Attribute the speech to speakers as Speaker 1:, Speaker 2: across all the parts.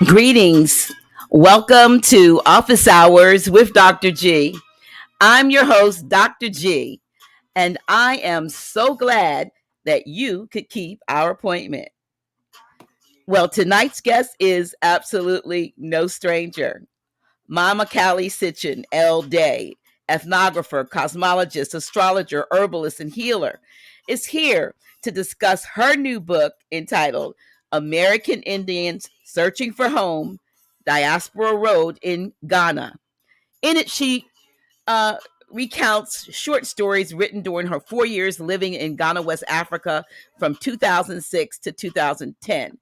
Speaker 1: Greetings. Welcome to Office Hours with Dr. G. I'm your host, Dr. G, and I am so glad that you could keep our appointment. Well, tonight's guest is absolutely no stranger. Mama Kali Sichen El Dey, ethnographer, cosmologist, astrologer, herbalist, and healer, is here to discuss her new book entitled American Indians Searching for Home, Diaspora Road in Ghana. In it, she uh, recounts short stories written during her 4 years living in Ghana, West Africa from 2006 to 2010,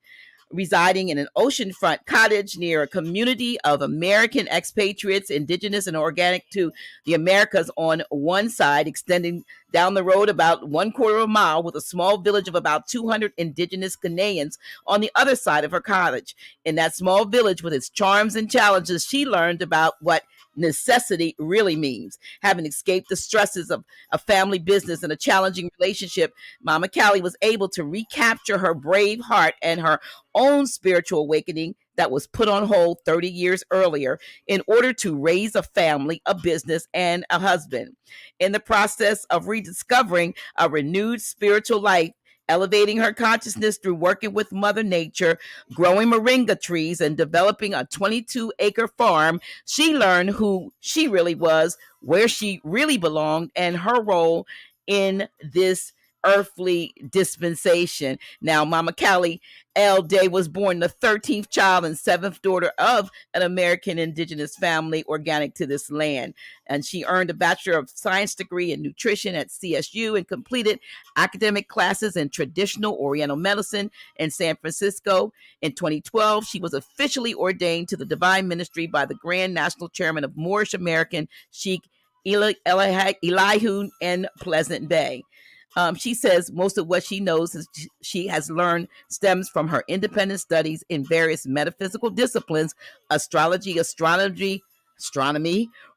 Speaker 1: residing in an oceanfront cottage near a community of American expatriates, indigenous and organic to the Americas on one side, extending down the road about 1/4 of a mile with a small village of about 200 indigenous Ghanaians on the other side of her cottage. In that small village with its charms and challenges, she learned about what necessity really means. Having escaped the stresses of a family business and a challenging relationship, Mama Callie was able to recapture her brave heart and her own spiritual awakening that was put on hold 30 years earlier in order to raise a family, a business, and a husband. In the process of rediscovering a renewed spiritual life, elevating her consciousness through working with Mother Nature, growing moringa trees, and developing a 22-acre farm, she learned who she really was, where she really belonged, and her role in this earthly dispensation. Now, Mama Callie L. Day was born the 13th child and seventh daughter of an American Indigenous family organic to this land. And she earned a Bachelor of Science degree in nutrition at CSU and completed academic classes in Traditional Oriental Medicine in San Francisco. In 2012, she was officially ordained to the divine ministry by the Grand National Chairman of Moorish American Sheik Elihu N. Pleasant-Bey. She says most of what she knows is she has learned stems from her independent studies in various metaphysical disciplines: astrology, astronomy,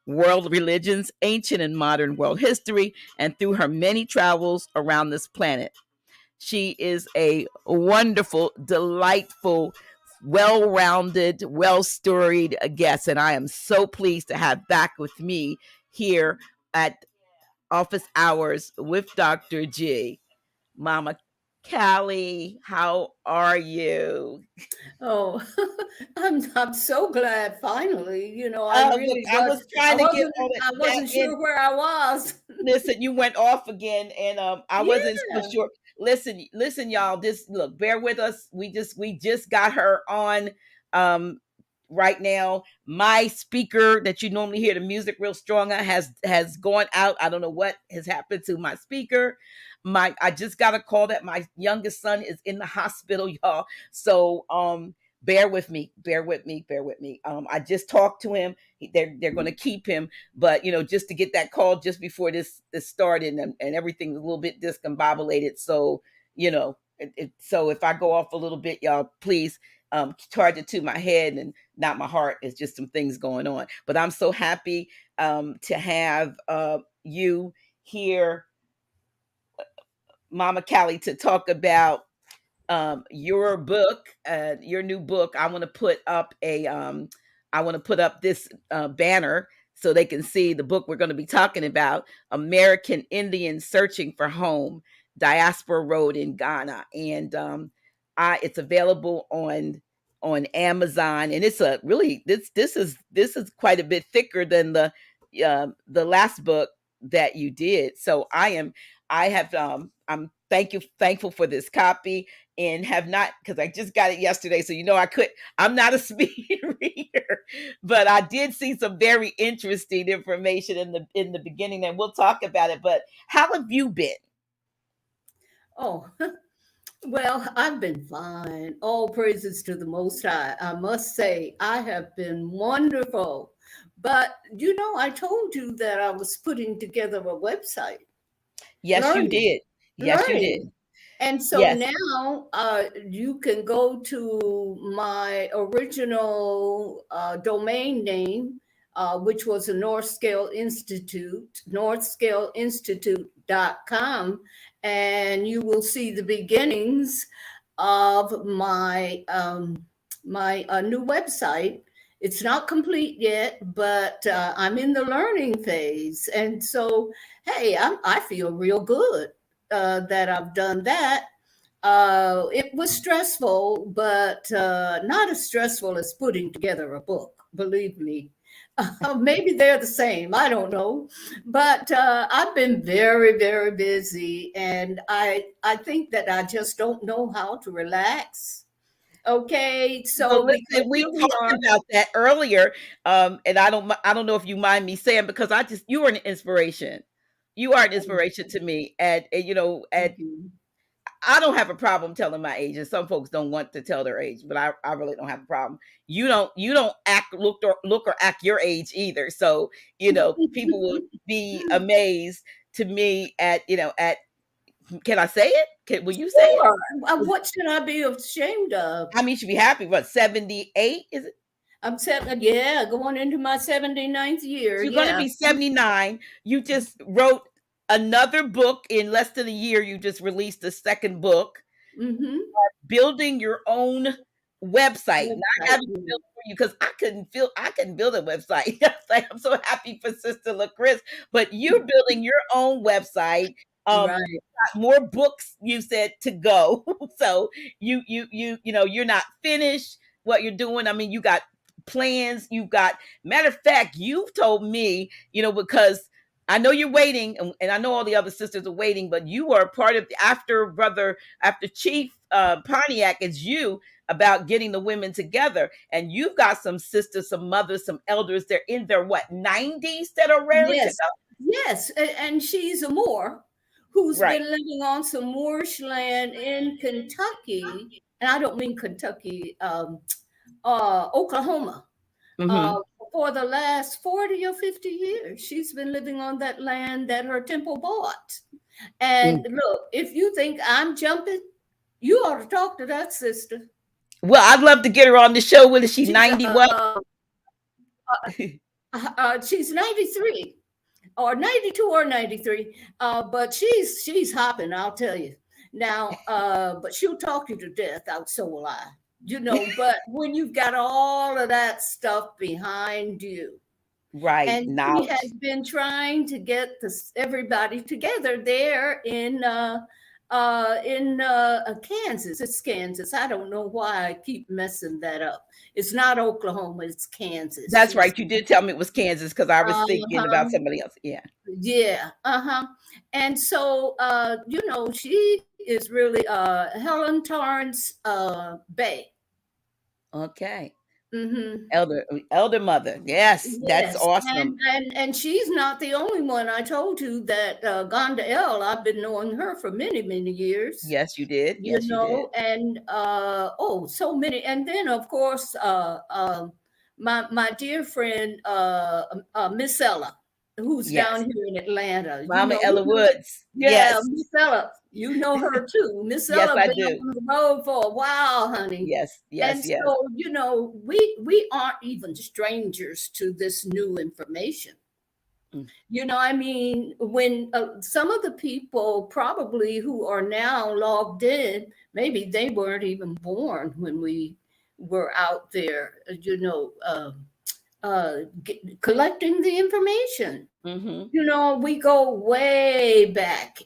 Speaker 1: world religions, ancient and modern world history, and through her many travels around this planet. She is a wonderful, delightful, well rounded, well storied guest, and I am so pleased to have back with me here at Office Hours with Dr. G. Mama Callie, how are you?
Speaker 2: Oh, I'm so glad finally.
Speaker 1: Look, I was trying to get all
Speaker 2: I
Speaker 1: that
Speaker 2: wasn't
Speaker 1: in.
Speaker 2: sure where I was.
Speaker 1: Listen, you went off again, and I wasn't so
Speaker 2: Yeah.
Speaker 1: sure. Listen, y'all. This look, bear with us. We just got her on. Um, right now, my speaker that you normally hear the music real strong on has gone out. I don't know what has happened to my speaker. I just got a call that my youngest son is in the hospital, y'all. So bear with me, bear with me. I just talked to him. They're going to keep him, but just to get that call just before this started, and everything's a little bit discombobulated. So so if I go off a little bit, y'all, please charge it to my head and not my heart. It's just some things going on, but I'm so happy to have you here, Mama Callie, to talk about your book, your new book. I want to put up this banner so they can see the book we're going to be talking about: American Indians Searching for Home, Diaspora Road in Ghana. And it's available on Amazon, and it's a really this is quite a bit thicker than the last book that you did. So I'm thankful for this copy, and have not, because I just got it yesterday. So I'm not a speed reader, but I did see some very interesting information in the beginning, and we'll talk about it. But how have you been?
Speaker 2: Oh, well, I've been fine. All praises to the Most High. I must say, I have been wonderful. But I told you that I was putting together a website,
Speaker 1: Yes, you
Speaker 2: learning,
Speaker 1: did. Yes, you did.
Speaker 2: learning. And so
Speaker 1: Yes.
Speaker 2: now you can go to my original domain name, which was a North Scale Institute, northscaleinstitute.com, and you will see the beginnings of my my new website. It's not complete yet, but I'm in the learning phase. And so, hey, I feel real good that I've done that. It was stressful, but not as stressful as putting together a book, believe me. Maybe they're the same. I don't know. But I've been very, very busy. And I think that I just don't know how to relax. Okay.
Speaker 1: Well,
Speaker 2: So, because
Speaker 1: listen, we
Speaker 2: here we
Speaker 1: talked
Speaker 2: are.
Speaker 1: about that earlier, and I don't know if you mind me saying, because you are an inspiration. You are an
Speaker 2: Oh,
Speaker 1: inspiration to me, and
Speaker 2: thank you.
Speaker 1: I don't have a problem telling my age, and some folks don't want to tell their age, but I really don't have a problem. You don't act look or act your age either. So people will be amazed to me at can I say it? Will you say it?
Speaker 2: Sure. What should I be ashamed of?
Speaker 1: I mean, you should be happy. What, 78? Is it?
Speaker 2: I'm yeah, going into my 79th year.
Speaker 1: So you're gonna
Speaker 2: Yeah.
Speaker 1: be 79. You just wrote another book in less than a year. You just released the second book,
Speaker 2: Mm-hmm.
Speaker 1: building your own website, not
Speaker 2: Website.
Speaker 1: having to build for you, because I couldn't build a website. It's like, I'm so happy for Sister LaChris, but you're building your own website.
Speaker 2: Right.
Speaker 1: More books, you said, to go. So you're not finished what you're doing. I mean, you got plans. You got, matter of fact, you've told me, because I know you're waiting, and I know all the other sisters are waiting, but you are part of after Chief Pontiac is you, about getting the women together. And you've got some sisters, some mothers, some elders. They're in their what, 90s that are raring to
Speaker 2: Yes.
Speaker 1: go.
Speaker 2: Yes. And she's a Moor who's
Speaker 1: Right.
Speaker 2: been living on some Moorish land in Kentucky. And I don't mean Kentucky, Oklahoma.
Speaker 1: Mm-hmm.
Speaker 2: For the last 40 or 50 years, she's been living on that land that her temple bought. And look, if you think I'm jumping, you ought to talk to that sister.
Speaker 1: Well, I'd love to get her on the show. With she
Speaker 2: She's
Speaker 1: 90 what?
Speaker 2: she's 93 or 92 or 93, but she's hopping. I'll tell you now. But she'll talk you to death. So will I. But when you've got all of that stuff behind you,
Speaker 1: Right.
Speaker 2: and she
Speaker 1: Knowledge.
Speaker 2: has been trying to get everybody together there in Kansas. It's Kansas. I don't know why I keep messing that up. It's not Oklahoma. It's Kansas.
Speaker 1: That's right. You did tell me it was Kansas, because I was thinking
Speaker 2: Uh-huh.
Speaker 1: about somebody else. Yeah.
Speaker 2: Yeah. Uh-huh. And so she is really Helen Torrance Bay.
Speaker 1: Okay.
Speaker 2: Mm-hmm.
Speaker 1: Elder mother. Yes, that's
Speaker 2: Yes,
Speaker 1: awesome.
Speaker 2: and she's not the only one. I told you that Gonda L. I've been knowing her for many, many years.
Speaker 1: Yes, you did. Yes, you did.
Speaker 2: And so many. And then of course, my dear friend Miss Ella, who's down
Speaker 1: Yes.
Speaker 2: here in Atlanta.
Speaker 1: Mama Ella Woods.
Speaker 2: Yeah,
Speaker 1: Yes.
Speaker 2: Miss Ella. You know her too. Miss
Speaker 1: Yes,
Speaker 2: Ella
Speaker 1: I
Speaker 2: been
Speaker 1: do.
Speaker 2: on the road for a while, honey.
Speaker 1: Yes,
Speaker 2: And
Speaker 1: yes, yes.
Speaker 2: so, we aren't even strangers to this new information.
Speaker 1: Mm.
Speaker 2: I mean, when some of the people probably who are now logged in, maybe they weren't even born when we were out there, collecting the information.
Speaker 1: Mm-hmm.
Speaker 2: We go way back.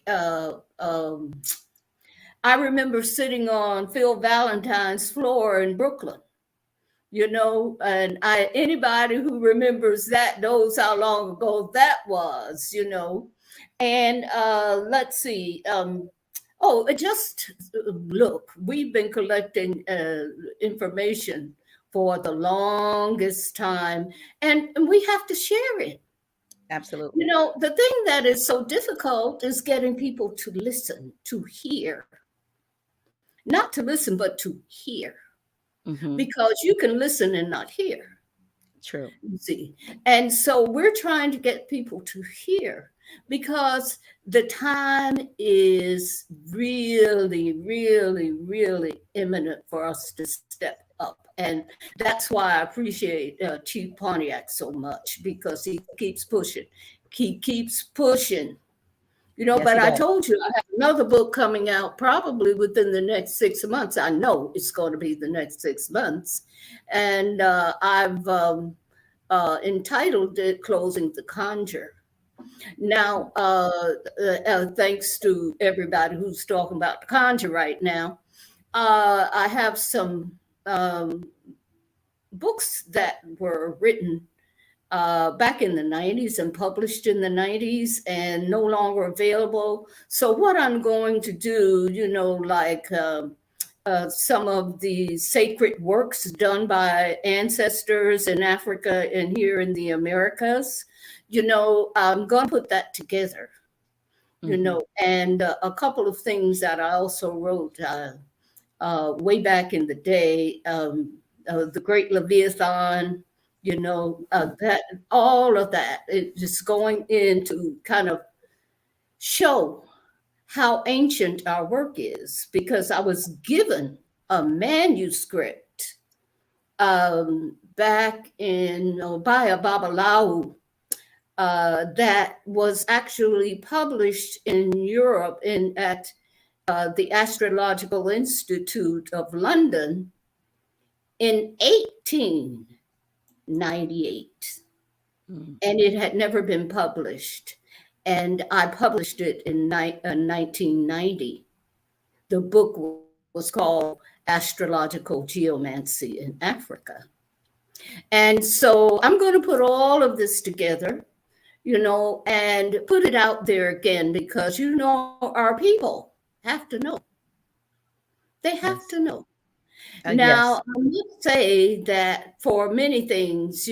Speaker 2: I remember sitting on Phil Valentine's floor in Brooklyn, and anybody who remembers that knows how long ago that was, And let's see. Just look, we've been collecting information for the longest time, and we have to share it.
Speaker 1: Absolutely.
Speaker 2: The thing that is so difficult is getting people to listen, to hear. Not to listen, but to hear.
Speaker 1: Mm-hmm.
Speaker 2: Because you can listen and not hear.
Speaker 1: True.
Speaker 2: You see. And so we're trying to get people to hear, because the time is really, really, really imminent for us to step up. And that's why I appreciate Chief Pontiac so much, because he keeps pushing. He keeps pushing.
Speaker 1: Yes,
Speaker 2: But
Speaker 1: he
Speaker 2: I
Speaker 1: does.
Speaker 2: told you I have another book coming out probably within the next 6 months. I know it's going to be the next 6 months. And I've entitled it Closing the Conjure. Now, thanks to everybody who's talking about the conjure right now, I have some um, books that were written back in the 90s and published in the 90s and no longer available. So, what I'm going to do, like some of the sacred works done by ancestors in Africa and here in the Americas, I'm going to put that together,
Speaker 1: Mm-hmm.
Speaker 2: and a couple of things that I also wrote way back in the day, the Great Leviathan, that all of that, it just going in to kind of show how ancient our work is, because I was given a manuscript back in by a Babalawo that was actually published in Europe at the Astrological Institute of London in 1898.
Speaker 1: Mm-hmm.
Speaker 2: And it had never been published. And I published it in 1990. The book was called Astrological Geomancy in Africa. And so I'm going to put all of this together, and put it out there again, because, our people have to know. They have
Speaker 1: Yes.
Speaker 2: to know.
Speaker 1: Yes.
Speaker 2: Now, I must say that for many things,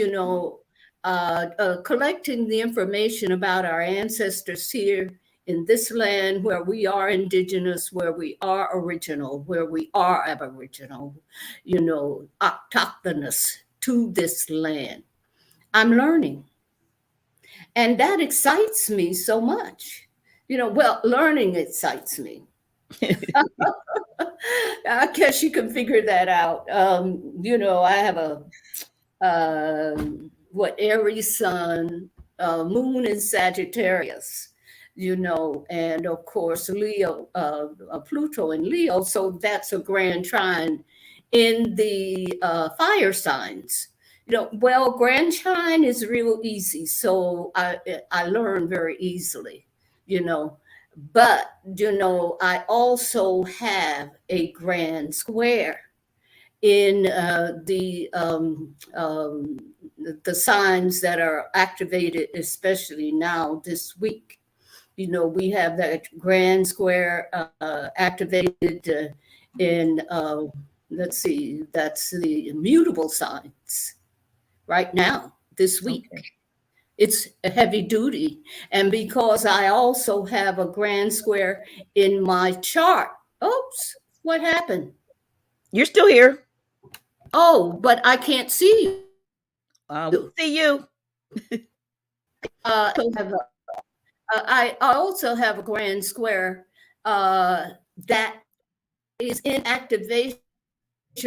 Speaker 2: collecting the information about our ancestors here in this land where we are indigenous, where we are original, where we are aboriginal, autochthonous to this land, I'm learning. And that excites me so much. Well, learning excites me. I guess you can figure that out. I have a Aries sun, moon in Sagittarius, and of course Leo, Pluto in Leo. So that's a grand trine in the fire signs. Well, grand trine is real easy, so I learn very easily. You know, but I also have a grand square in the signs that are activated, especially now this week. We have that grand square activated in, let's see, that's the mutable signs right now this week.
Speaker 1: Okay.
Speaker 2: It's heavy duty. And because I also have a grand square in my chart. Oops, what happened?
Speaker 1: You're still here.
Speaker 2: Oh, but I can't see you.
Speaker 1: We see you.
Speaker 2: I also have a grand square that is in activation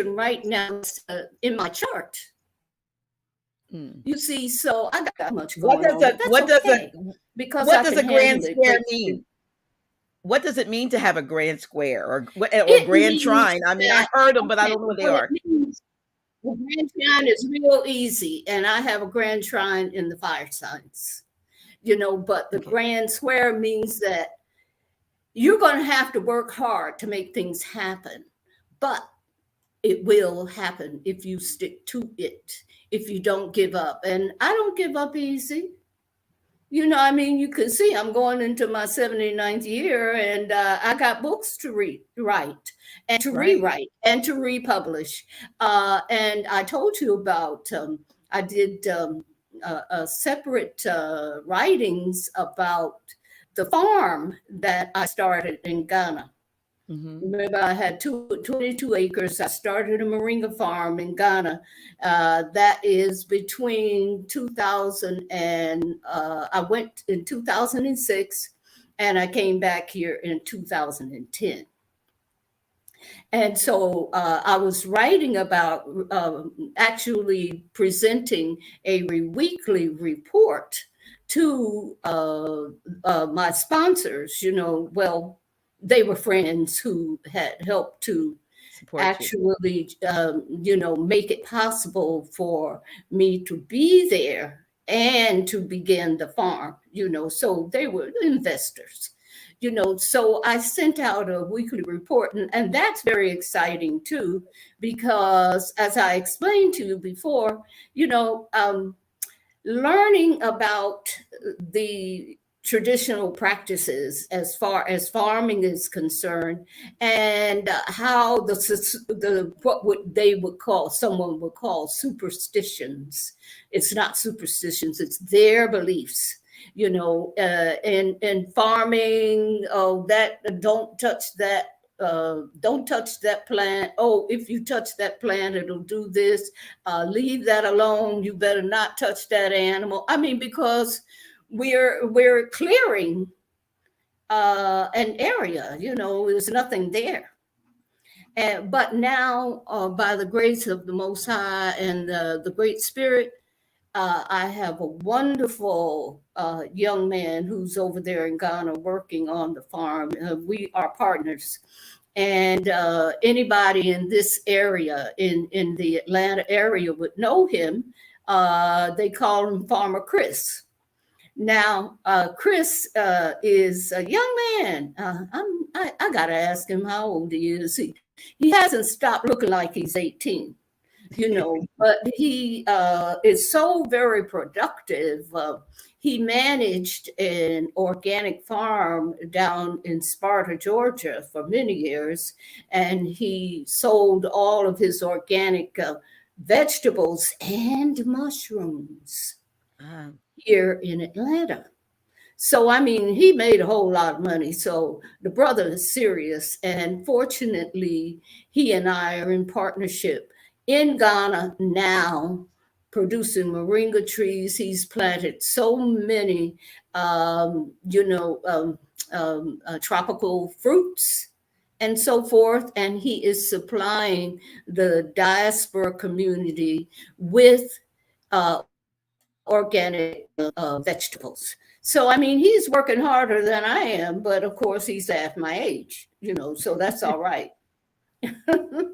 Speaker 2: right now in my chart.
Speaker 1: Mm.
Speaker 2: You see, so I got much
Speaker 1: What
Speaker 2: going
Speaker 1: does
Speaker 2: on,
Speaker 1: a
Speaker 2: but that's
Speaker 1: what does a
Speaker 2: okay, because
Speaker 1: what
Speaker 2: I
Speaker 1: does
Speaker 2: can
Speaker 1: a grand
Speaker 2: handle it.
Speaker 1: square mean? What does it mean to have a grand square or
Speaker 2: It
Speaker 1: grand
Speaker 2: means
Speaker 1: trine? I mean, I
Speaker 2: that,
Speaker 1: heard them, but I
Speaker 2: okay,
Speaker 1: don't know what they
Speaker 2: what it
Speaker 1: are.
Speaker 2: means, the grand trine is real easy, and I have a grand trine in the fire signs, but the
Speaker 1: Okay.
Speaker 2: grand square means that you're going to have to work hard to make things happen, but it will happen if you stick to it, if you don't give up. And I don't give up easy. You can see I'm going into my 79th year, and I got books to write, and to
Speaker 1: Right.
Speaker 2: rewrite, and to republish. And I told you about, I did separate writings about the farm that I started in Ghana.
Speaker 1: Mm-hmm.
Speaker 2: Remember, I had 22 acres. I started a moringa farm in Ghana. That is between 2000 and I went in 2006, and I came back here in 2010. And so I was writing about actually presenting a weekly report to my sponsors, well, they were friends who had helped to
Speaker 1: Support you.
Speaker 2: actually, make it possible for me to be there and to begin the farm, so they were investors. So I sent out a weekly report, and that's very exciting too, because as I explained to you before, learning about the traditional practices as far as farming is concerned, and how the what would they would call someone would call superstitions. It's not superstitions, it's their beliefs, in farming. Oh, that don't touch that plant. Oh, if you touch that plant, it'll do this. Leave that alone. You better not touch that animal. I mean, because we're clearing an area. There's nothing there. But now, by the grace of the Most High and the Great Spirit, I have a wonderful young man who's over there in Ghana working on the farm. We are partners. And anybody in this area, in the Atlanta area, would know him. They call him Farmer Chris. Now, Chris is a young man. I got to ask him how old he is. He hasn't stopped looking like he's 18. But he is so very productive. He managed an organic farm down in Sparta, Georgia for many years, and he sold all of his organic vegetables and mushrooms here in Atlanta. So, I mean, he made a whole lot of money. So the brother is serious. And fortunately, he and I are in partnership in Ghana now, producing moringa trees. He's planted so many, tropical fruits and so forth. And he is supplying the diaspora community with organic vegetables. So, I mean, he's working harder than I am, but of course, he's half my age, so that's all right.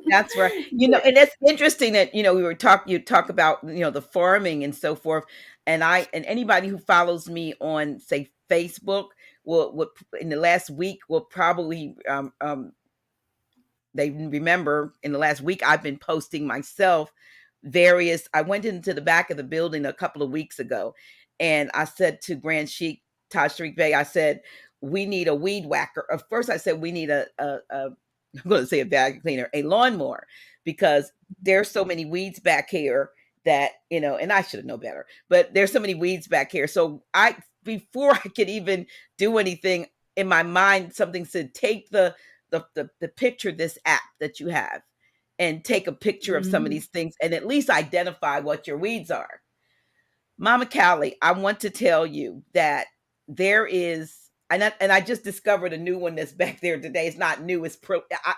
Speaker 1: That's right.
Speaker 2: Yeah.
Speaker 1: And it's interesting that, you talk about, the farming and so forth. And anybody who follows me on, say, Facebook will in the last week will probably, they remember in the last week I've been posting myself I went into the back of the building a couple of weeks ago, and I said to Grand Sheik Tashriq Bey, I said, we need a weed whacker. Of course, I said we need I'm going to say a vacuum cleaner, a lawnmower, because there's so many weeds back here that, and I should have known better, but there's so many weeds back here. So before I could even do anything, in my mind, something said, take the picture, this app that you have, and take a picture of some of
Speaker 2: Mhm.
Speaker 1: these things and at least identify what your weeds are. Mama Callie, I want to tell you that there is, and I just discovered a new one that's back there today. It's not new.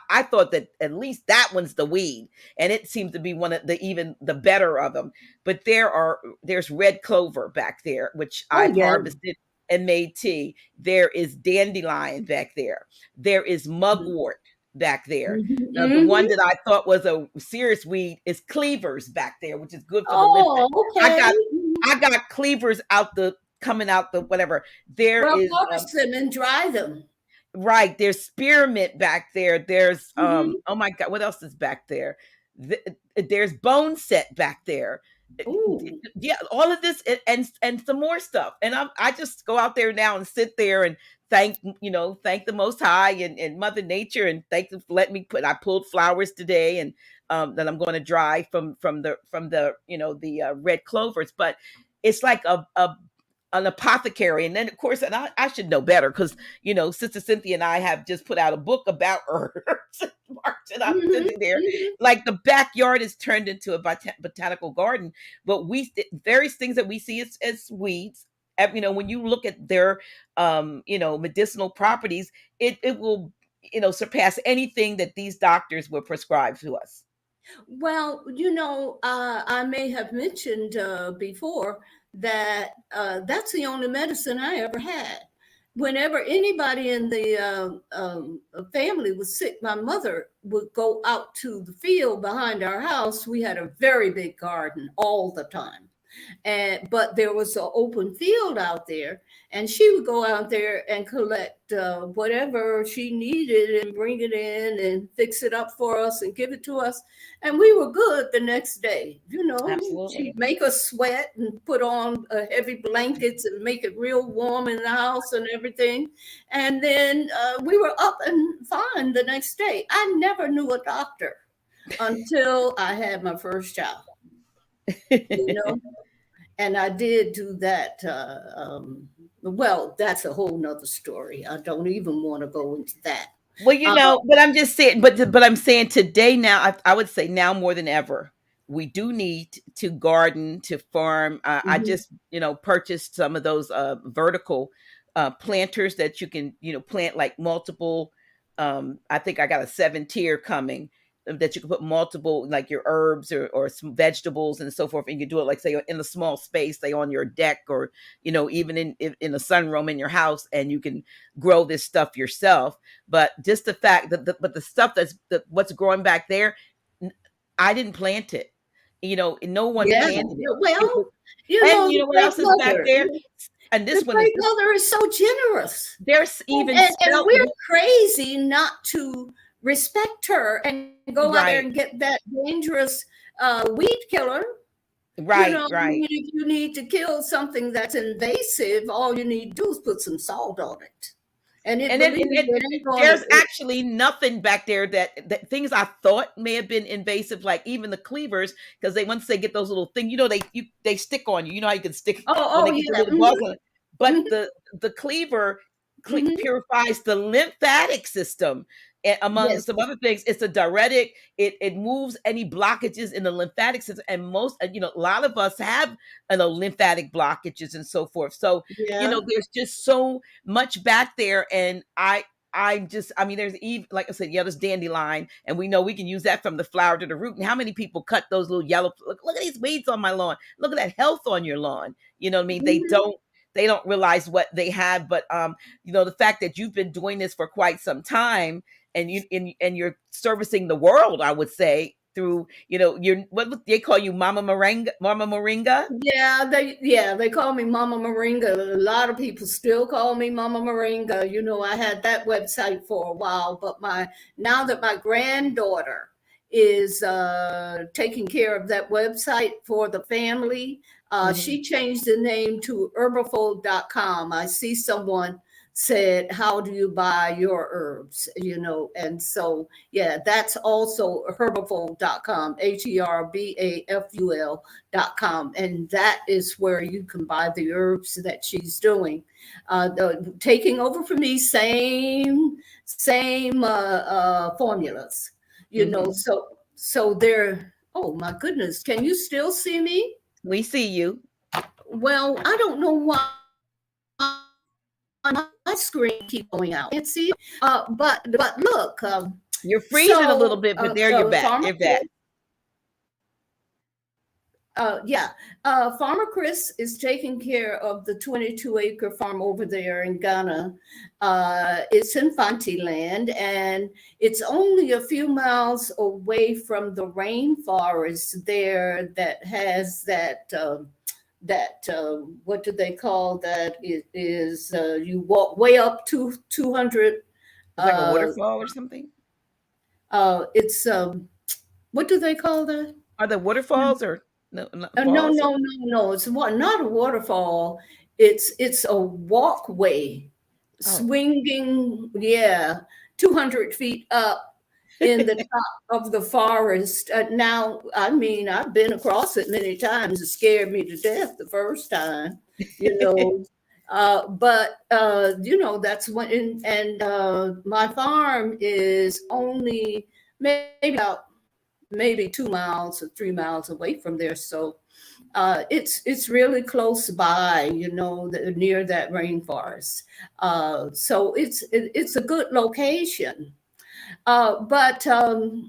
Speaker 1: I thought that at least that one's the weed, and it seems to be one of even the better of them. But there's red clover back there, which
Speaker 2: Oh,
Speaker 1: I've
Speaker 2: yeah.
Speaker 1: harvested and made tea. There is dandelion back there. There is mugwort back there.
Speaker 2: Mhm,
Speaker 1: Now, the one
Speaker 2: mhm.
Speaker 1: that I thought was a serious weed is cleavers back there, which is good for the lipid.
Speaker 2: Oh,
Speaker 1: I
Speaker 2: okay.
Speaker 1: got I got cleavers coming out the whatever. There
Speaker 2: Well,
Speaker 1: is
Speaker 2: harvest them and dry them.
Speaker 1: right, there's spearmint back there. There's
Speaker 2: Mhm.
Speaker 1: oh my god, what else is back there? There's bone set back there.
Speaker 2: Ooh.
Speaker 1: Yeah, all of this and some more stuff. And I just go out there now and sit there and thank the Most High and Mother Nature, and thank them for letting me I pulled flowers today, and that I'm going to dry from the red clovers. But it's like a an apothecary. And then of course, and I should know better, because Sister Cynthia and I have just put out a book about herbs. And I'm
Speaker 2: Mhm,
Speaker 1: sitting there
Speaker 2: mhm.
Speaker 1: like the backyard is turned into a botanical garden. But various things that we see as weeds, when you look at their medicinal properties, it will surpass anything that these doctors will prescribe to us.
Speaker 2: Well, I may have mentioned before that that's the only medicine I ever had. Whenever anybody in the family was sick, my mother would go out to the field behind our house. We had a very big garden all the time. But there was an open field out there, and she would go out there and collect whatever she needed and bring it in and fix it up for us and give it to us, and we were good the next day.
Speaker 1: Absolutely.
Speaker 2: She'd make us sweat and put on heavy blankets and make it real warm in the house and everything, and then we were up and fine the next day. I never knew a doctor until I had my first child. you know and I did do that. Well, that's a whole nother story. I don't even want to go into that.
Speaker 1: Well,
Speaker 2: Uh,
Speaker 1: but I'm just saying, but I'm saying today now, I would say now more than ever, we do need to garden, to farm. I
Speaker 2: mhm.
Speaker 1: just purchased some of those vertical planters that you can plant like multiple. I think I got a 7 tier coming that you can put multiple like your herbs or some vegetables and so forth, and you can do it like say in a small space, say on your deck or even in a sunroom in your house, and you can grow this stuff yourself. But just the fact that the stuff what's growing back there, I didn't plant it. No one
Speaker 2: Yeah.
Speaker 1: planted it. It
Speaker 2: Well,
Speaker 1: was, and you
Speaker 2: the
Speaker 1: know what
Speaker 2: great
Speaker 1: else is back
Speaker 2: mother.
Speaker 1: there? And
Speaker 2: The
Speaker 1: this one is
Speaker 2: great mother is so generous.
Speaker 1: there's even
Speaker 2: And
Speaker 1: spelt
Speaker 2: we're crazy not to respect her and go out there and
Speaker 1: right,
Speaker 2: get that dangerous weed killer.
Speaker 1: right,
Speaker 2: I
Speaker 1: right.
Speaker 2: mean, if you need to kill something that's invasive, all you need to do is put some salt on it. And
Speaker 1: And then
Speaker 2: believe me, it ain't going
Speaker 1: there's
Speaker 2: to.
Speaker 1: actually nothing back there that things I thought may have been invasive, like even the cleavers, because once they get those little things, they stick on you. You know how you can stick when
Speaker 2: Oh,
Speaker 1: they get the
Speaker 2: yeah.
Speaker 1: little bugs on it. But
Speaker 2: Hmm.
Speaker 1: the cleaver
Speaker 2: Hmm.
Speaker 1: purifies the lymphatic system. Among
Speaker 2: Yes.
Speaker 1: some other things, it's a diuretic. It moves any blockages in the lymphatic system, and most a lot of us have lymphatic blockages and so forth. So
Speaker 2: Yeah.
Speaker 1: there's just so much back there, and I mean, there's even, like I said, there's dandelion, and we know we can use that from the flower to the root. And how many people cut those little yellow? Look at these weeds on my lawn. Look at that health on your lawn. You know what I mean? They
Speaker 2: Hmm.
Speaker 1: don't. They don't realize what they have, but the fact that you've been doing this for quite some time, and you're servicing the world, I would say through your what they call you, Mama Moringa.
Speaker 2: They call me Mama Moringa. A lot of people still call me Mama Moringa. I had that website for a while, but now that my granddaughter is taking care of that website for the family,
Speaker 1: Mhm.
Speaker 2: she changed the name to herbivore.com. I see someone said, "How do you buy your herbs?" And so yeah, that's also herbivore.com, herbaful.com, and that is where you can buy the herbs that she's doing. Taking over for me, same formulas,
Speaker 1: Mhm.
Speaker 2: so they're, oh my goodness, can you still see me?
Speaker 1: We see you.
Speaker 2: Well, I don't know why my screen keep going out. Can't see it. But look,
Speaker 1: You're freezing a little
Speaker 2: so
Speaker 1: bit, but there you're back.
Speaker 2: Farmer
Speaker 1: You're back.
Speaker 2: Yeah. Farmer Chris is taking care of the 22-acre farm over there in Ghana. It's in Fanti land, and it's only a few miles away from the rainforest there that has that what do they call that? It is you walk way up to 200.
Speaker 1: It's like a
Speaker 2: Uh,
Speaker 1: waterfall or something.
Speaker 2: it's what do they call that?
Speaker 1: Are there waterfalls or no, not
Speaker 2: No,
Speaker 1: falls?
Speaker 2: no, no, no. It's not a waterfall. It's a walkway,
Speaker 1: Oh,
Speaker 2: swinging, yeah, 200 feet up in the top of the forest. Now, I mean, I've been across it many times. It scared me to death the first time, you know. But that's when, and my farm is only maybe 2 miles or 3 miles away from there. So it's really close by, near that rainforest. So it's a good location. But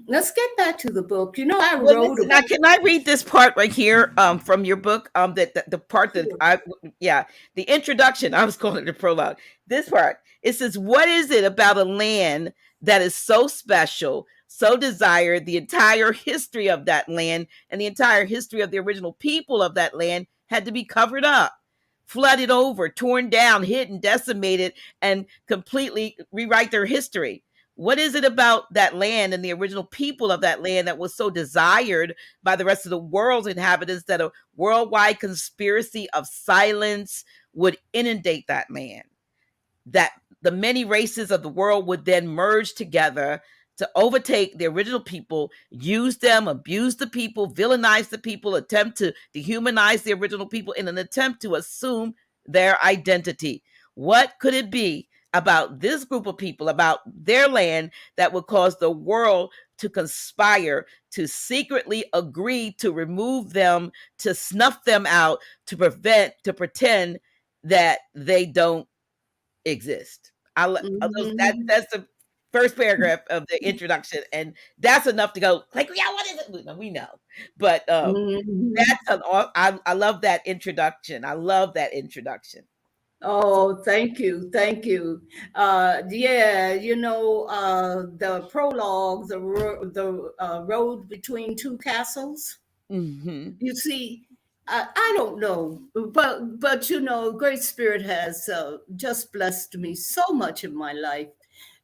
Speaker 2: let's get back to the book. You know, I
Speaker 1: Well,
Speaker 2: wrote
Speaker 1: listen, now
Speaker 2: about.
Speaker 1: can I read this part right here from your book? That the part that yeah, the introduction. I was calling it the prologue. This part it says, "What is it about a land that is so special, so desired? The entire history of that land and the entire history of the original people of that land had to be covered up, flooded over, torn down, hidden, decimated, and completely rewrite their history." What is it about that land and the original people of that land that was so desired by the rest of the world's inhabitants that a worldwide conspiracy of silence would inundate that land? That the many races of the world would then merge together to overtake the original people, use them, abuse the people, villainize the people, attempt to dehumanize the original people in an attempt to assume their identity. What could it be about this group of people, about their land, that would cause the world to conspire, to secretly agree to remove them, to snuff them out, to pretend that they don't exist?
Speaker 2: Mhm.
Speaker 1: That's the first paragraph of the introduction, and that's enough to go like, yeah, what is it? We know, but
Speaker 2: Mhm.
Speaker 1: I love that introduction. I love that introduction.
Speaker 2: Oh, thank you, thank you. Yeah, you know, the prologue, the road between two castles.
Speaker 1: Hmm.
Speaker 2: You see, I don't know, but you know, Great Spirit has just blessed me so much in my life,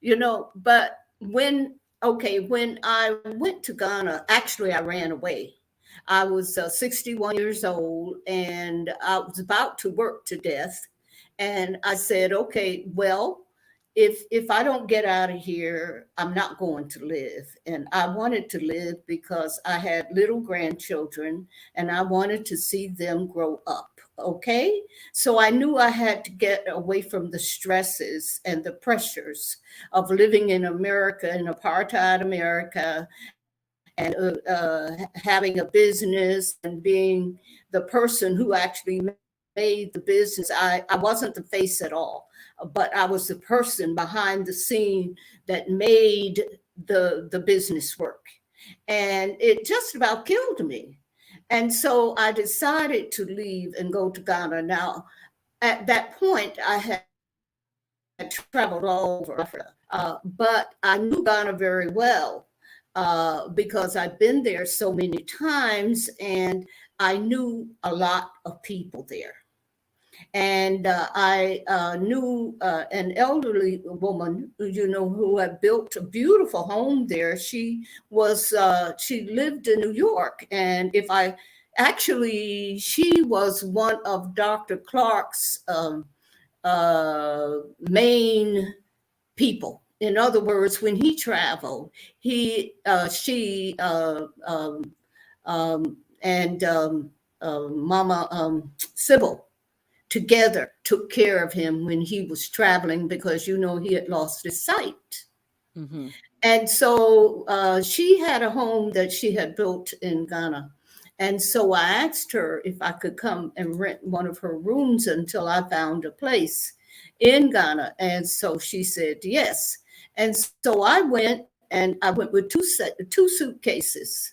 Speaker 2: you know. But when I went to Ghana, actually, I ran away. I was 61 years old, and I was about to work to death, and I said, okay, well, if I don't get out of here, I'm not going to live. And I wanted to live because I had little grandchildren and I wanted to see them grow up. Okay. So I knew I had to get away from the stresses and the pressures of living in America, in apartheid America, and having a business and being the person who actually made the business. I wasn't the face at all, but I was the person behind the scene that made the business work. And it just about killed me. And so I decided to leave and go to Ghana. Now, at that point, I had traveled all over Africa, but I knew Ghana very well because I'd been there so many times and I knew a lot of people there. And I knew an elderly woman, you know, who had built a beautiful home there. She lived in New York, and if I actually, she was one of Dr. Clark's main people. In other words, when he traveled, she, and Mama Sybil together took care of him when he was traveling because, you know, he had lost his sight.
Speaker 1: Hmm.
Speaker 2: And so she had a home that she had built in Ghana. And so I asked her if I could come and rent one of her rooms until I found a place in Ghana. And so she said yes. And so I went, and I went with two suitcases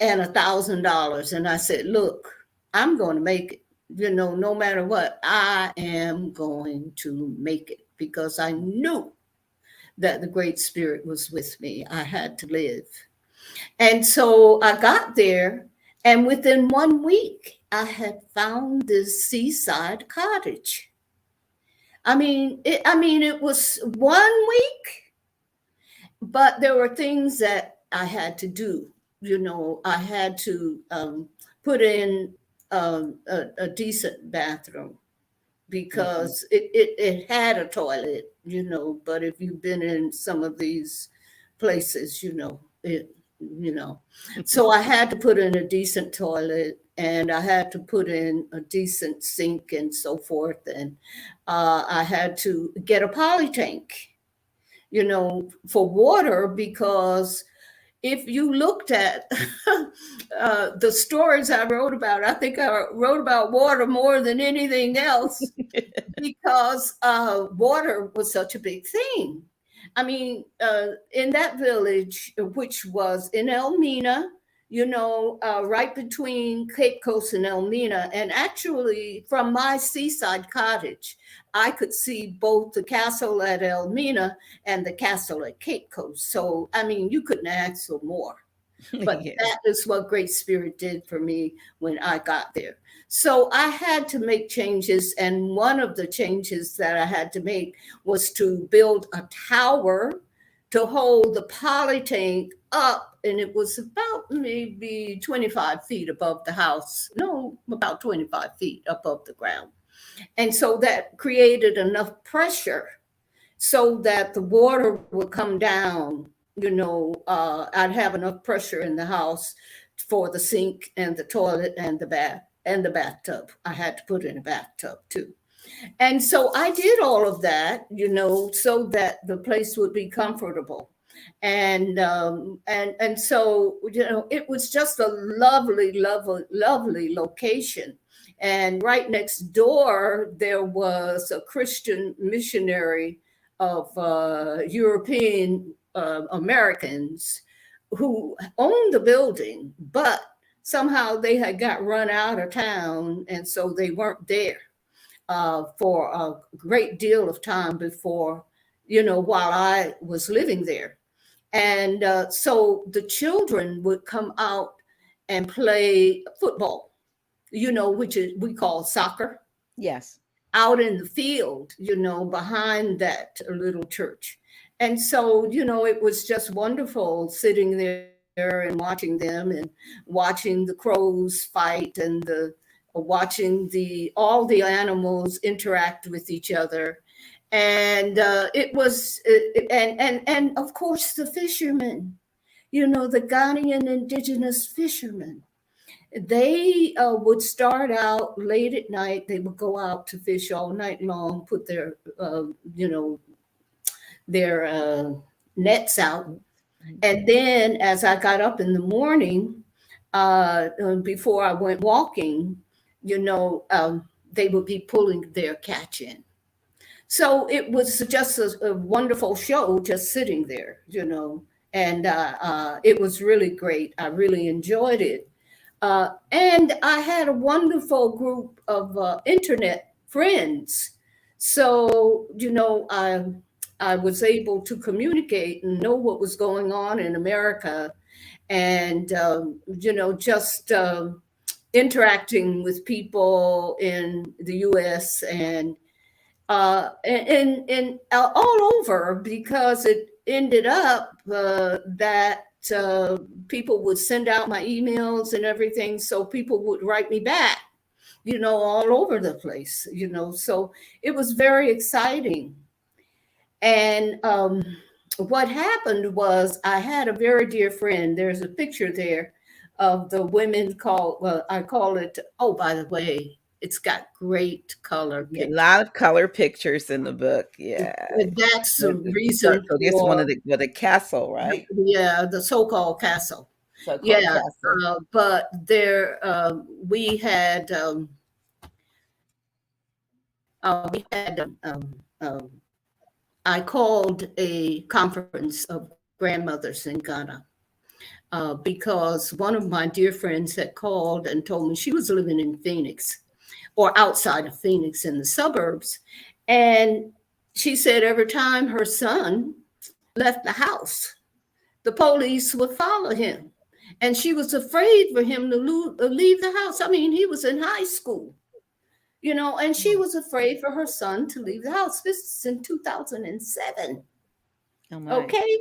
Speaker 2: and $1,000. And I said, look, I'm going to make it. You know, no matter what, I am going to make it because I knew that the Great Spirit was with me. I had to live. And so I got there, and within 1 week, I had found this seaside cottage. I mean, it was 1 week, but there were things that I had to do. You know, I had to put in a decent bathroom
Speaker 1: Hmm.
Speaker 2: because it had a toilet, you know, but if you've been in some of these places, you know. So I had to put in a decent toilet and I had to put in a decent sink and so forth. And I had to get a poly tank, you know, for water because if you looked at the stories I wrote about, I think I wrote about water more than anything else because water was such a big thing. I mean, in that village, which was in Elmina, right between Cape Coast and Elmina. And actually, from my seaside cottage, I could see both the castle at Elmina and the castle at Cape Coast. So, I mean, you couldn't ask for more. But
Speaker 1: Yeah.
Speaker 2: that is what Great Spirit did for me when I got there. So I had to make changes. And one of the changes that I had to make was to build a tower to hold the poly tank up. And it was about maybe 25 feet above the house. No, about 25 feet above the ground. And so that created enough pressure so that the water would come down. I'd have enough pressure in the house for the sink and the toilet and the bath and the bathtub. I had to put in a bathtub too. And so I did all of that, so that the place would be comfortable. And so it was just a lovely, lovely, lovely location. And right next door there was a Christian missionary of European Americans who owned the building, but somehow they had got run out of town, and so they weren't there for a great deal of time before, while I was living there. And so the children would come out and play football, which is we call soccer,
Speaker 1: Yes.
Speaker 2: out in the field, behind that little church. And so, it was just wonderful sitting there and watching them and watching the crows fight and the watching all the animals interact with each other. And it was and of course the fishermen, the Ghanaian indigenous fishermen. They would start out late at night. They would go out to fish all night long, put their nets out. And then as I got up in the morning, before I went walking, they would be pulling their catch in. So it was just a wonderful show just sitting there, and it was really great. I really enjoyed it. And I had a wonderful group of internet friends. So, I was able to communicate and know what was going on in America, and, just interacting with people in the US and all over, because it ended up that people would send out my emails and everything. So people would write me back, all over the place, so it was very exciting. And what happened was I had a very dear friend. There's a picture there of the women well, I call it, oh, by the way, it's got great color
Speaker 1: Yeah, a
Speaker 2: pictures.
Speaker 1: lot of color pictures in the book. Yeah.
Speaker 2: And that's the
Speaker 1: So
Speaker 2: reason
Speaker 1: this one
Speaker 2: for
Speaker 1: of the castle, right?
Speaker 2: the so-called castle.
Speaker 1: So-called
Speaker 2: Yeah,
Speaker 1: castle.
Speaker 2: but there we had I called a conference of grandmothers in Ghana because one of my dear friends had called and told me she was living in Phoenix or outside of Phoenix in the suburbs. And she said every time her son left the house, the police would follow him. And she was afraid for him to leave the house. I mean, he was in high school, and she was afraid for her son to leave the house. This is in 2007.
Speaker 1: Oh my.
Speaker 2: Okay.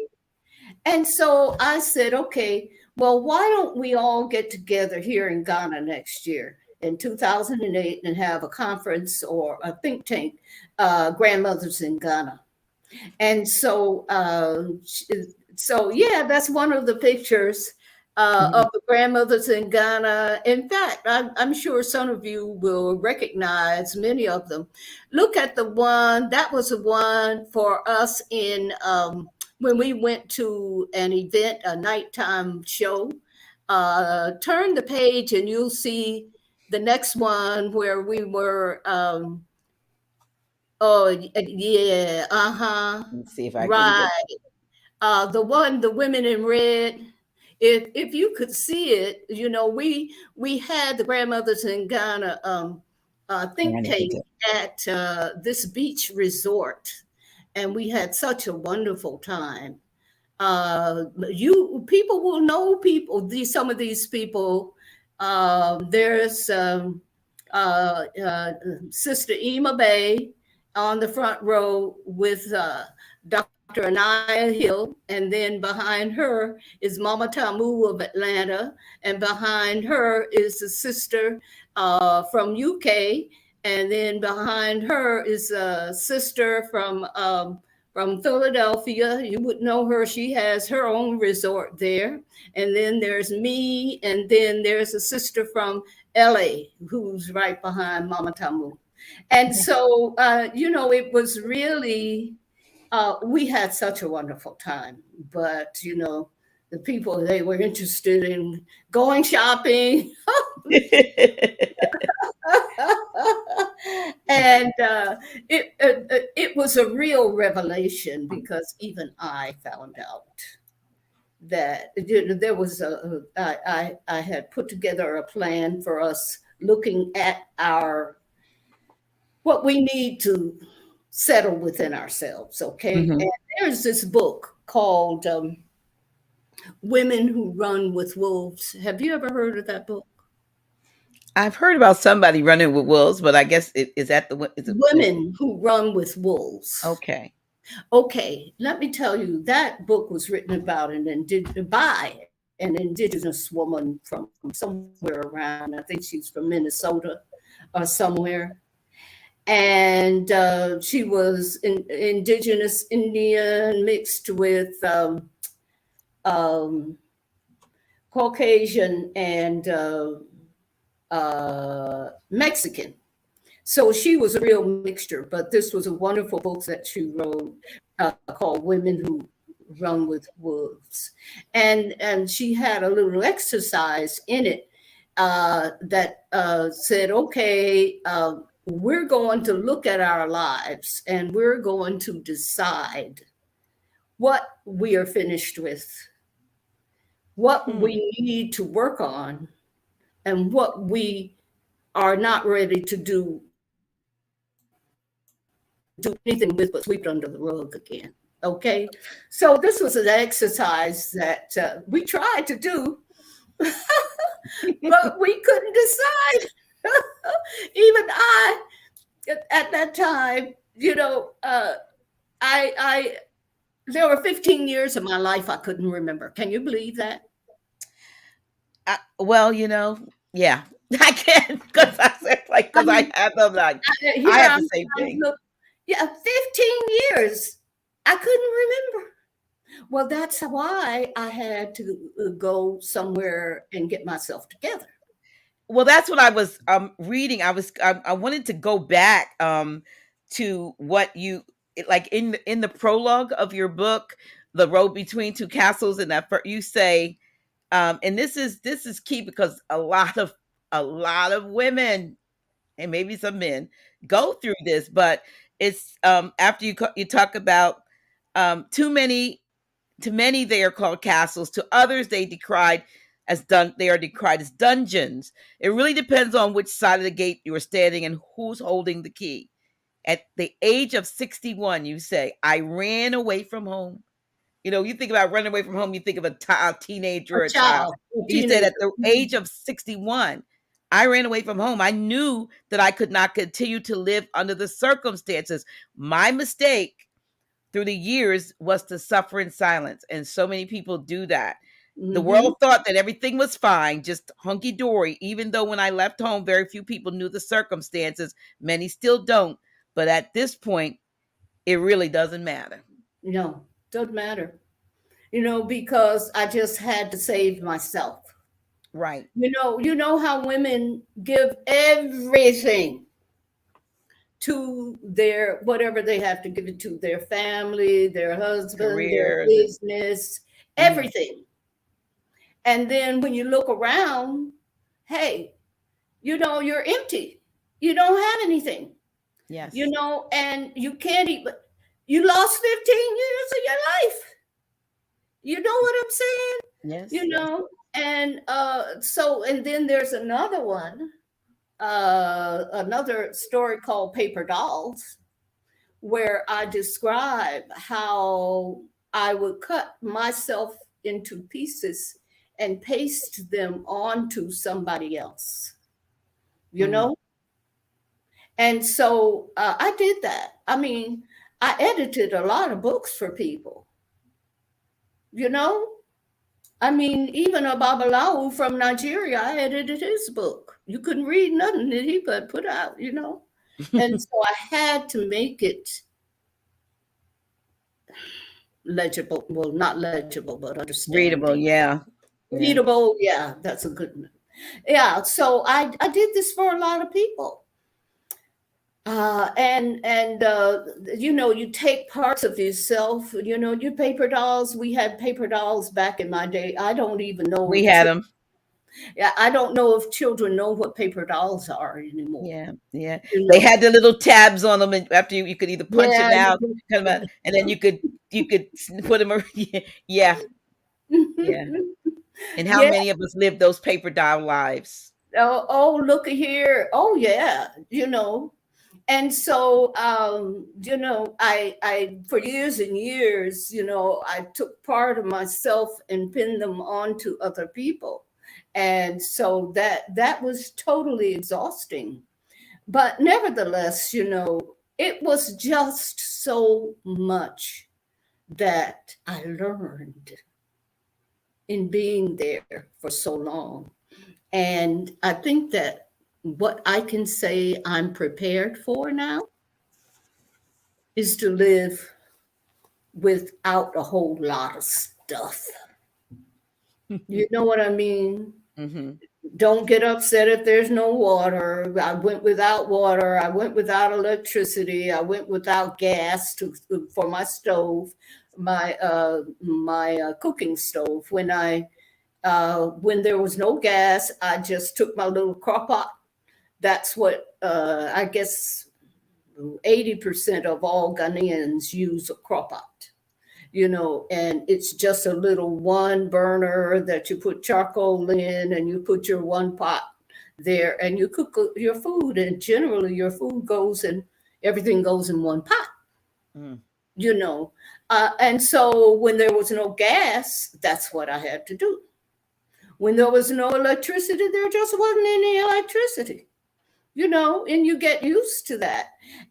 Speaker 2: And so I said, okay, well, why don't we all get together here in Ghana next year in 2008 and have a conference or a think tank, Grandmothers in Ghana. And so, yeah, that's one of the pictures of the grandmothers in Ghana. In fact, I'm sure some of you will recognize many of them. Look at the one, that was the one for us in when we went to an event, a nighttime show. Turn the page and you'll see the next one where we were Oh, yeah,
Speaker 1: Let's see if I can get.
Speaker 2: right. The women in red. If you could see it, we had the grandmothers in Ghana
Speaker 1: I
Speaker 2: think
Speaker 1: need to
Speaker 2: tank
Speaker 1: get.
Speaker 2: at this beach resort, and we had such a wonderful time. You people will know people. Some of these people. There's Sister Ema Bay on the front row with Dr. Anaya Hill, and then behind her is Mama Tamu of Atlanta, and behind her is the sister from UK, and then behind her is a sister from Philadelphia. You would know her. She has her own resort there. And then there's me, and then there's a sister from LA who's right behind Mama Tamu. And so, it was really, we had such a wonderful time. But, the people, they were interested in going shopping. And it was a real revelation because even I found out that there was I had put together a plan for us looking at our what we need to settle within ourselves. Okay,
Speaker 1: Mhm.
Speaker 2: and there's this book called "Women Who Run with Wolves." Have you ever heard of that book?
Speaker 1: I've heard about somebody running with wolves, but I guess is that is it
Speaker 2: Women Who Run with Wolves.
Speaker 1: okay?
Speaker 2: Okay, let me tell you, that book was written about by an indigenous woman from somewhere around. I think she's from Minnesota or somewhere. And she was indigenous Indian mixed with um, Caucasian and Mexican. So she was a real mixture, but this was a wonderful book that she wrote called Women Who Run with Wolves. And she had a little exercise in it that said, okay, we're going to look at our lives and we're going to decide what we are finished with, what
Speaker 1: Hmm.
Speaker 2: we need to work on, and what we are not ready to do anything with but sweep it under the rug again. Okay. So this was an exercise that we tried to do, but we couldn't decide. Even at that time, I there were 15 years of my life I couldn't remember. Can you believe that?
Speaker 1: Well, yeah, I can because I said like
Speaker 2: I
Speaker 1: because I
Speaker 2: mean,
Speaker 1: have them like I
Speaker 2: here
Speaker 1: have
Speaker 2: I'm
Speaker 1: the same
Speaker 2: trying to
Speaker 1: thing.
Speaker 2: look. Yeah, 15 years. I couldn't remember. Well, that's why I had to go somewhere and get myself together.
Speaker 1: Well, that's what I was reading. I wanted to go back to what you like in the prologue of your book, The Road Between Two Castles, and you say and this is key because a lot of women and maybe some men go through this, but it's after you talk about to many they are called castles, to others they are decried as dungeons. It really depends on which side of the gate you are standing and who's holding the key. At the age of 61, you say, I ran away from home. You think about running away from home, you think of a teenager
Speaker 2: A
Speaker 1: or a child.
Speaker 2: child, a
Speaker 1: You said at
Speaker 2: teenager.
Speaker 1: the age of 61, I ran away from home. I knew that I could not continue to live under the circumstances. My mistake through the years was to suffer in silence. And so many people do that. The
Speaker 2: Mm-hmm.
Speaker 1: world thought that everything was fine, just hunky dory, even though when I left home, very few people knew the circumstances. Many still don't. But at this point, it really doesn't matter.
Speaker 2: No, doesn't matter. Because I just had to save myself.
Speaker 1: Right.
Speaker 2: You know how women give everything to their whatever they have to give it to their family, their husband, their
Speaker 1: Career.
Speaker 2: business,
Speaker 1: Mhm.
Speaker 2: everything. And then when you look around, hey, you're empty. You don't have anything.
Speaker 1: Yes.
Speaker 2: you know, and you can't even, you lost 15 years of your life. You know what I'm saying?
Speaker 1: Yes.
Speaker 2: You
Speaker 1: Yes.
Speaker 2: know, and so, and then there's another one, another story called Paper Dolls, where I describe how I would cut myself into pieces and paste them onto somebody else, you
Speaker 1: Mm.
Speaker 2: know? And so I did that. I mean, I edited a lot of books for people, you know? I mean, even a Babalawo from Nigeria, I edited his book. You couldn't read nothing that he put out, you know? And so I had to make it legible. Well, not legible, but
Speaker 1: Readable.
Speaker 2: understanding.
Speaker 1: Yeah. Yeah.
Speaker 2: Readable. Yeah, that's a good one. Yeah, so I did this for a lot of people. And you know, you take parts of yourself, you know, your paper dolls. We had paper dolls back in my day. I don't even know
Speaker 1: We
Speaker 2: if
Speaker 1: had them.
Speaker 2: yeah, I don't know if children know what paper dolls are anymore.
Speaker 1: Yeah. Yeah.
Speaker 2: You
Speaker 1: They
Speaker 2: know,
Speaker 1: had the little tabs on them, and after you could either punch them
Speaker 2: yeah,
Speaker 1: out, cut 'em out, and then you could put them. Yeah. Yeah. And how
Speaker 2: yeah.
Speaker 1: many of us lived those paper doll lives?
Speaker 2: Oh, look at here. Oh, yeah. You know, and so you know, I for years and years, you know, I took part of myself and pinned them onto other people, and so that was totally exhausting, but nevertheless, you know, it was just so much that I learned in being there for so long. And I think that what I can say I'm prepared for now is to live without a whole lot of stuff. You know what I mean?
Speaker 1: Mm-hmm.
Speaker 2: Don't get upset if there's no water. I went without water. I went without electricity. I went without gas for my stove, my cooking stove. When there was no gas, I just took my little crock pot. That's what I guess 80% of all Ghanaians use a crock pot, you know, and it's just a little one burner that you put charcoal in and you put your one pot there and you cook your food. And generally, your food goes in, everything goes in one pot,
Speaker 1: Mm.
Speaker 2: you know. And so when there was no gas, that's what I had to do. When there was no electricity, there just wasn't any electricity, you know, and you get used to that.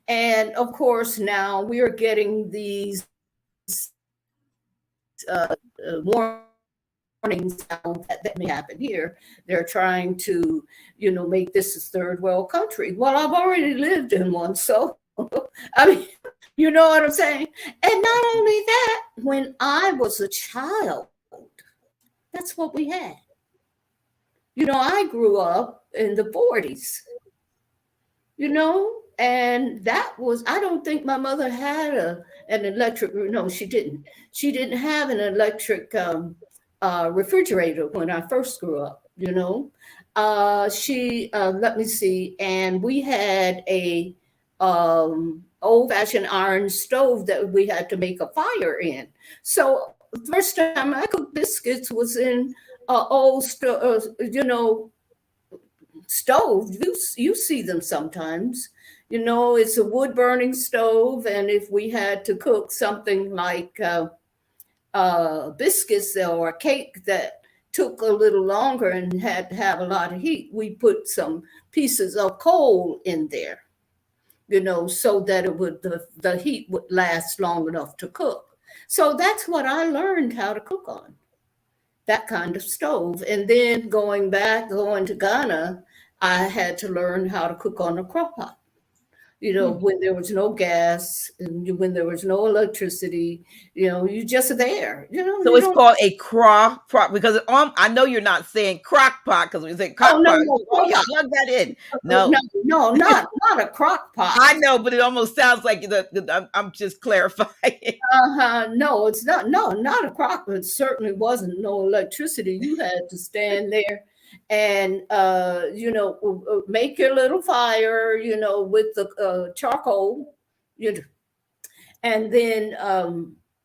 Speaker 2: And of course, now we are getting these warnings now that may happen here. They're trying to, you know, make this a third world country. Well, I've already lived in one, so I mean, you know what I'm saying? And not only that, when I was a child, that's what we had. You know, I grew up in the 40s, you know, and that was, I don't think my mother had an electric, no, she didn't have an electric refrigerator when I first grew up, you know. She let me see, and we had a old-fashioned iron stove that we had to make a fire in. So first time I cooked biscuits was in old you know, stove. You see them sometimes. You know, it's a wood burning stove, and if we had to cook something like biscuits or a cake that took a little longer and had to have a lot of heat, we put some pieces of coal in there, you know, so that it would the heat would last long enough to cook. So that's what I learned how to cook on, that kind of stove. And then going to Ghana, I had to learn how to cook on a crock pot. You know,
Speaker 1: Hmm.
Speaker 2: when there was no gas and when there was no electricity, you know, you just there. You know,
Speaker 1: So
Speaker 2: you
Speaker 1: it's
Speaker 2: don't.
Speaker 1: called a crock pot because I know you're not saying crock pot because when you say
Speaker 2: Oh
Speaker 1: crock
Speaker 2: no,
Speaker 1: pot,
Speaker 2: no
Speaker 1: oh
Speaker 2: crock
Speaker 1: yeah,
Speaker 2: pot.
Speaker 1: plug that in.
Speaker 2: No,
Speaker 1: No,
Speaker 2: no, not a crock pot.
Speaker 1: I know, but it almost sounds like I'm just clarifying.
Speaker 2: No, it's not. No, not a crock. It certainly wasn't no electricity. You had to stand there. and make your little fire, with the charcoal, you know, and then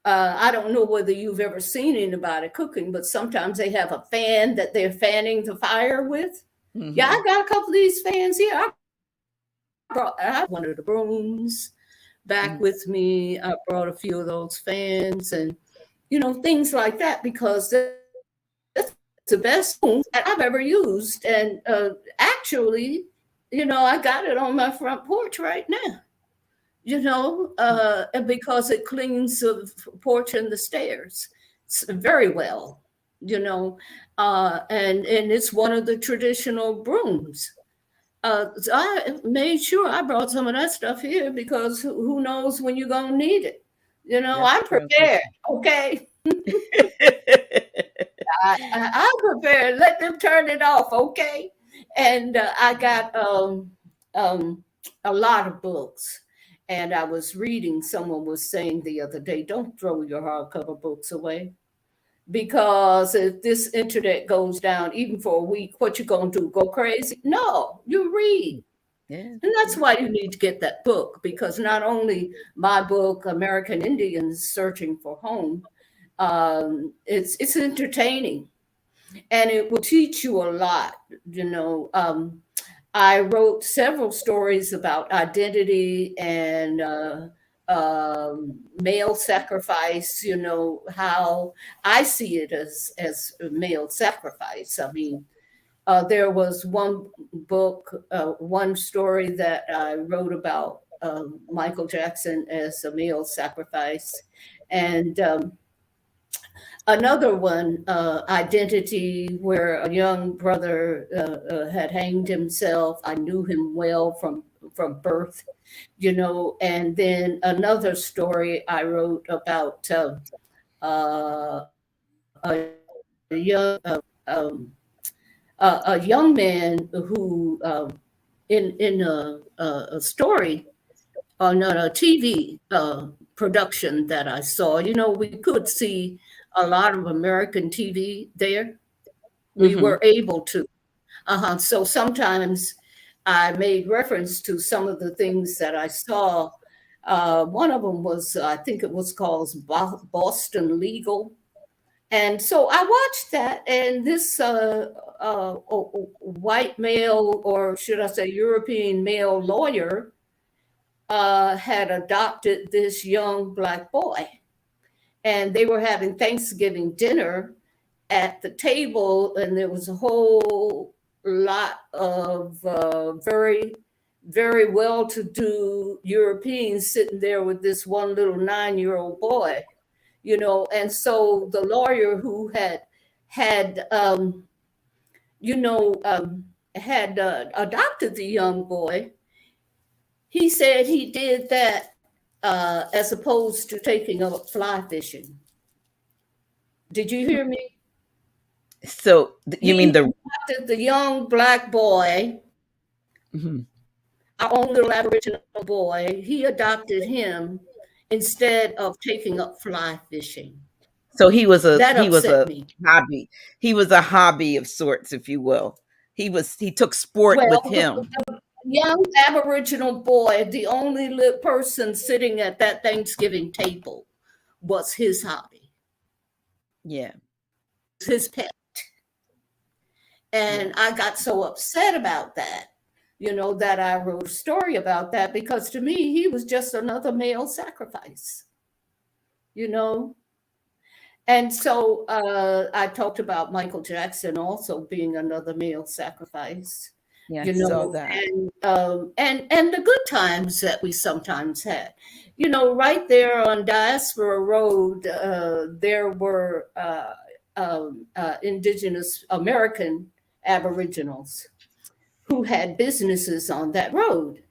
Speaker 2: I don't know whether you've ever seen anybody cooking, but sometimes they have a fan that they're fanning the fire with. Yeah, I got a couple of these fans here. I have one of the brooms back with me. I brought a few of those fans and things like that, because that's the best tool that I've ever used. And actually, I got it on my front porch right now. Because it cleans the porch and the stairs very well. And it's one of the traditional brooms. So I made sure I brought some of that stuff here, because who knows when you're gonna need it. I'm prepared. Okay. I'm prepared. Let them turn it off, okay? And I got a lot of books. And I was reading, someone was saying the other day, don't throw your hardcover books away. Because if this internet goes down, even for a week, what you gonna do? Go crazy? No, you read.
Speaker 1: Yeah.
Speaker 2: And that's why you need to get that book, because not only my book, American Indians Searching for Home, it's entertaining, and it will teach you a lot. I wrote several stories about identity and male sacrifice. How I see it as male sacrifice. I mean, there was one book, one story that I wrote about Michael Jackson as a male sacrifice, and another one, Identity, where a young brother had hanged himself. I knew him well from birth, And then another story I wrote about a young man who, in a story on a TV production that I saw. We could see a lot of American TV there. We were able to. So sometimes I made reference to some of the things that I saw. One of them was, I think it was called Boston Legal. And so I watched that, and this white male, or should I say European male lawyer, had adopted this young Black boy. And they were having Thanksgiving dinner at the table, and there was a whole lot of very, very well-to-do Europeans sitting there with this one little 9-year-old boy, And so the lawyer who had adopted the young boy, he said he did that as opposed to taking up fly fishing. Did you hear me?
Speaker 1: So you mean
Speaker 2: the young Black boy, our own little Aboriginal boy, he adopted him instead of taking up fly fishing.
Speaker 1: So he was a
Speaker 2: That upset me.
Speaker 1: hobby. He was a hobby of sorts, if you will. He took sport with him.
Speaker 2: The young Aboriginal boy, the only person sitting at that Thanksgiving table, was his hobby.
Speaker 1: Yeah.
Speaker 2: His pet. And I got so upset about that, that I wrote a story about that, because to me, he was just another male sacrifice, And so I talked about Michael Jackson also being another male sacrifice.
Speaker 1: Yeah, I saw that.
Speaker 2: And the good times that we sometimes had. Right there on Diaspora Road, there were indigenous American Aboriginals who had businesses on that road.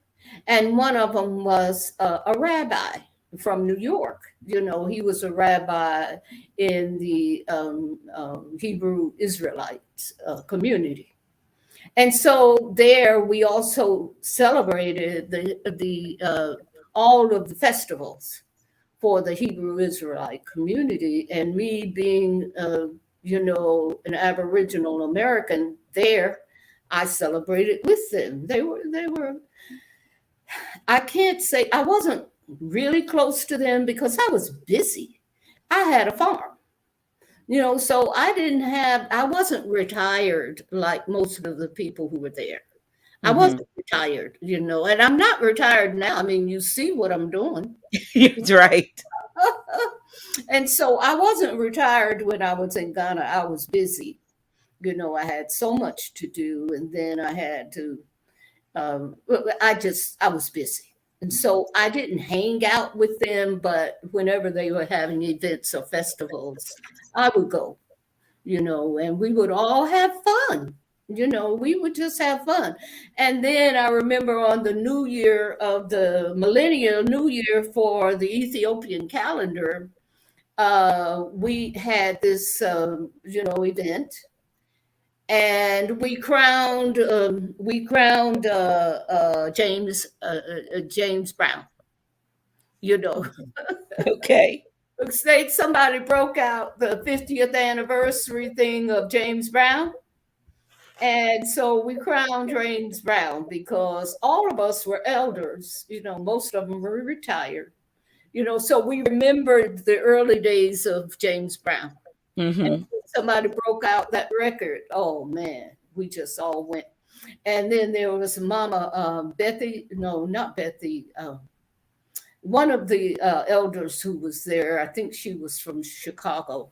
Speaker 2: And one of them was a rabbi from New York. He was a rabbi in the Hebrew Israelite community. And so there we also celebrated the all of the festivals for the Hebrew Israelite community. And me being an Aboriginal American there, I celebrated with them. They were, I can't say I wasn't really close to them because I was busy. I had a farm, so I wasn't retired like most of the people who were there. I
Speaker 1: Mm-hmm.
Speaker 2: wasn't retired, and I'm not retired now. I mean, you see what I'm doing.
Speaker 1: That's right.
Speaker 2: And so I wasn't retired when I was in Ghana. I was busy. I had so much to do, and then I had to. I was busy, and so I didn't hang out with them. But whenever they were having events or festivals, I would go. And we would all have fun. We would just have fun. And then I remember on the New Year of the millennial New Year for the Ethiopian calendar, we had this, event, and we crowned James Brown. You know,
Speaker 1: Okay.
Speaker 2: somebody broke out the 50th anniversary thing of James Brown. And so we crowned James Brown because all of us were elders. Most of them were retired. So we remembered the early days of James Brown. And
Speaker 1: Mm-hmm.
Speaker 2: somebody broke out that record. Oh man, we just all went. And then there was Mama Bethy. No, not Bethy. One of the elders who was there. I think she was from Chicago.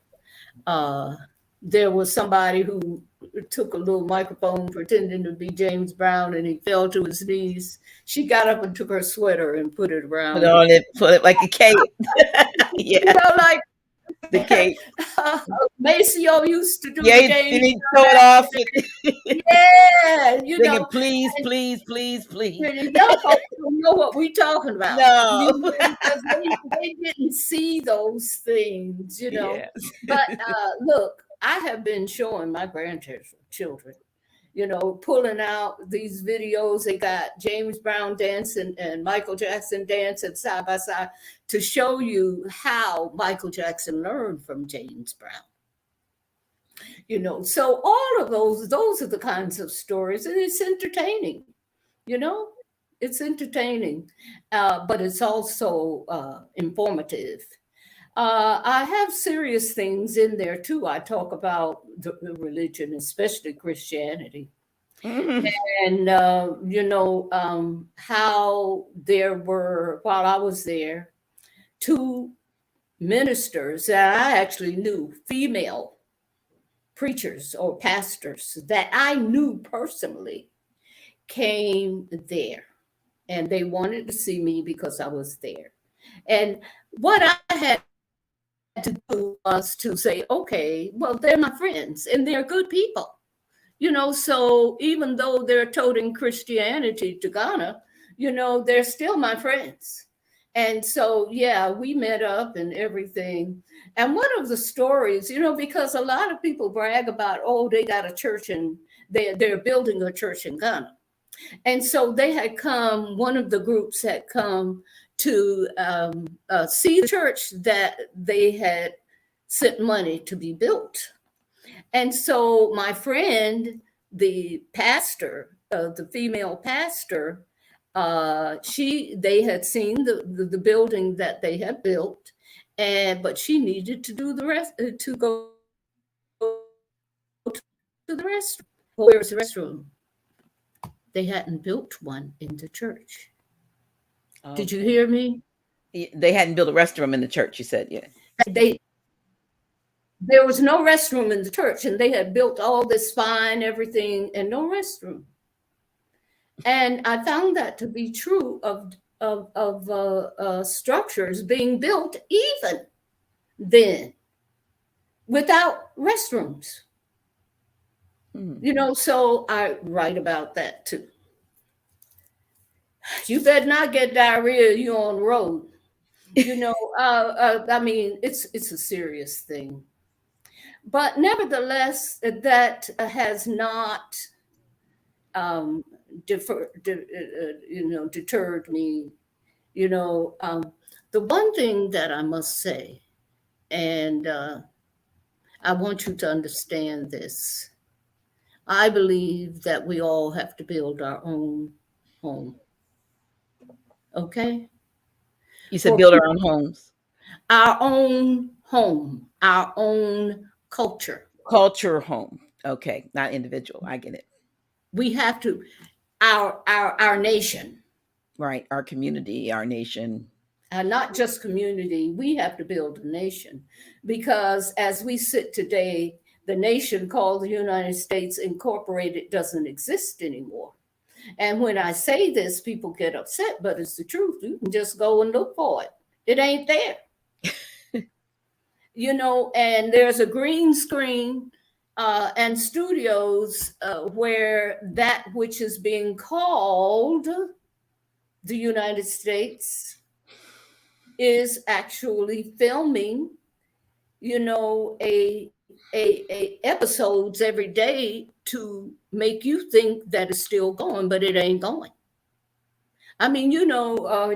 Speaker 2: Uh, there was somebody who took a little microphone pretending to be James Brown, and he fell to his knees. She got up and took her sweater and put it
Speaker 1: Put
Speaker 2: around him.
Speaker 1: on it, put it like a cape. Yeah,
Speaker 2: Like
Speaker 1: the cape.
Speaker 2: Maceo used to do
Speaker 1: Yeah,
Speaker 2: the
Speaker 1: he
Speaker 2: James
Speaker 1: didn't throw
Speaker 2: Brown
Speaker 1: it
Speaker 2: back
Speaker 1: off.
Speaker 2: in the day. Yeah,
Speaker 1: Singing, please, please, please, please.
Speaker 2: and young folks don't know what we're talking about.
Speaker 1: No.
Speaker 2: Because they didn't see those things.
Speaker 1: Yeah.
Speaker 2: But look, I have been showing my grandchildren, pulling out these videos. They got James Brown dancing and Michael Jackson dancing side by side to show you how Michael Jackson learned from James Brown. So all of those are the kinds of stories, and it's entertaining. you know it's entertaining, but it's also informative. I have serious things in there too. I talk about the religion, especially Christianity,
Speaker 1: Mhm.
Speaker 2: and how there were, while I was there, two ministers that I actually knew, female preachers or pastors that I knew personally, came there, and they wanted to see me because I was there. And what I had to do was to say, okay, well, they're my friends and they're good people. So even though they're toting Christianity to Ghana, they're still my friends. And so, yeah, we met up and everything. And one of the stories, because a lot of people brag about, oh, they got a church and they're building a church in Ghana. And so they had come, one of the groups had come to see the church that they had sent money to be built. And so my friend, the pastor, the female pastor, they had seen the building that they had built, but she needed to do the rest, to go to the restroom. Where's the restroom? They hadn't built one in the church. Did you
Speaker 1: Okay.
Speaker 2: hear me?
Speaker 1: They hadn't built a restroom in the church, you said, yeah.
Speaker 2: They There was no restroom in the church, and they had built all this fine everything and no restroom. And I found that to be true of structures being built even then without restrooms. So I write about that too. You better not get diarrhea. You on the road. I mean, it's a serious thing. But nevertheless, that has not um, deterred me. The one thing that I must say, and I want you to understand this. I believe that we all have to build our own home. Okay?
Speaker 1: You said
Speaker 2: For
Speaker 1: build our own homes.
Speaker 2: our own home, our own culture.
Speaker 1: Culture home. Okay, not individual. I get it.
Speaker 2: We have to our nation,
Speaker 1: Right. Our community, our nation.
Speaker 2: and not just community. We have to build a nation because as we sit today, the nation called the United States Incorporated doesn't exist anymore. And when I say this, people get upset, but it's the truth. You can just go and look for it. It ain't there. And there's a green screen and studios where that which is being called the United States is actually filming, a episodes every day to make you think that it's still going, but it ain't going. I mean,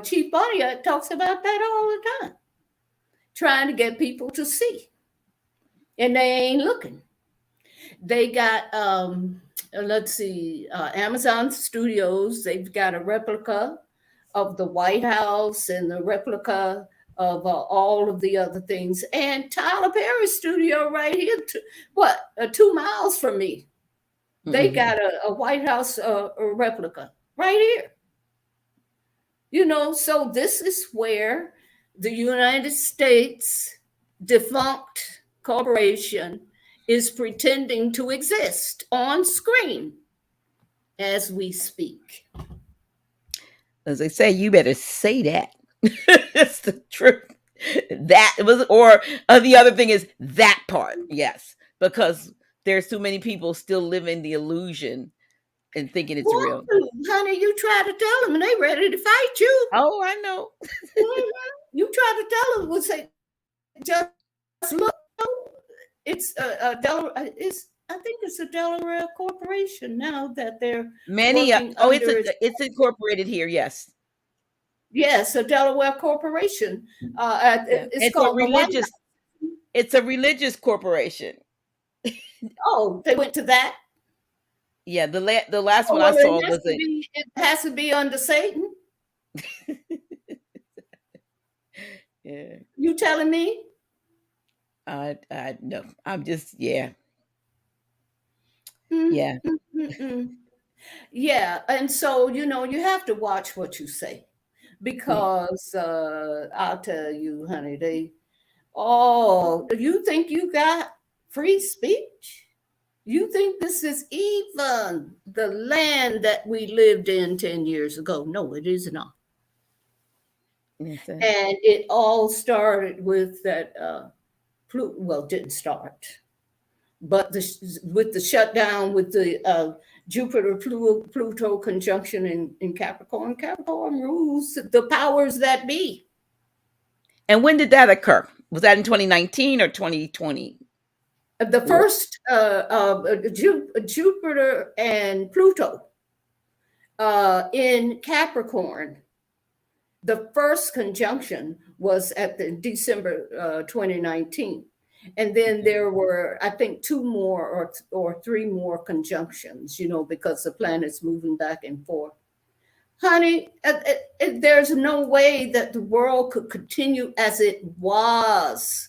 Speaker 2: Chief Bonnier talks about that all the time, trying to get people to see, and they ain't looking. They got, let's see, Amazon Studios. They've got a replica of the White House and the replica of all of the other things. And Tyler Perry's studio right here, 2 miles from me. They got a White House a replica right here. So this is where the United States defunct corporation is pretending to exist on screen as we speak.
Speaker 1: As they say, you better say that. It's the truth. That was, or the other thing is that part. Yes, because there's too many people still living the illusion and thinking it's real.
Speaker 2: Honey, you try to tell them and they ready to fight you.
Speaker 1: Oh, I know.
Speaker 2: You try to tell them, we'll say, just look. It's Delaware. I think it's a Delaware corporation now that they're
Speaker 1: many. It's incorporated here. Yes.
Speaker 2: Yes, a Delaware corporation. It's called
Speaker 1: religious. It's a religious corporation.
Speaker 2: Oh, they went to that.
Speaker 1: Yeah, the last one I saw was
Speaker 2: it has to be under Satan.
Speaker 1: Yeah.
Speaker 2: You telling me?
Speaker 1: I no. I'm just yeah.
Speaker 2: Mm-hmm.
Speaker 1: Yeah.
Speaker 2: Mm-hmm. Yeah, and so you have to watch what you say because I'll tell you, honey, you think you got free speech? You think this is even the land that we lived in 10 years ago? No, it is not. And it all started with that, didn't start, but with the shutdown with the Jupiter-Pluto conjunction in Capricorn. Capricorn rules the powers that be.
Speaker 1: And when did that occur? Was that in 2019 or 2020?
Speaker 2: The first Jupiter and Pluto in Capricorn, the first conjunction was at the December 2019. And then there were, I think, 2 more or 3 more conjunctions, because the planet's moving back and forth. Honey, there's no way that the world could continue as it was.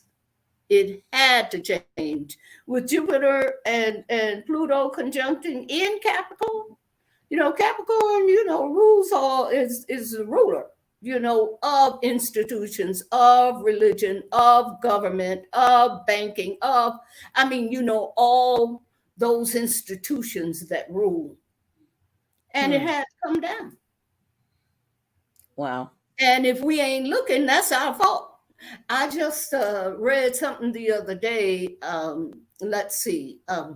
Speaker 2: It had to change with Jupiter and Pluto conjuncting in Capricorn. Capricorn, rules is the ruler, of institutions, of religion, of government, of banking, all those institutions that rule. And it has come down.
Speaker 1: Wow.
Speaker 2: And if we ain't looking, that's our fault. I just read something the other day. Let's see. I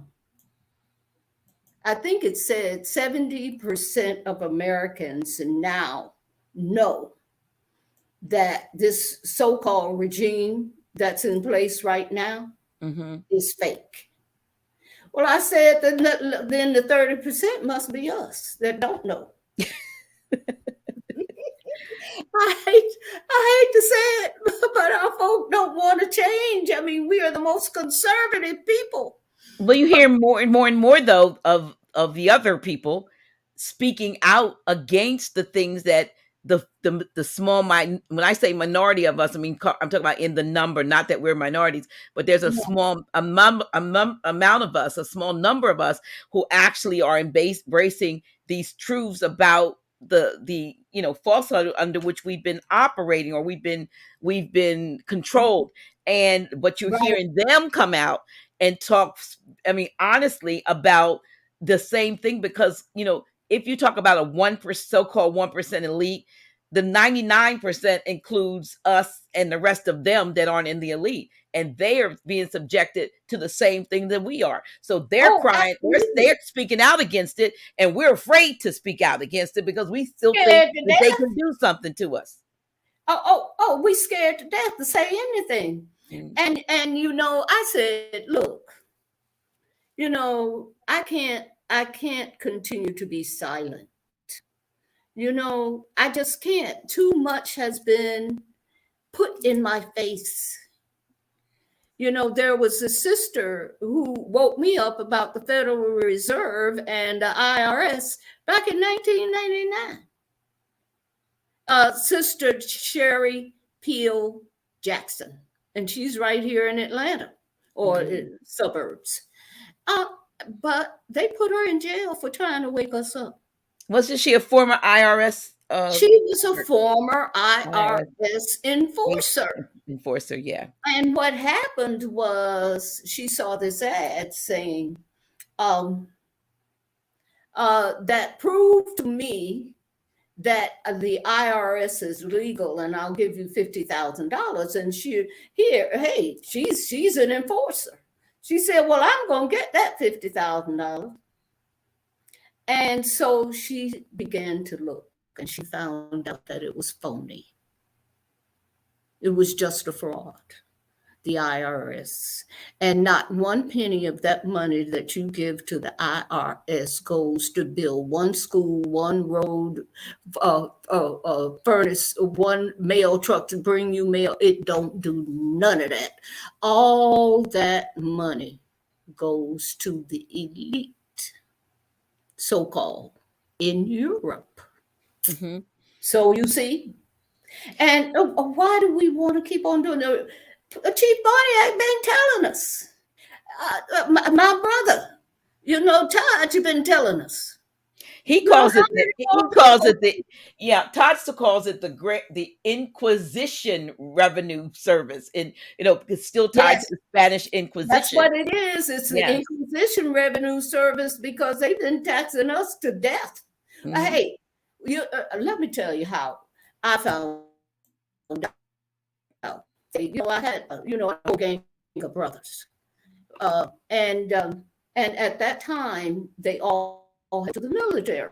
Speaker 2: think it said 70% of Americans now know that this so-called regime that's in place right now is fake. Well, I said that then the 30% must be us that don't know. I hate to say it, but our folk don't want to change. I mean, we are the most conservative people.
Speaker 1: Well, you hear more and more and more though of the other people speaking out against the things that the small when I say minority of us, I mean I'm talking about in the number, not that we're minorities, but there's a small amount of us, a small number of us who actually are embracing these truths about the falsehood under which we've been operating, or we've been controlled. And but you're
Speaker 2: Right.
Speaker 1: hearing them come out and talk, I mean, honestly, about the same thing. Because if you talk about a 1% so-called 1% elite, the 99% includes us and the rest of them that aren't in the elite, and they are being subjected to the same thing that we are. So they're
Speaker 2: Oh,
Speaker 1: crying, they're
Speaker 2: absolutely.
Speaker 1: speaking out against it, and we're afraid to speak out against it because we still think
Speaker 2: Scared to
Speaker 1: that they
Speaker 2: death.
Speaker 1: can do something to us.
Speaker 2: Oh, we scared to death to say anything.
Speaker 1: Mm.
Speaker 2: And I said, look, I can't continue to be silent. I just can't. Too much has been put in my face. There was a sister who woke me up about the Federal Reserve and the IRS back in 1999. Sister Sherry Peel Jackson, and she's right here in Atlanta or in suburbs. Uh, but they put her in jail for trying to wake us up.
Speaker 1: Wasn't she a former IRS
Speaker 2: She was a former
Speaker 1: IRS
Speaker 2: IRS enforcer.
Speaker 1: enforcer? Yeah.
Speaker 2: And what happened was she saw this ad saying, um, that proved to me that the IRS is legal and I'll give you $50,000. And she's an enforcer. She said, well, I'm going to get that $50,000. And so she began to look and she found out that it was phony. It was just a fraud, the IRS. And not one penny of that money that you give to the IRS goes to build one school, one road, furnace, one mail truck to bring you mail. It don't do none of that. All that money goes to the elite, so-called, in Europe.
Speaker 1: Mm-hmm.
Speaker 2: So you see, and why do we want to keep on doing it? Chief Barney been telling us. My brother, Todd, you've been telling us.
Speaker 1: He calls it Todd still calls it the Inquisition Revenue Service, and it's still tied to
Speaker 2: Yes,
Speaker 1: the Spanish
Speaker 2: that's
Speaker 1: Inquisition.
Speaker 2: what it is. It's the
Speaker 1: Yes.
Speaker 2: Inquisition Revenue Service because they've been taxing us to death.
Speaker 1: Mm-hmm.
Speaker 2: Hey, let me tell you how I found out. I had a whole gang of brothers, and at that time they all had to the military.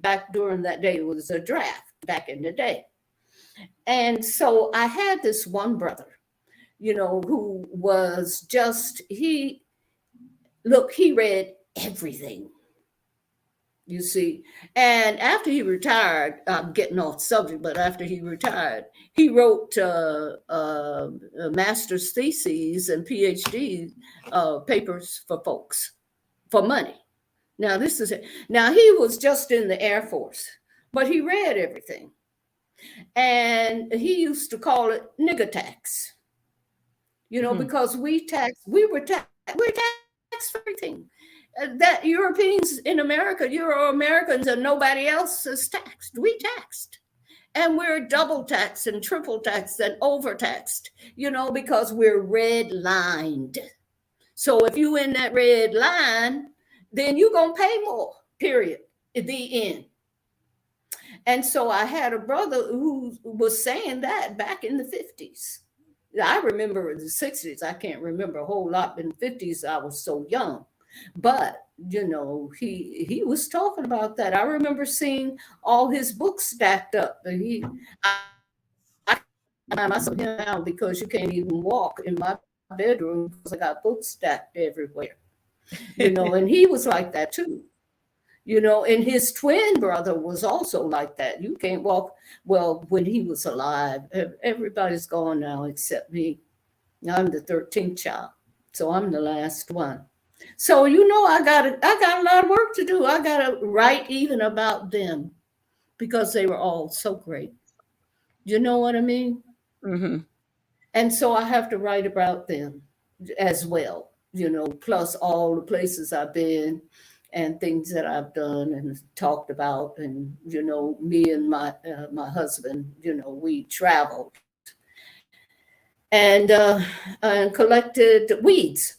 Speaker 2: Back during that day, it was a draft back in the day, and so I had this one brother, who was just he read everything. You see, and after he retired, I'm getting off subject, but after he retired, he wrote master's theses and PhD papers for folks for money. Now he was just in the Air Force, but he read everything, and he used to call it nigger tax. Because we're taxed for everything. That Europeans in America, Euro Americans, and nobody else is taxed. We taxed. And we're double taxed and triple taxed and overtaxed, because we're red lined. So if you in that red line, then you're going to pay more, period, at the end. And so I had a brother who was saying that back in the 50s. I remember in the 60s. I can't remember a whole lot. In the 50s, I was so young. But, he was talking about that. I remember seeing all his books stacked up. I saw him now because you can't even walk in my bedroom because I got books stacked everywhere. And he was like that too. And his twin brother was also like that. You can't walk. Well, when he was alive, everybody's gone now except me. I'm the 13th child, so I'm the last one. So I got a lot of work to do. I got to write even about them because they were all so great. You know what I mean?
Speaker 1: Mm-hmm.
Speaker 2: And so I have to write about them as well, plus all the places I've been and things that I've done and talked about. And, me and my husband, we traveled and collected weeds,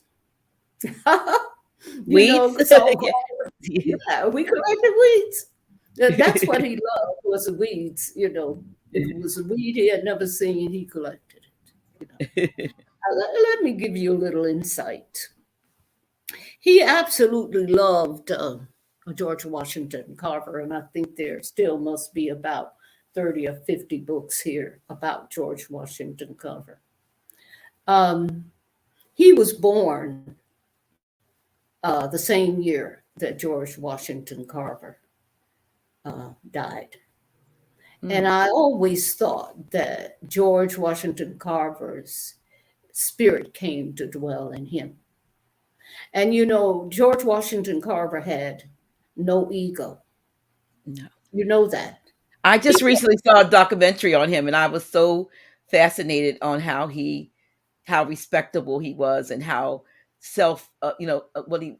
Speaker 1: Weeds.
Speaker 2: because all
Speaker 1: Yeah.
Speaker 2: yeah, we collected weeds. That's what he loved was the weeds. If it was a weed he had never seen, he collected it. Let me give you a little insight. He absolutely loved George Washington Carver, and I think there still must be about 30 or 50 books here about George Washington Carver. He was born the same year that George Washington Carver died. And
Speaker 1: Mm.
Speaker 2: I always thought that George Washington Carver's spirit came to dwell in him. And George Washington Carver had no ego.
Speaker 1: No.
Speaker 2: You know that.
Speaker 1: I
Speaker 2: He
Speaker 1: just recently saw a documentary on him, and I was so fascinated on how respectable he was, and how self, when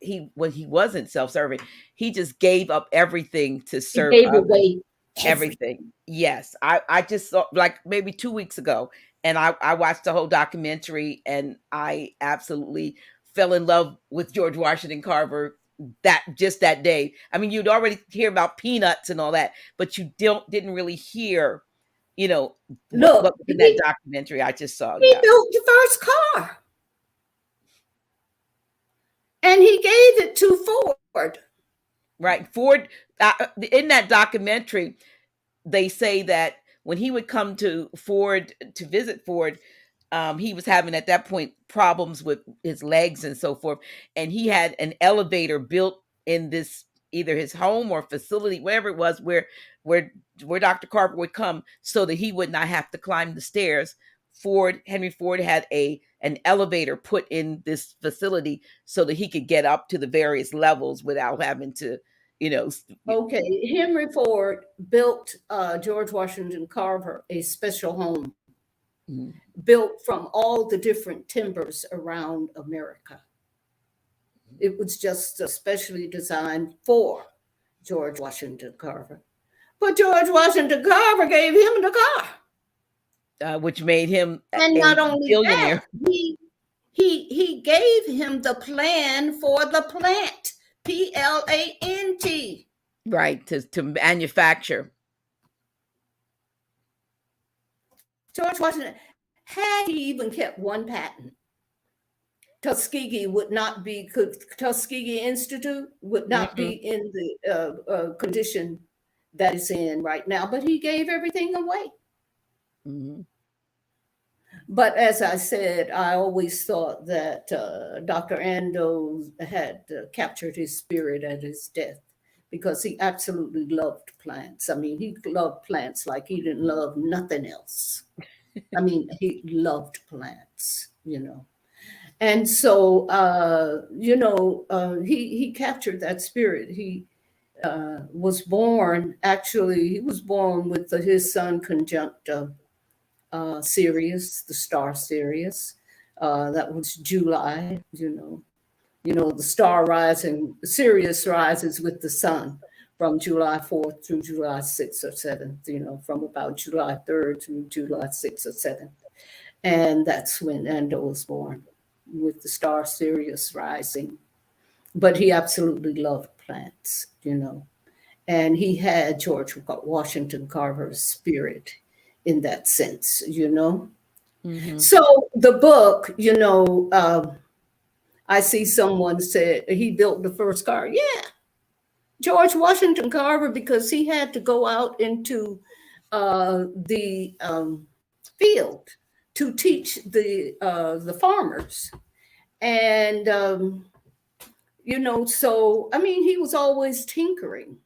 Speaker 1: he wasn't self-serving, he just gave up everything to
Speaker 2: he
Speaker 1: serve
Speaker 2: gave
Speaker 1: others.
Speaker 2: away everything.
Speaker 1: Everything. Yes. I just saw, like, maybe 2 weeks ago, and I watched the whole documentary, and I absolutely fell in love with George Washington Carver that day. I mean, you'd already hear about peanuts and all that, but you didn't really hear, you know, what
Speaker 2: Look,
Speaker 1: was in that documentary I just saw.
Speaker 2: he
Speaker 1: Yeah.
Speaker 2: built the first car and he gave it to Ford.
Speaker 1: Right. Ford, in that documentary, they say that when he would come to Ford to visit Ford, he was having at that point problems with his legs and so forth, and he had an elevator built in this, either his home or facility, wherever it was, where where Dr. Carver would come, so that he would not have to climb the stairs. Henry Ford had an elevator put in this facility so that he could get up to the various levels without having to, you know.
Speaker 2: Okay, Henry Ford built George Washington Carver a special home
Speaker 1: Mhm.
Speaker 2: built from all the different timbers around America. It was just especially designed for George Washington Carver. But George Washington Carver gave him the car.
Speaker 1: Which made him
Speaker 2: And
Speaker 1: a
Speaker 2: not only that,
Speaker 1: billionaire.
Speaker 2: he gave him the plan for the plant. Plant.
Speaker 1: Right, to manufacture.
Speaker 2: George Washington, had he even kept one patent, Tuskegee would not be, Tuskegee Institute would not be
Speaker 1: Mhm,
Speaker 2: in the condition that it's in right now, but he gave everything away.
Speaker 1: mhm.
Speaker 2: But as I said, I always thought that Dr. Ando had captured his spirit at his death because he absolutely loved plants. I mean, he loved plants like he didn't love nothing else. I mean, he loved plants. And so, he captured that spirit. He was born, actually, he was born with his sun conjunct Sirius, the star Sirius. That was July, the star rising, Sirius rises with the sun from July 4th through July 6th or 7th, from about July 3rd through July 6th or 7th. And that's when Ando was born, with the star Sirius rising. But he absolutely loved plants. And he had George Washington Carver's spirit in that sense.
Speaker 1: Mhm.
Speaker 2: So the book, I see someone said he built the first car. Yeah, George Washington Carver, because he had to go out into the field to teach the farmers, and So I mean, he was always tinkering.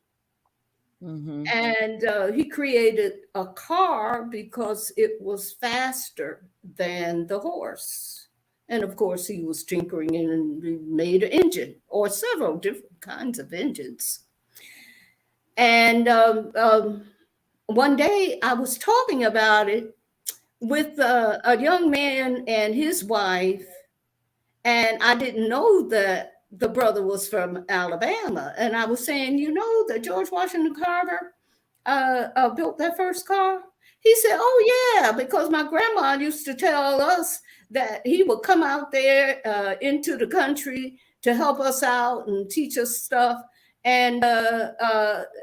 Speaker 1: Mm-hmm.
Speaker 2: And he created a car because it was faster than the horse. And of course, he was tinkering in and he made an engine or several different kinds of engines. And one day I was talking about it with a young man and his wife, and I didn't know that the brother was from Alabama. And I was saying, that George Washington Carver built that first car? He said, "Oh, yeah, because my grandma used to tell us that he would come out there into the country to help us out and teach us stuff. And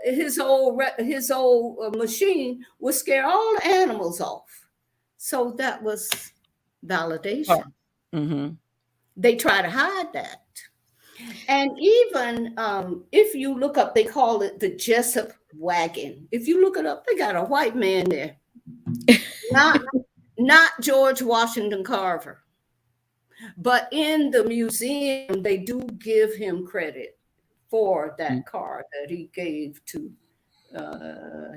Speaker 2: his old machine would scare all the animals off." So that was validation.
Speaker 1: Mm-hmm.
Speaker 2: They try to hide that. And even if you look up, they call it the Jessup wagon. If you look it up, they got a white man there, not not George Washington Carver, but in the museum they do give him credit for that car that he gave to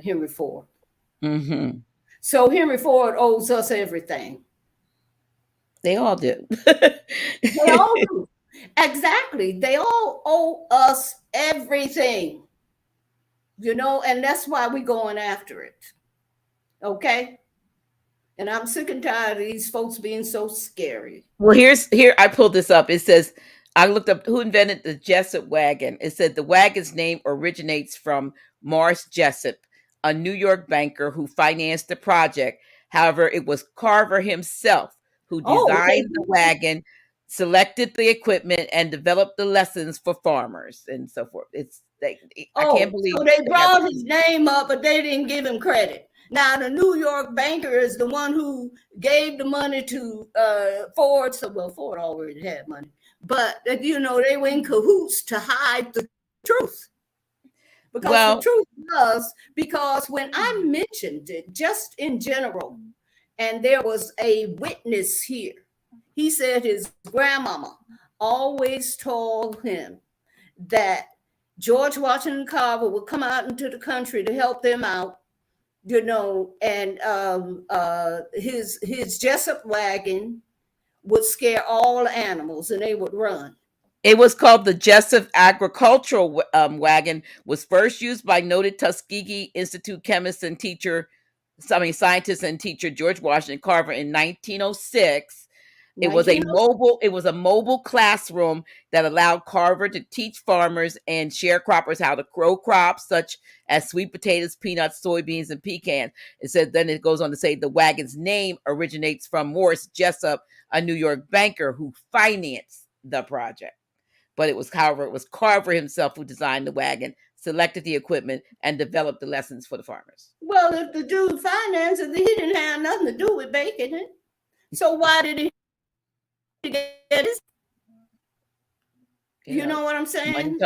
Speaker 2: Henry Ford.
Speaker 1: Mm-hmm.
Speaker 2: So Henry Ford owes us everything.
Speaker 1: They all do.
Speaker 2: They all do. Exactly. They all owe us everything. And that's why we're going after it. Okay? And I'm sick and tired of these folks being so scary.
Speaker 1: Well, here I pulled this up. It says I looked up who invented the Jessup wagon. It said the wagon's name originates from Morris Jessup, a New York banker who financed the project. However, it was Carver himself who
Speaker 2: Oh,
Speaker 1: designed the wagon, selected the equipment, and developed the lessons for farmers and so forth. I can't believe
Speaker 2: so they
Speaker 1: they got
Speaker 2: brought his name up, but they didn't give him credit. Now, the New York banker is the one who gave the money to Ford. So, well, Ford already had money. But, they were in cahoots to hide the truth. Because the truth was, because when I mentioned it, just in general, and there was a witness here, he said his grandmama always told him that George Washington Carver would come out into the country to help them out, and his Jessup wagon would scare all the animals and they would run.
Speaker 1: It was called the Jessup Agricultural Wagon. Was first used by noted Tuskegee Institute chemist and scientist and teacher George Washington Carver in 1906. It was a mobile classroom that allowed Carver to teach farmers and sharecroppers how to grow crops such as sweet potatoes, peanuts, soybeans, and pecans. It said then it goes on to say the wagon's name originates from Morris Jessup, a New York banker who financed the project. But it was Carver himself who designed the wagon, selected the equipment, and developed the lessons for the farmers.
Speaker 2: Well, if the dude financed it, he didn't have nothing to do with making it. So why did he get his? You know what I'm saying?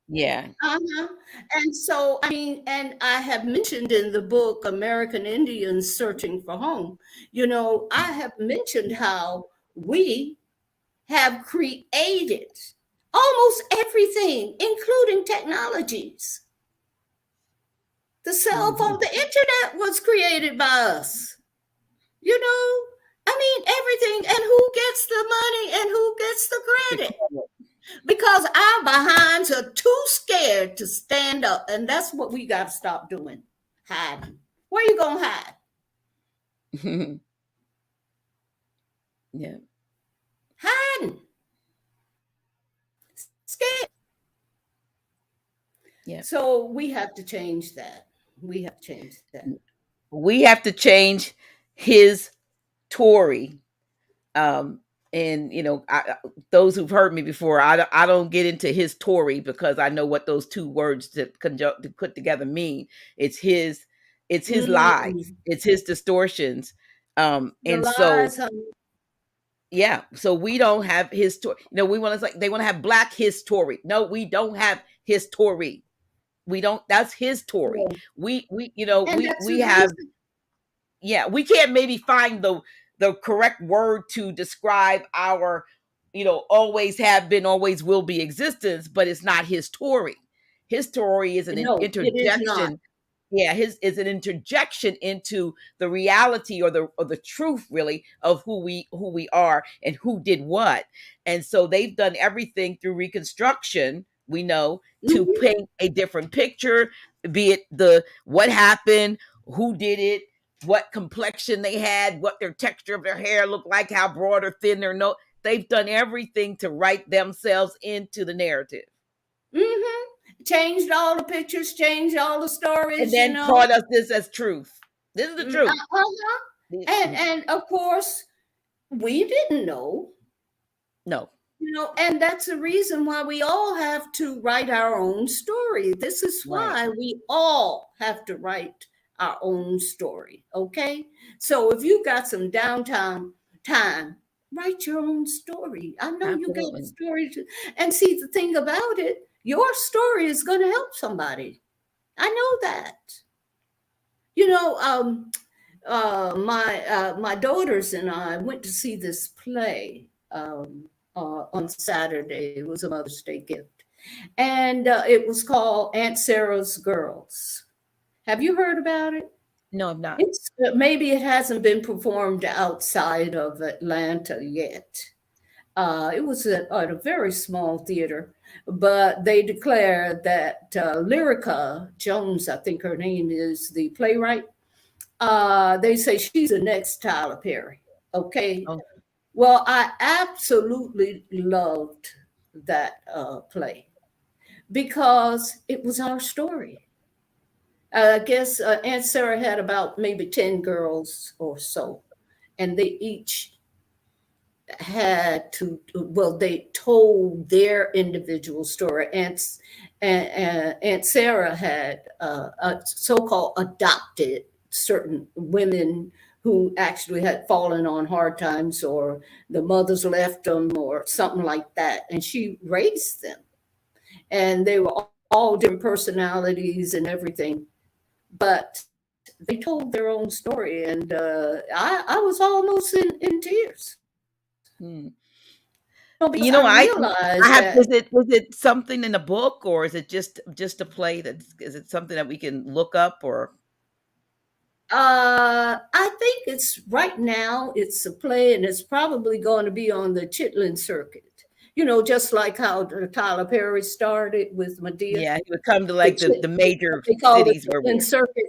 Speaker 1: Yeah.
Speaker 2: And so, I mean, and I have mentioned in the book, American Indians Searching for Home, I have mentioned how we have created almost everything, including technologies. The cell phone, the internet was created by us. I mean, everything. And who gets the money and who gets the credit? Because our behinds are too scared to stand up. And that's what we got to stop doing. Hiding. Where you going to hide?
Speaker 1: Yeah.
Speaker 2: Hiding. Scared.
Speaker 1: Yeah.
Speaker 2: So we have to change that. We have to change that.
Speaker 1: We have to change his Tory. And those who've heard me before, I don't get into his Tory because I know what those two words to put together mean. It's his lies, it's his distortions, and
Speaker 2: lies,
Speaker 1: so yeah. So we don't have his Tory. We want to they want to have Black his Tory. No, we don't have his Tory. We don't. That's his Tory. Yeah. We have. Yeah, we can't maybe find the correct word to describe our always have been, always will be existence, but it's not his story. His story is an
Speaker 2: No, it is not.
Speaker 1: interjection. Yeah, his is an interjection into the reality, or the truth, really, of who we are and who did what. And so they've done everything through reconstruction, we know, to
Speaker 2: Mhm.
Speaker 1: paint a different picture, be it the what happened, who did it, what complexion they had, what their texture of their hair looked like, how broad or thin their nose. They've done everything to write themselves into the narrative,
Speaker 2: Changed all the pictures, changed all the
Speaker 1: and
Speaker 2: stories,
Speaker 1: then taught us this as truth. This is the truth.
Speaker 2: Uh-huh. And of course, we didn't know,
Speaker 1: No,
Speaker 2: and that's the reason why we all have to write our own story. This is
Speaker 1: right.
Speaker 2: why we all have to write our own story. Okay. So if you got some downtime time, write your own story. I know you got a
Speaker 1: Absolutely.
Speaker 2: story to, and see, the thing about it, your story is going to help somebody. I know that. You know, my daughters and I went to see this play on Saturday. It was a Mother's Day gift, and it was called Aunt Sarah's Girls. Have you heard about it?
Speaker 1: No, I'm not.
Speaker 2: It's maybe it hasn't been performed outside of Atlanta yet. It was at a very small theater, but they declared that Lyrica Jones, I think her name is, the playwright, they say she's the next Tyler Perry. Okay.
Speaker 1: Oh,
Speaker 2: Well, I absolutely loved that play because it was our story. I guess Aunt Sarah had about maybe 10 girls or so, and they each had to, well, they told their individual story. Aunt Sarah had so-called adopted certain women who actually had fallen on hard times, or the mothers left them or something like that, and she raised them, and they were all different personalities and everything, but they told their own story, and I was almost in tears,
Speaker 1: hmm.
Speaker 2: because I
Speaker 1: I
Speaker 2: realized
Speaker 1: have.
Speaker 2: that
Speaker 1: Is it something in a book, or is it just a play? Is it something that we can look up, or?
Speaker 2: I think it's right now it's a play, and it's probably going to be on the Chitlin circuit. Just like how Tyler Perry started with Medea,
Speaker 1: Yeah, he would come to
Speaker 2: the
Speaker 1: like the major
Speaker 2: they call it
Speaker 1: cities
Speaker 2: the
Speaker 1: where
Speaker 2: Chitlin
Speaker 1: we.
Speaker 2: circuit.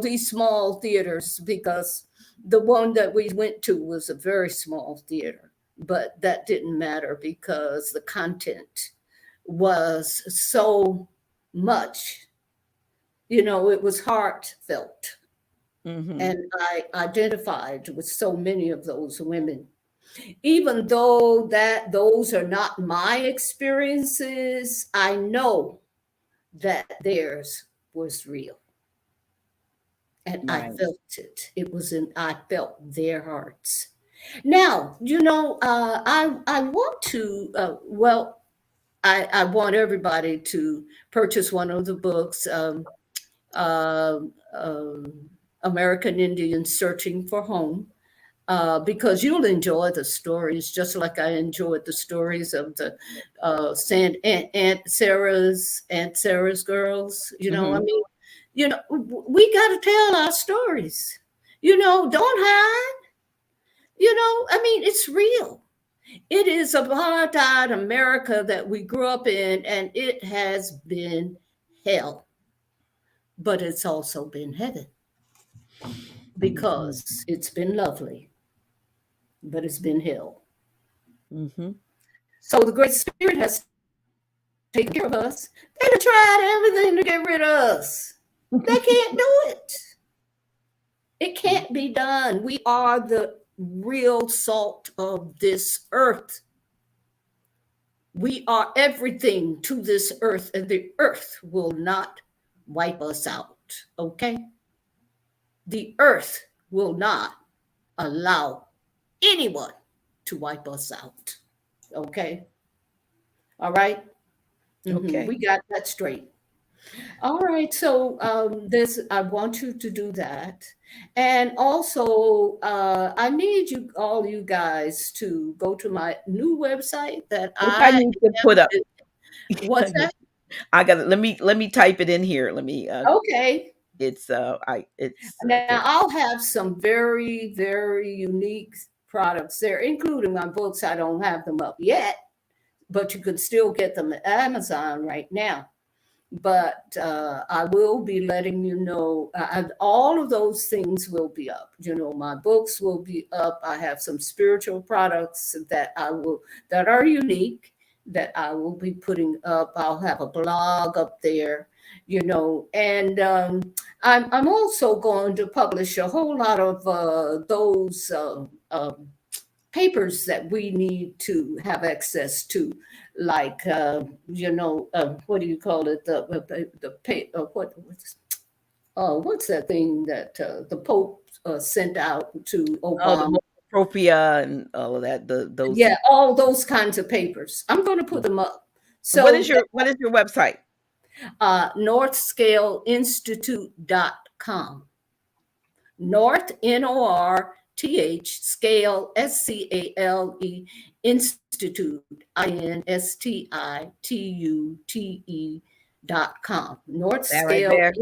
Speaker 2: These small theaters, because the one that we went to was a very small theater, but that didn't matter because the content was so much. It was heartfelt.
Speaker 1: Mm-hmm.
Speaker 2: And I identified with so many of those women, even though that those are not my experiences. I know that theirs was real, and I
Speaker 1: Right.
Speaker 2: felt it. I felt their hearts. Now, I want to, well, I want everybody to purchase one of the books, uh, um, American Indians Searching for Home, because you'll enjoy the stories just like I enjoyed the stories of the Aunt Sarah's girls. I
Speaker 1: Mm-hmm.
Speaker 2: mean, we got to tell our stories. Don't hide. I mean, it's real. It is apartheid America that we grew up in, and it has been hell, but it's also been heaven
Speaker 1: Mm-hmm.
Speaker 2: because it's been lovely, but it's been hell.
Speaker 1: Mm-hmm.
Speaker 2: So the Great Spirit has taken care of us. They have tried everything to get rid of us. They can't do it. It can't be done. We are the real salt of this earth. We are everything to this earth, and the earth will not wipe us out. Okay? The earth will not allow anyone to wipe us out. Okay? All right?
Speaker 1: Okay.
Speaker 2: We got that straight. All right, so this I want you to do that, and also I need you guys to go to my new website that
Speaker 1: What I
Speaker 2: I
Speaker 1: need to put up.
Speaker 2: what's that?
Speaker 1: I got it. Let me type it in here. Let me
Speaker 2: Okay.
Speaker 1: it's I it's
Speaker 2: Now
Speaker 1: okay.
Speaker 2: I'll have some very, very unique products there, including my books. I don't have them up yet, but you can still get them at Amazon right now. But I will be letting you know, all of those things will be up. You know, my books will be up. I have some spiritual products that are unique that I will be putting up. I'll have a blog up there, you know, and I'm also going to publish a whole lot of those papers that we need to have access to, like what do you call it? What's that thing that the Pope sent out to
Speaker 1: Oh, the
Speaker 2: Obama?
Speaker 1: Propia and all of that. The those.
Speaker 2: Yeah, all those kinds of papers. I'm going to put them up.
Speaker 1: What
Speaker 2: So
Speaker 1: is your website?
Speaker 2: northscaleinstitute.com. North, North, scale, Scale, Institute, Institute.com. North
Speaker 1: That right
Speaker 2: Scale,
Speaker 1: there.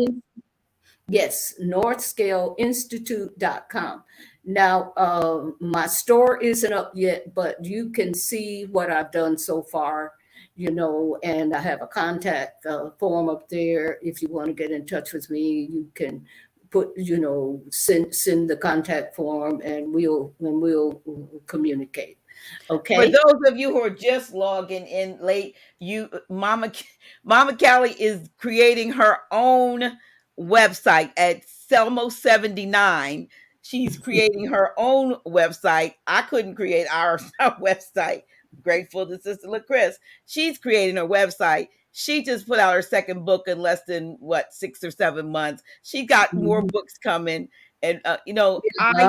Speaker 2: yes, northscaleinstitute.com. Now, my store isn't up yet, but you can see what I've done so far, you know, and I have a contact form up there. If you want to get in touch with me, you can send the contact form, and we'll communicate.
Speaker 1: For
Speaker 2: Okay.
Speaker 1: those of you who are just logging in late, Mama Callie is creating her own website at Selmo79. She's creating her own website. I couldn't create our, our website. Grateful to Sister LaChris. She's creating her website. She just put out her second book in less than what 6 or 7 months. She got more
Speaker 2: Mhm.
Speaker 1: books coming, and I
Speaker 2: Yeah.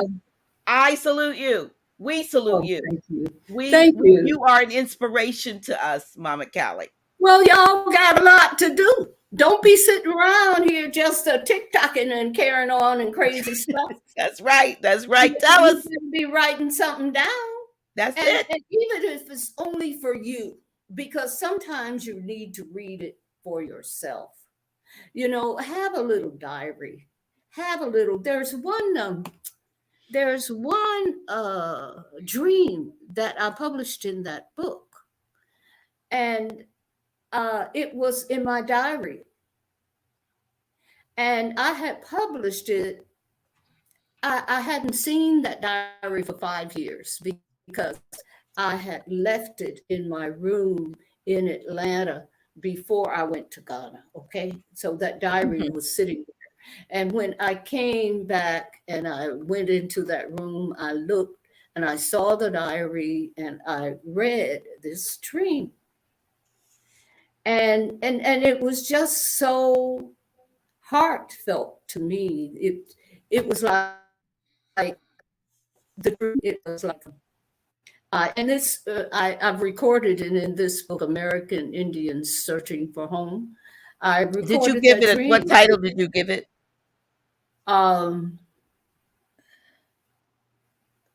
Speaker 1: I salute you. We salute
Speaker 2: Oh,
Speaker 1: you.
Speaker 2: thank you.
Speaker 1: We
Speaker 2: Thank you.
Speaker 1: you are an inspiration to us, Mama Callie.
Speaker 2: Well, y'all got a lot to do. Don't be sitting around here just tick-tocking and carrying on and crazy stuff.
Speaker 1: That's right. That's
Speaker 2: You
Speaker 1: right. Tell us.
Speaker 2: better be writing something down.
Speaker 1: That's
Speaker 2: And,
Speaker 1: it.
Speaker 2: and even if it's only for you, because sometimes you need to read it for yourself. You know, have a little diary. Have a little. There's one dream that I published in that book, and it was in my diary, and I had published it. I hadn't seen that diary for 5 years because I had left it in my room in Atlanta before I went to Ghana. Okay. So that diary
Speaker 1: Mhm.
Speaker 2: was sitting there. And when I came back and I went into that room, I looked and I saw the diary and I read this dream. And it was just so heartfelt to me. It was like the dream. It was like I've recorded it in this book, American Indians Searching for Home. I
Speaker 1: Did you
Speaker 2: recorded
Speaker 1: give
Speaker 2: that
Speaker 1: it what
Speaker 2: dream.
Speaker 1: title did you give it?
Speaker 2: Um,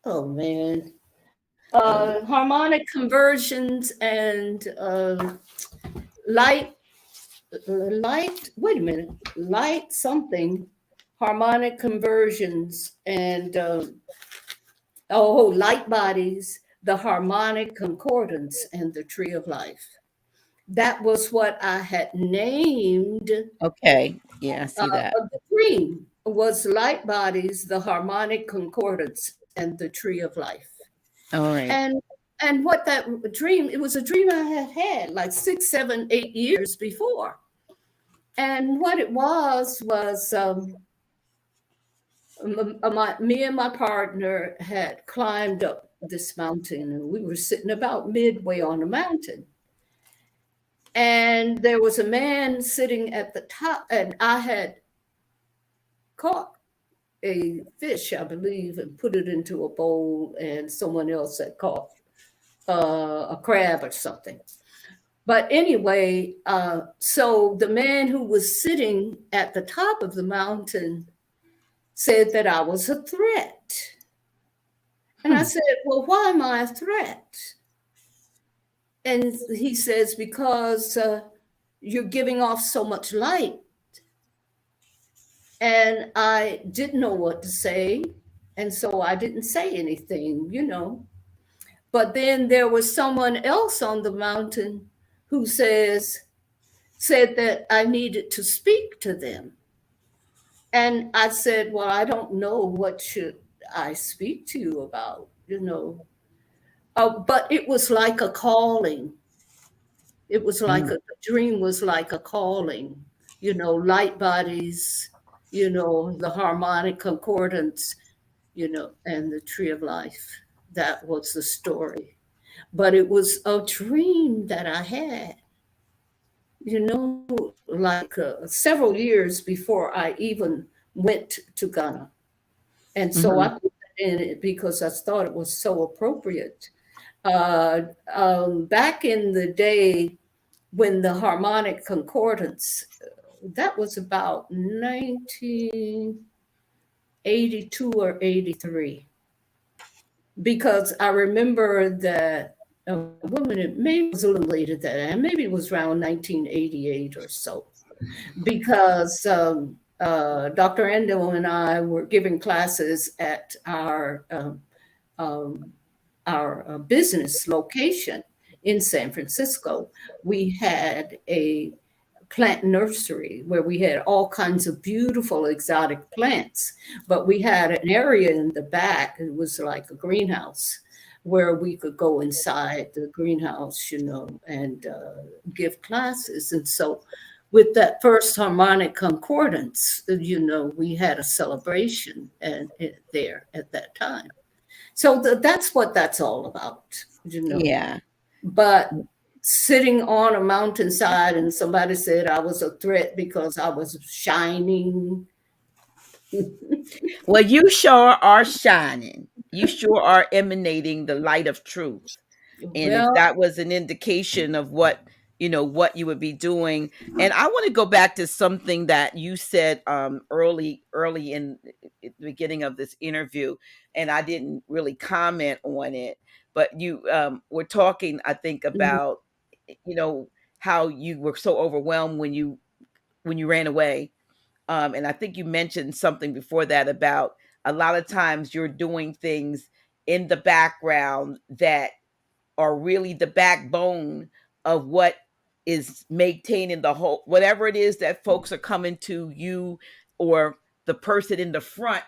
Speaker 2: oh man,
Speaker 1: Uh,
Speaker 2: harmonic conversions and light, light. Wait a minute, light something. Harmonic conversions and light bodies, the harmonic concordance, and the tree of life. That was what I had named
Speaker 1: okay. Yeah, I see that.
Speaker 2: the dream was light bodies, the harmonic concordance, and the tree of life.
Speaker 1: All right.
Speaker 2: And and what that dream, it was a dream I had had like 6, 7, 8 years before. And what it was me and my partner had climbed up this mountain, and we were sitting about midway on the mountain. And there was a man sitting at the top, and I had caught a fish, I believe, and put it into a bowl, and someone else had caught a crab or something. But anyway, so the man who was sitting at the top of the mountain said that I was a threat. And I
Speaker 1: Hmm.
Speaker 2: said, well, why am I a threat? And he says, because you're giving off so much light. And I didn't know what to say. And so I didn't say anything. But then there was someone else on the mountain who said that I needed to speak to them. And I said, well, I don't know what should I speak to you about. But it was like a calling. It was like
Speaker 1: Mm.
Speaker 2: the dream was like a calling, light bodies, the harmonic concordance, and the tree of life. That was the story. But it was a dream that I had, like several years before I even went to Ghana. And so I
Speaker 1: Mhm.
Speaker 2: put that in it because I thought it was so appropriate. Back in the day when the harmonic concordance, that was about 1982 or 83, because I remember that woman, it maybe it was a little later than that, maybe it was around 1988 or so, because Dr. Endo and I were giving classes at um, our business location in San Francisco. We had a plant nursery where we had all kinds of beautiful exotic plants, but we had an area in the back. It was like a greenhouse where we could go inside the greenhouse, and give classes. And so with that first harmonic concordance, we had a celebration and there at that time. So that's what that's all about.
Speaker 1: Yeah.
Speaker 2: But sitting on a mountainside and somebody said I was a threat because I was shining.
Speaker 1: Well, you sure are shining. You sure are emanating the light of truth. And if
Speaker 2: Well,
Speaker 1: that was an indication of what you would be doing. And I want to go back to something that you said early in the beginning of this interview, and I didn't really comment on it, but you were talking, I think,
Speaker 2: mhm,
Speaker 1: about you know how you were so overwhelmed when you ran away. And I think you mentioned something before that about a lot of times you're doing things in the background that are really the backbone of what is maintaining the whole, whatever it is that folks are coming to you or the person in the front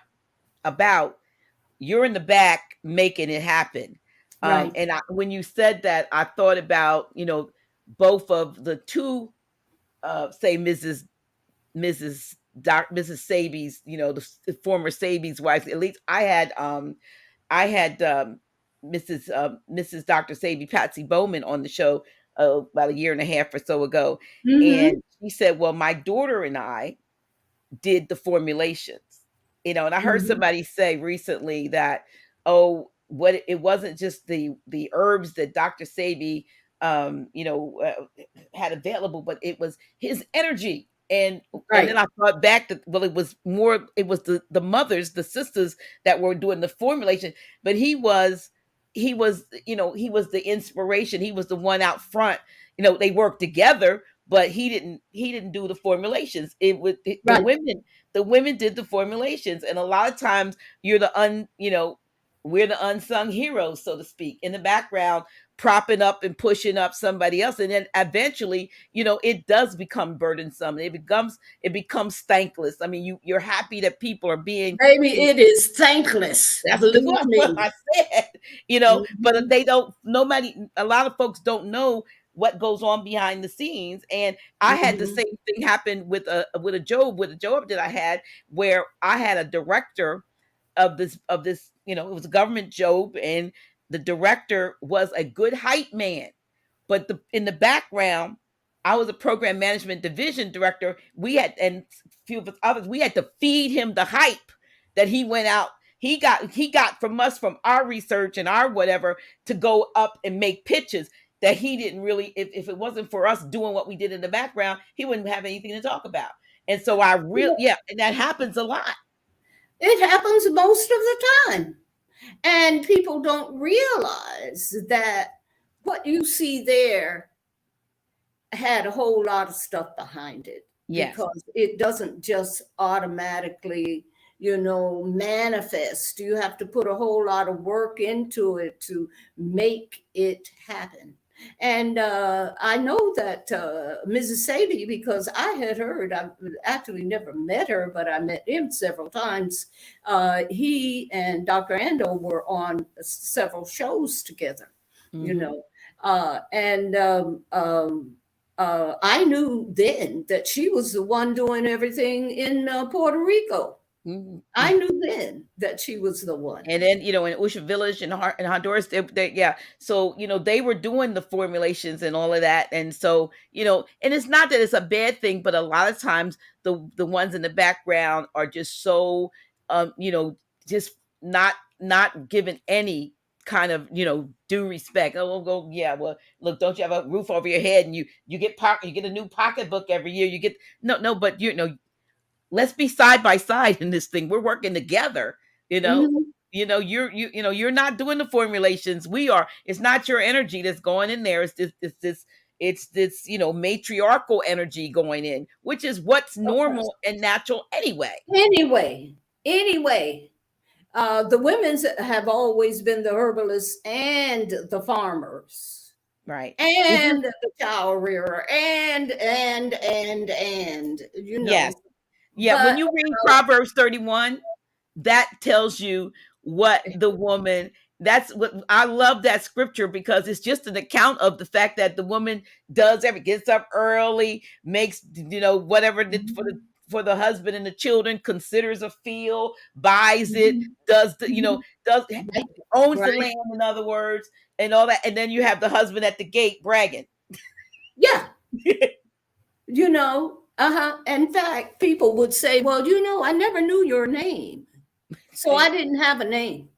Speaker 1: about. You're in the back making it happen.
Speaker 2: right.
Speaker 1: When you said that, I thought about both of the two, say Mrs. Sabi's, the former Sabi's wife. At least I had Mrs. Dr. Sabi Patsy Bowman on the show about a year and a half or so ago,
Speaker 2: Hmm.
Speaker 1: and she said, "Well, my daughter and I did the formulations." And I heard
Speaker 2: Hmm.
Speaker 1: somebody say recently that, oh, what it wasn't just the herbs that Dr. Sabi had available, but it was his energy. And then
Speaker 2: Right,
Speaker 1: I thought back that, well, it was the mothers, the sisters that were doing the formulation, but he was the inspiration. He was the one out front. They worked together, but he didn't do the formulations. It was
Speaker 2: right.
Speaker 1: the women did the formulations, and a lot of times you're the un you know we're the unsung heroes, so to speak, in the background, propping up and pushing up somebody else, and then eventually it does become burdensome. It becomes thankless. I mean, you're happy that people are being.
Speaker 2: Baby, it is thankless.
Speaker 1: That's
Speaker 2: Believe
Speaker 1: what
Speaker 2: me.
Speaker 1: I said, but
Speaker 2: Mhm,
Speaker 1: they don't. Nobody, a lot of folks don't know what goes on behind the scenes. And I had the
Speaker 2: mhm.
Speaker 1: same thing happen with a job that I had, where I had a director of this. It was a government job, and the director was a good hype man. But in the background, I was a program management division director. We had, and a few of us others, we had to feed him the hype that he went out. He got from us, from our research and our whatever, to go up and make pitches. that he didn't really, if it wasn't for us doing what we did in the background, he wouldn't have anything to talk about. And so I really, yeah, and that happens a lot.
Speaker 2: It happens most of the time. And people don't realize that what you see there had a whole lot of stuff behind it,
Speaker 1: Yes.
Speaker 2: because it doesn't just automatically, manifest. You have to put a whole lot of work into it to make it happen. And I know that Mrs. Sadie, because I had heard, I've actually never met her, but I met him several times. He and Dr. Ando were on several shows together, and I knew then that she was the one doing everything in Puerto Rico.
Speaker 1: Mm-hmm.
Speaker 2: I knew then that she was the one.
Speaker 1: And then, in Usha Village in Honduras, yeah. So, they were doing the formulations and all of that. And so, and it's not that it's a bad thing, but a lot of times the ones in the background are just so, just not given any kind of, due respect. Oh, we'll go, yeah, well, look, don't you have a roof over your head, and you get you get a new pocketbook every year. You get, no, but let's be side by side in this thing. We're working together,
Speaker 2: Mm-hmm.
Speaker 1: you're not doing the formulations. We are. It's not your energy that's going in there. It's this matriarchal energy going in, which is what's normal and natural anyway.
Speaker 2: Anyway, the women's have always been the herbalists and the farmers,
Speaker 1: right?
Speaker 2: And the cow rearer, and
Speaker 1: yes. Yeah, but when you read Proverbs 31, that tells you what the woman, that's what I love, that scripture, because it's just an account of the fact that the woman gets up early, makes, whatever for the husband and the children, considers a field, buys it, does owns the land, in other words, and all that. And then you have the husband at the gate bragging.
Speaker 2: Yeah. In fact, people would say, well, I never knew your name. So I didn't have a name.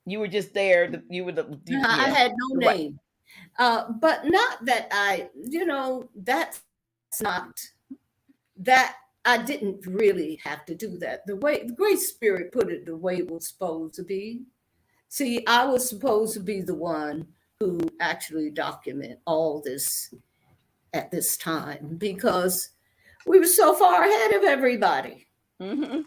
Speaker 1: You were just there.
Speaker 2: I had no name. But not that that's not, that I didn't really have to do that. The way the Great Spirit put it, the way it was supposed to be. See, I was supposed to be the one who actually document all this at this time, because we were so far ahead of everybody.
Speaker 1: Mm-hmm.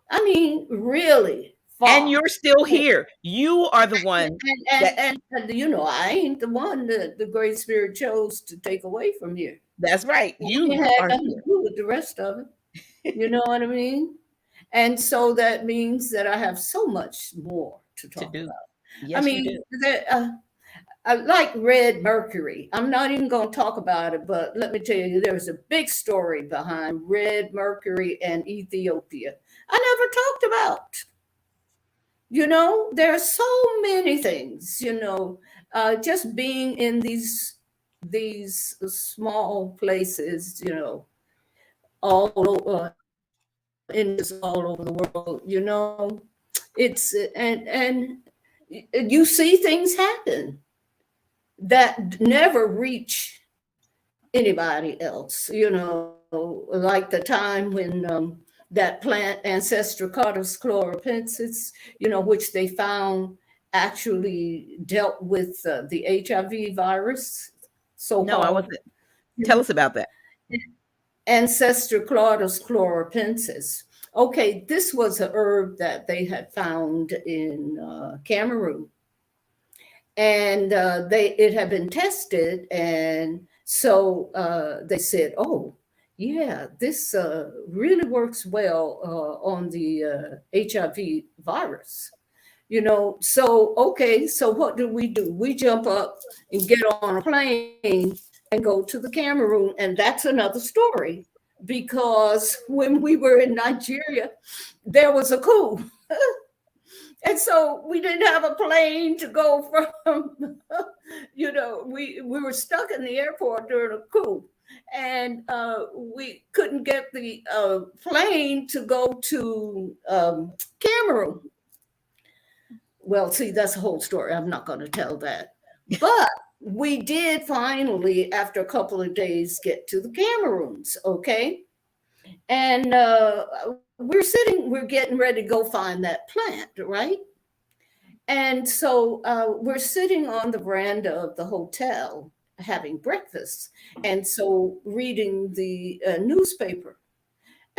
Speaker 2: I mean, really far.
Speaker 1: And you're still here. You are the one.
Speaker 2: And I ain't the one that the Great Spirit chose to take away from you.
Speaker 1: That's right. You
Speaker 2: had nothing to do with the rest of it. You know what I mean? And so that means that I have so much more to talk about.
Speaker 1: Yes,
Speaker 2: I mean, I like Red Mercury. I'm not even going to talk about it, but let me tell you, there's a big story behind Red Mercury and Ethiopia I never talked about. There are so many things, just being in these small places, all over, all over the world, it's, and you see things happen that never reach anybody else, like the time when that plant Ancestrocartus chloropensis, which they found actually dealt with the HIV virus. So
Speaker 1: no, I wasn't. Tell us about that.
Speaker 2: Ancestrocartus chloropensis. Okay, this was a herb that they had found in Cameroon. And it had been tested, and so they said, "Oh, yeah, this really works well on the HIV virus." So okay, so what do? We jump up and get on a plane and go to the Cameroon, and that's another story, because when we were in Nigeria, there was a coup. And so we didn't have a plane to go from, we were stuck in the airport during a coup, and we couldn't get the plane to go to Cameroon. Well, see, that's a whole story. I'm not going to tell that. But we did finally, after a couple of days, get to the Cameroons, okay? And we're getting ready to go find that plant, right? And so we're sitting on the veranda of the hotel having breakfast. And so reading the newspaper.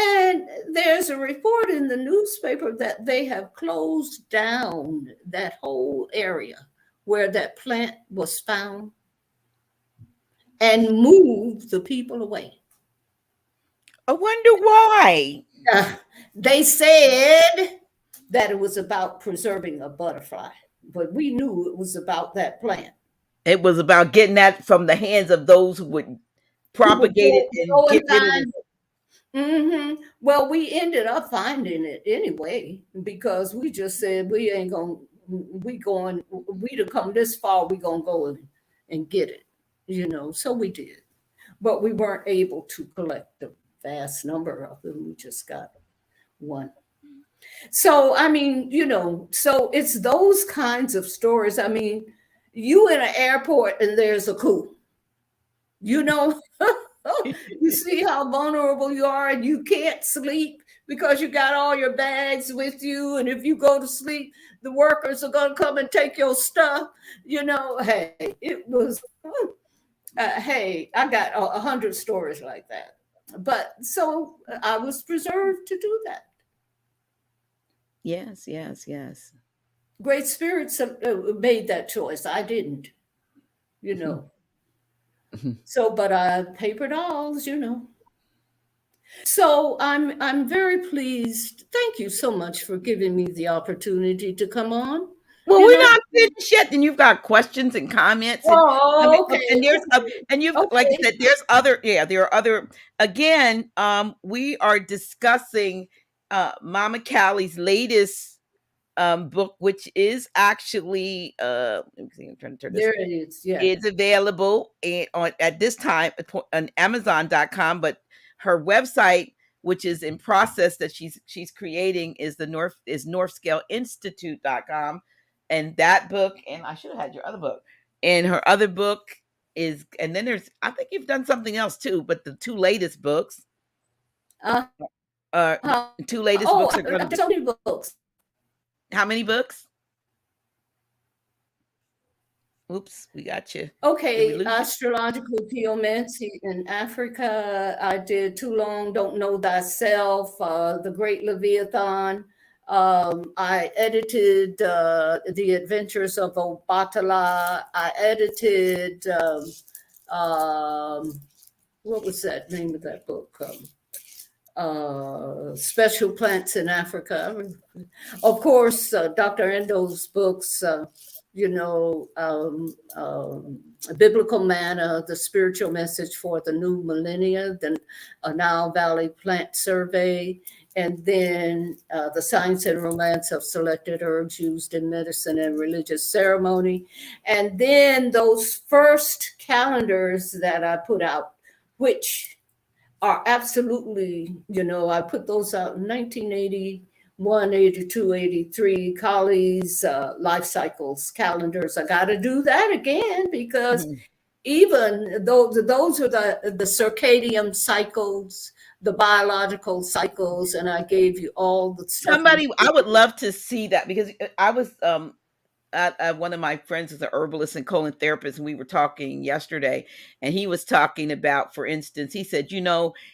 Speaker 2: And there's a report in the newspaper that they have closed down that whole area where that plant was found and moved the people away.
Speaker 1: I wonder why.
Speaker 2: Uh, they said that it was about preserving a butterfly, but we knew it was about that plant.
Speaker 1: It was about getting that from the hands of those who would
Speaker 2: Who would
Speaker 1: propagate it and
Speaker 2: go and
Speaker 1: get rid of it.
Speaker 2: find. Well, we ended up finding it anyway because we just said we ain't gonna. We to come this far. We gonna go and get it. So we did, but we weren't able to collect the vast number of them. We just got one. So I mean, so it's those kinds of stories. I mean, you in an airport and there's a coup. You know, you see how vulnerable you are and you can't sleep because you got all your bags with you. And if you go to sleep, the workers are going to come and take your stuff. Hey, it was, hey, I got 100 stories like that. But so I was preserved to do that.
Speaker 1: Yes, yes, yes.
Speaker 2: Great spirits made that choice. I didn't, you know. So, but paper dolls. So I'm very pleased. Thank you so much for giving me the opportunity to come on.
Speaker 1: Well,
Speaker 2: You
Speaker 1: we're
Speaker 2: know.
Speaker 1: not finished yet. And you've got questions and comments, and I mean,
Speaker 2: Oh, okay,
Speaker 1: and there's
Speaker 2: okay,
Speaker 1: and you've like you
Speaker 2: okay.
Speaker 1: said, there's other. Yeah, there are other. Again, we are discussing Mama Callie's latest book, which is actually let me see, I'm trying to turn this.
Speaker 2: There it is. Yeah.
Speaker 1: It's available on at this time on Amazon.com, but her website, which is in process that she's creating, is northscaleinstitute.com. And that book, and I should have had your other book. And her other book is, and then there's, I think you've done something else too, but the two latest books,
Speaker 2: Uh,
Speaker 1: the two latest
Speaker 2: oh,
Speaker 1: books are going to
Speaker 2: I've
Speaker 1: be,
Speaker 2: so many books.
Speaker 1: how many books? Oops, we got you. Did we
Speaker 2: Okay,
Speaker 1: lose you?
Speaker 2: astrological geomancy in Africa. I did Too Long Don't Know Thyself, The Great Leviathan. I edited The Adventures of Obatala. I edited, what was that name of that book? Special Plants in Africa. Of course, Dr. Endo's books, you know, Biblical Manna, The Spiritual Message for the New Millennia, then a Nile Valley Plant Survey, and then The Science and Romance of Selected Herbs Used in Medicine and Religious Ceremony. And then those first calendars that I put out, which are absolutely, I put those out in 1981, 82, 83, Kali's life cycles calendars. I got to do that again because
Speaker 1: Mhm.
Speaker 2: even though those are the circadian cycles, the biological cycles, and I gave you all the stuff.
Speaker 1: Somebody, I would love to see that because I was one of my friends is a herbalist and colon therapist, and we were talking yesterday, and he was talking about, for instance, he said,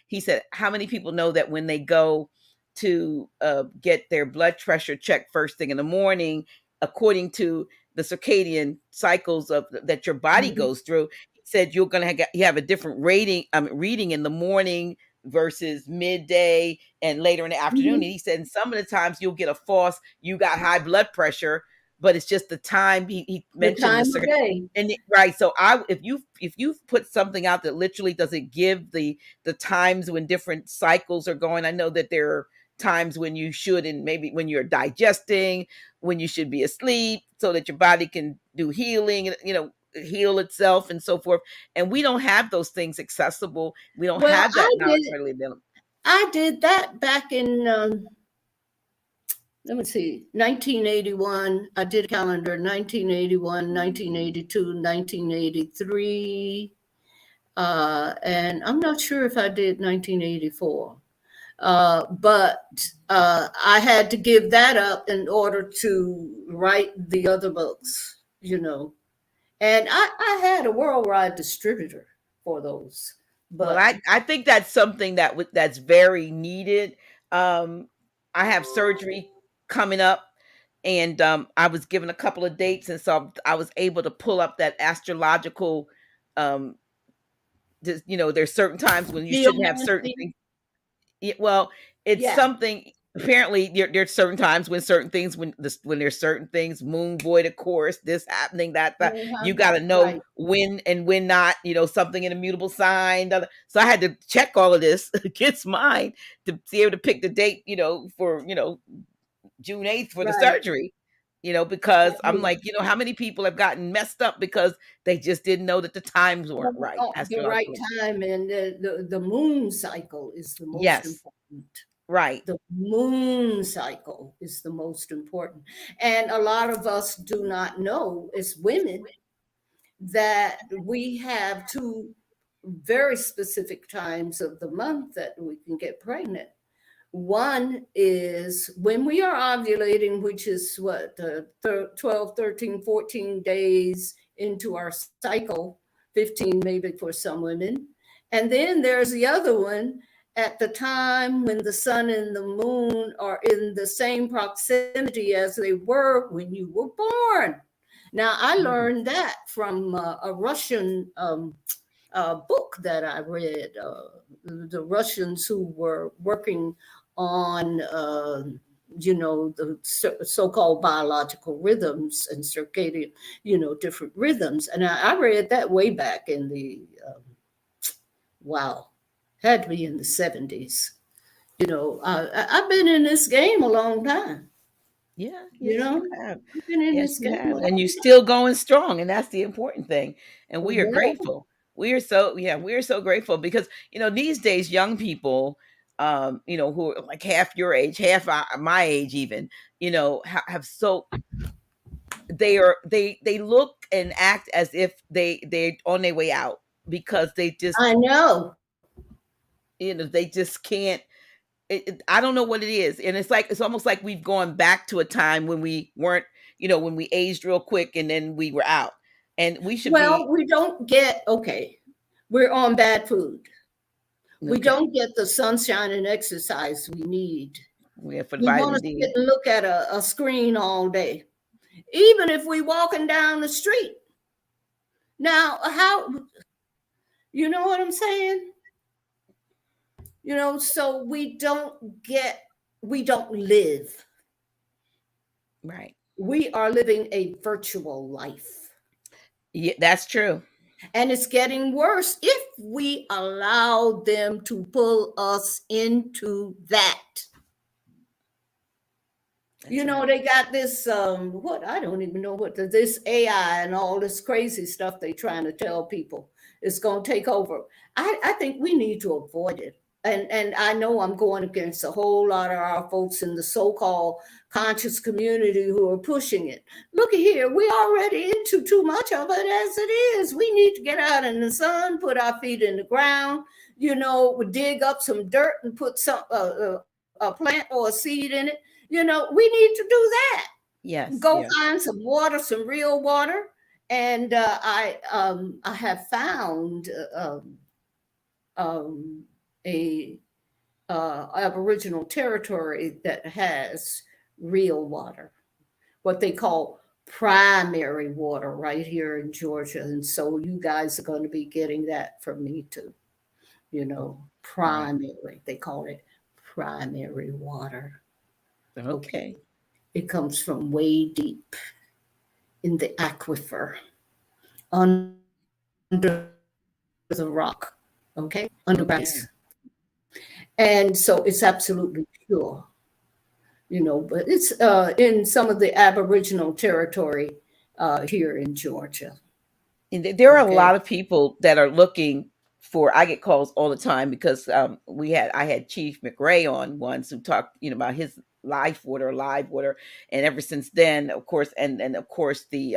Speaker 1: he said, how many people know that when they go to get their blood pressure checked first thing in the morning, according to the circadian cycles of that your body
Speaker 2: Mhm.
Speaker 1: goes through, he said you're going to you have a different reading in the morning versus midday and later in the afternoon. And
Speaker 2: Mhm.
Speaker 1: he said, and some of the times you'll get a false, you got high blood pressure, but it's just the time he
Speaker 2: The
Speaker 1: mentioned
Speaker 2: time of day.
Speaker 1: right. So if you put something out that literally doesn't give the times when different cycles are going, I know that there are times when you should, and maybe when you're digesting, when you should be asleep, so that your body can do healing, heal itself and so forth. And we don't have those things accessible. We don't
Speaker 2: Well,
Speaker 1: have that knowledge readily available.
Speaker 2: I did that back in let me see, 1981, I did a calendar, 1981, 1982, 1983, and I'm not sure if I did 1984. But I had to give that up in order to write the other books, you know. And I had a worldwide distributor for those.
Speaker 1: Well,
Speaker 2: But
Speaker 1: I think that's something that's very needed. Um, I have surgery coming up, and I was given a couple of dates, and so I was able to pull up that astrological. Um, there's certain times when you shouldn't have certain
Speaker 2: geomancy,
Speaker 1: things. Well, it's
Speaker 2: yeah.
Speaker 1: something. Apparently, there's certain times when certain things, when there's certain things, moon void, of course, this happening, that
Speaker 2: Uh-huh.
Speaker 1: you got to know
Speaker 2: Right,
Speaker 1: when and when not. Something in a mutable sign. So I had to check all of this against mine to be able to pick the date. For June 8th for the
Speaker 2: right.
Speaker 1: surgery. Because I'm
Speaker 2: The,
Speaker 1: like, how many people have gotten messed up because they just didn't know that the times weren't right
Speaker 2: the right
Speaker 1: astrologically.
Speaker 2: time, and the moon cycle is the most
Speaker 1: Yes,
Speaker 2: important.
Speaker 1: right.
Speaker 2: The moon cycle is the most important. And a lot of us do not know as women that we have two very specific times of the month that we can get pregnant. One is when we are ovulating, which is what, 12, 13, 14 days into our cycle, 15 maybe for some women. And then there's the other one at the time when the sun and the moon are in the same proximity as they were when you were born. Now, I
Speaker 1: Mhm.
Speaker 2: learned that from a Russian book that I read. The Russians who were working on, the so-called biological rhythms and circadian, different rhythms. And I read that way back in the, wow, had to be in the 70s. I've been in this game a long time.
Speaker 1: Yeah,
Speaker 2: You
Speaker 1: yes, you
Speaker 2: know,
Speaker 1: have.
Speaker 2: I've been in
Speaker 1: Yes,
Speaker 2: this
Speaker 1: you
Speaker 2: game a
Speaker 1: have. And
Speaker 2: long
Speaker 1: you still going strong, and that's the important thing. And we are
Speaker 2: time.
Speaker 1: grateful. We are so grateful because, these days young people who are like half your age, half my age even, have so they look and act as if they're on their way out because they just,
Speaker 2: I know.
Speaker 1: they just can't. I don't know what it is, and it's almost like we've gone back to a time when we weren't, when we aged real quick and then we were out, and we should
Speaker 2: Well,
Speaker 1: be
Speaker 2: we don't get, okay, we're on bad food. We
Speaker 1: okay.
Speaker 2: don't get the sunshine and exercise we need.
Speaker 1: We have for the
Speaker 2: We want
Speaker 1: vitamin
Speaker 2: to
Speaker 1: D.
Speaker 2: sit and look at a screen all day, even if we're walking down the street. Now, you know what I'm saying? So we don't live.
Speaker 1: Right.
Speaker 2: We are living a virtual life.
Speaker 1: Yeah, that's true.
Speaker 2: And it's getting worse if we allow them to pull us into that.
Speaker 1: That's right.
Speaker 2: They got this what, I don't even know what this AI and all this crazy stuff they trying to tell people is going to take over. I think we need to avoid it. And I know I'm going against a whole lot of our folks in the so-called conscious community who are pushing it. Look at here, we already into too much of it as it is. We need to get out in the sun, put our feet in the ground, dig up some dirt and put a plant or a seed in it. We need to do that.
Speaker 1: Yes,
Speaker 2: Go
Speaker 1: yeah.
Speaker 2: find some water, some real water. And I have found um, a Aboriginal territory that has real water, what they call primary water, right here in Georgia. And so you guys are going to be getting that from me too.
Speaker 1: Right.
Speaker 2: Primary. They call it primary water. Okay.
Speaker 1: Okay.
Speaker 2: It comes from way deep in the aquifer, under the rock, okay, underground.
Speaker 1: Okay.
Speaker 2: And so it's absolutely pure, but it's in some of the Aboriginal territory here in Georgia.
Speaker 1: And there are a
Speaker 2: Okay.
Speaker 1: lot of people that are looking I get calls all the time because I had Chief McRae on once who talked, about his live water, and ever since then, of course, and of course the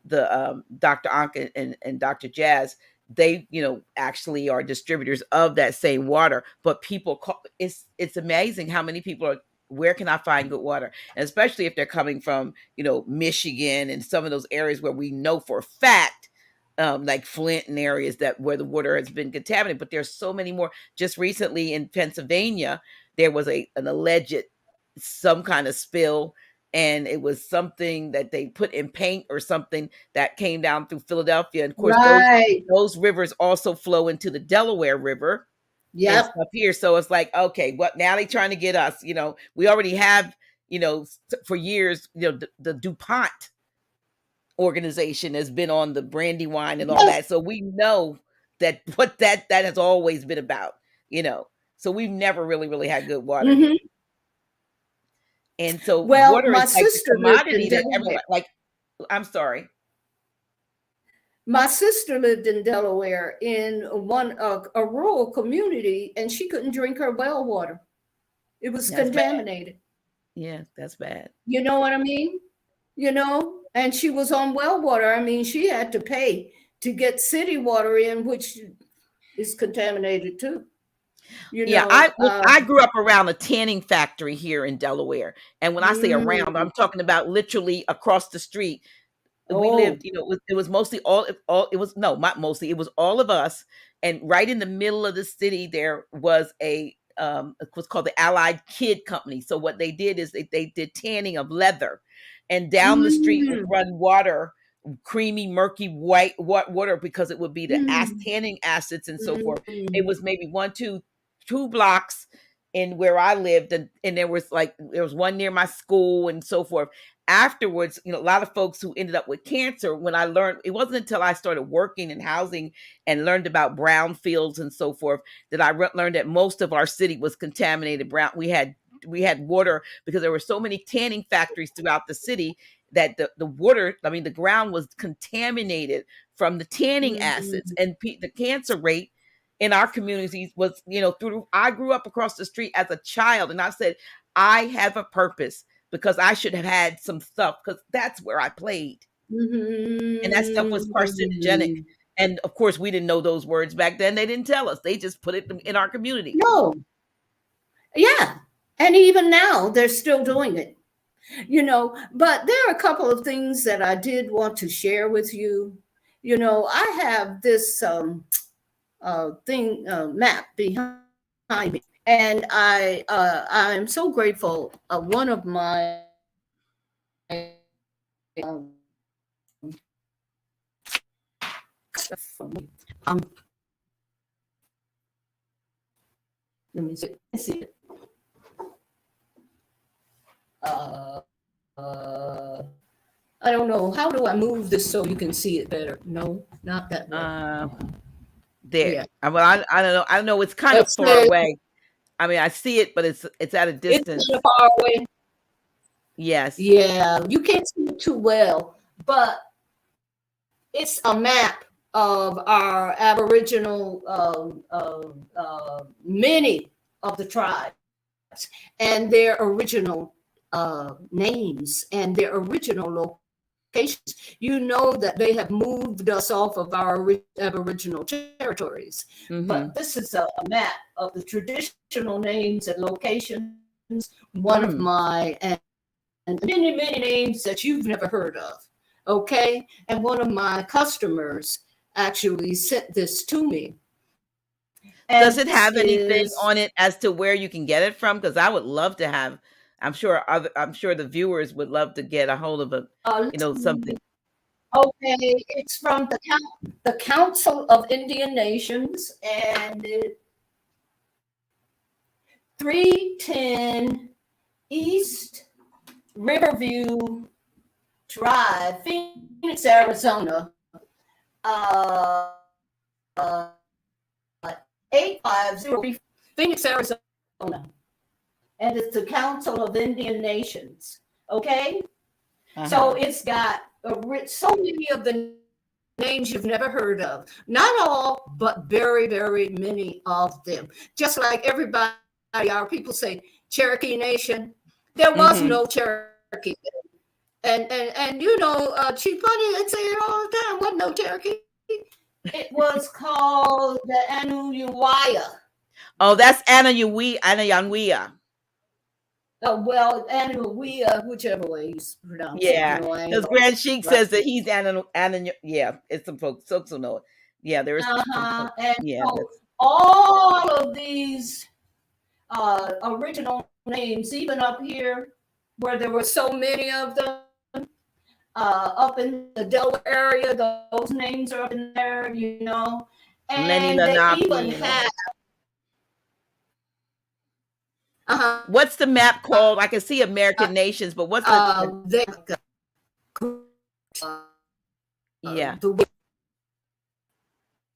Speaker 1: Dr. Anka and Dr. Jazz, they actually are distributors of that same water. But people call, it's amazing how many people are, where can I find good water? And especially if they're coming from Michigan and some of those areas where we know for a fact, like Flint and areas that where the water has been contaminated. But there's so many more. Just recently in Pennsylvania, there was an alleged some kind of spill, and it was something that they put in paint or something that came down through Philadelphia. And of course,
Speaker 2: Right.
Speaker 1: those rivers also flow into the Delaware River and
Speaker 2: Yep.
Speaker 1: stuff here. So it's like, okay, what now they trying to get us? We already have, for years, the DuPont organization has been on the Brandywine and all
Speaker 2: Yes.
Speaker 1: that. So we know that what that has always been about, So we've never really, really had good water here.
Speaker 2: Mhm.
Speaker 1: And so
Speaker 2: Well,
Speaker 1: water is
Speaker 2: my
Speaker 1: like the
Speaker 2: sister lived in
Speaker 1: commodity that
Speaker 2: Delaware.
Speaker 1: everybody like. I'm sorry.
Speaker 2: My sister lived in Delaware in a rural community, and she couldn't drink her well water. It was
Speaker 1: That's bad.
Speaker 2: contaminated.
Speaker 1: Yeah, that's bad.
Speaker 2: You know what I mean? And she was on well water. I mean, she had to pay to get city water in, which is contaminated too.
Speaker 1: Yeah, I grew up around a tanning factory here in Delaware, and when I say around, I'm talking about literally across the street. We lived, it was mostly all it was no, not mostly, it was all of us, and right in the middle of the city there was it was called the Allied Kid Company. So what they did is they did tanning of leather, and down the street would run water, creamy, murky, white water, because it would be the tanning acids and so forth. It was maybe two blocks in where I lived, and there was one near my school and so forth. Afterwards, a lot of folks who ended up with cancer, when I learned, it wasn't until I started working in housing and learned about brownfields and so forth that I learned that most of our city was contaminated brown. We had water because there were so many tanning factories throughout the city that the water, I mean, the ground was contaminated from the tanning acids, and the cancer rate in our communities was, I grew up across the street as a child, and I said, I have a purpose because I should have had some stuff, because that's where I played. And that stuff was carcinogenic. And of course, we didn't know those words back then. They didn't tell us. They just put it in our community.
Speaker 2: No. Yeah. And even now, they're still doing it. But there are a couple of things that I did want to share with you. I have this map behind me, and I'm so grateful. One of my let me see it. I don't know. How do I move this so you can see it better? No, not that way.
Speaker 1: There. Yeah. Well, I don't know. I don't know. It's kind of far away. I mean, I see it, but it's at a distance.
Speaker 2: It's far away.
Speaker 1: Yes.
Speaker 2: Yeah, you can't see it too well, but it's a map of our Aboriginal, many of the tribes, and their original names and their original locations. You know that they have moved us off of our Aboriginal territories, but this is a map of the traditional names and locations. One of my and many, many names that you've never heard of. Okay. And one of my customers actually sent this to me.
Speaker 1: And does it have anything on it as to where you can get it from? Because I would love to have, I'm sure the viewers would love to get a hold of something.
Speaker 2: Okay. It's from the Council of Indian Nations, and 310 East Riverview Drive, Phoenix, Arizona, 850, Phoenix, Arizona, and it's the Council of Indian Nations. Okay, so it's got so many of the names you've never heard of. Not all, but very, very many of them. Just like everybody, our people say, Cherokee Nation. There was no Cherokee. And you know, Chief Buddy would say it all the time. Wasn't no Cherokee. It was called the Anuuia.
Speaker 1: Oh, that's Anayanwia.
Speaker 2: Oh, well, Anuuia, whichever way you pronounce it.
Speaker 1: Yeah,
Speaker 2: You know,
Speaker 1: because Grand Sheik says that he's yeah, it's some folks who know it. Yeah, there is some folks,
Speaker 2: And
Speaker 1: yeah.
Speaker 2: so all of these original names, even up here, where there were so many of them, up in the Delaware area, those names are up in there, you know. And they even have.
Speaker 1: What's the map called? I can see American nations, but what's the yeah. Let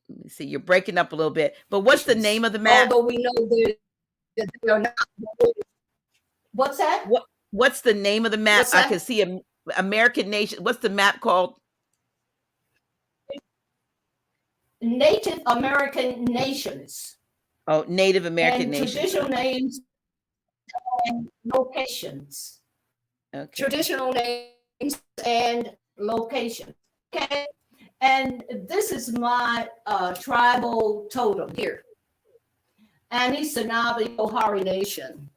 Speaker 1: me see. You're breaking up a little bit, but what's the name of the map?
Speaker 2: Although we know that they are not. What's that?
Speaker 1: What's the name of the map? I can see American nation. What's the map called?
Speaker 2: Native American nations.
Speaker 1: Oh, Native American nations.
Speaker 2: Traditional names and locations.
Speaker 1: Okay.
Speaker 2: Traditional names and locations. Okay. And this is my tribal totem here. Anishinaabe Ohari Nation.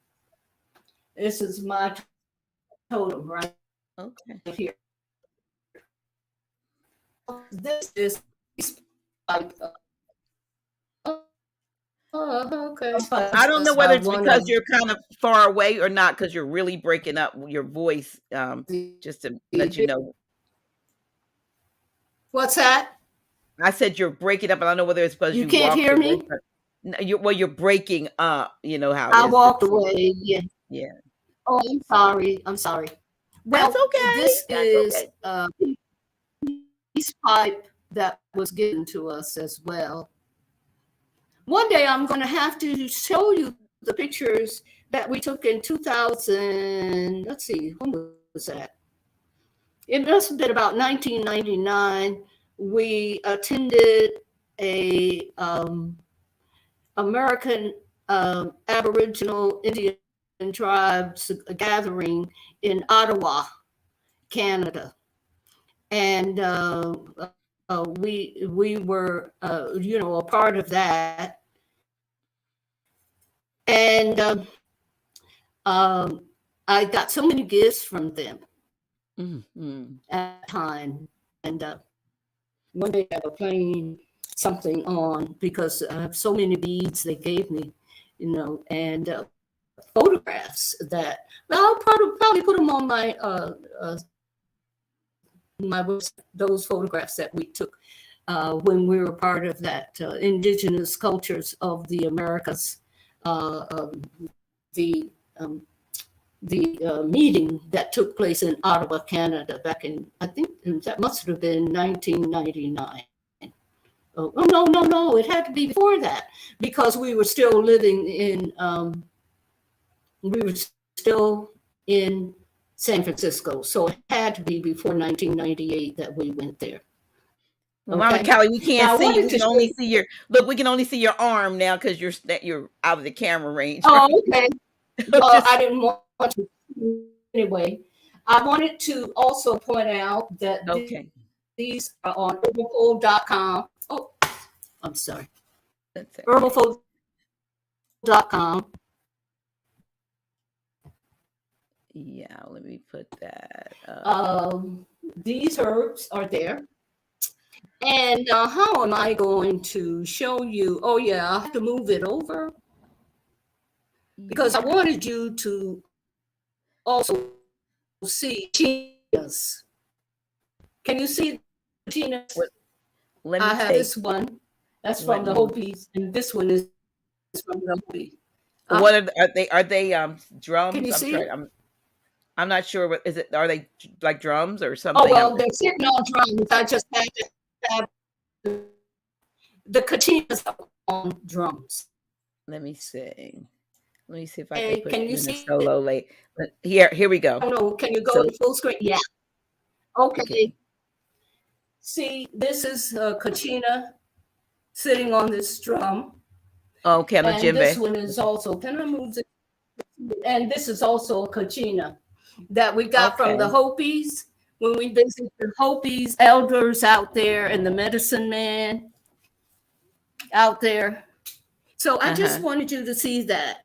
Speaker 2: This is my totem right here. This is okay.
Speaker 1: I don't know whether it's because you're kind of far away or not, because you're really breaking up your voice. Just to let you know.
Speaker 2: What's that?
Speaker 1: I said you're breaking up, and I don't know whether it's because
Speaker 2: you can't hear me.
Speaker 1: You're breaking up. You know how
Speaker 2: I walked away. Yeah.
Speaker 1: Yeah.
Speaker 2: Oh, I'm sorry.
Speaker 1: Well, that's okay.
Speaker 2: This is a peace pipe that was given to us as well. One day I'm going to have to show you the pictures that we took in 2000. Let's see, when was that? It must have been about 1999. We attended a American Aboriginal Indian tribes gathering in Ottawa, Canada, and we were a part of that, and I got so many gifts from them at the time, and one day I was playing something on because I have so many beads they gave me, and photographs that I'll probably put them on my those photographs that we took when we were part of that Indigenous Cultures of the Americas, the meeting that took place in Ottawa, Canada, back in, I think that must have been 1999. Oh, no, it had to be before that, because we were still living in, San Francisco. So it had to be before 1998 that we went there.
Speaker 1: Well, Mama Kali, we can't see you. We can only see your we can only see your arm now because you're out of the camera range.
Speaker 2: Right? Oh, okay. I didn't want to. Anyway, I wanted to also point out that these are on herbalfold.com. Oh, I'm sorry.
Speaker 1: That's it.
Speaker 2: herbalfold.com.
Speaker 1: Yeah, let me put that.
Speaker 2: These herbs are there. And how am I going to show you? Oh, yeah, I have to move it over because I wanted you to also see petunias. Can you see petunias? I have this one. That's from the Hopis, and this one is from the Hopi.
Speaker 1: What are they? Are they drums?
Speaker 2: Can you see it?
Speaker 1: I'm not sure. What is it? Are they like drums or something?
Speaker 2: Oh, well, they're sitting on drums. I just had to have the petunias on drums.
Speaker 1: Let me see. Let me see if I can put it in
Speaker 2: see
Speaker 1: a solo late. Here we go.
Speaker 2: Oh, no, can you go to full screen? Yeah. Okay. See, this is Kachina sitting on this drum.
Speaker 1: Okay, on a
Speaker 2: And this
Speaker 1: djembe.
Speaker 2: one is also, can I move it? And this is also a Kachina that we got from the
Speaker 1: Okay.
Speaker 2: Hopis when we visited the Hopis elders out there and the medicine man out there. So I just
Speaker 1: Uh-huh.
Speaker 2: wanted you to see that.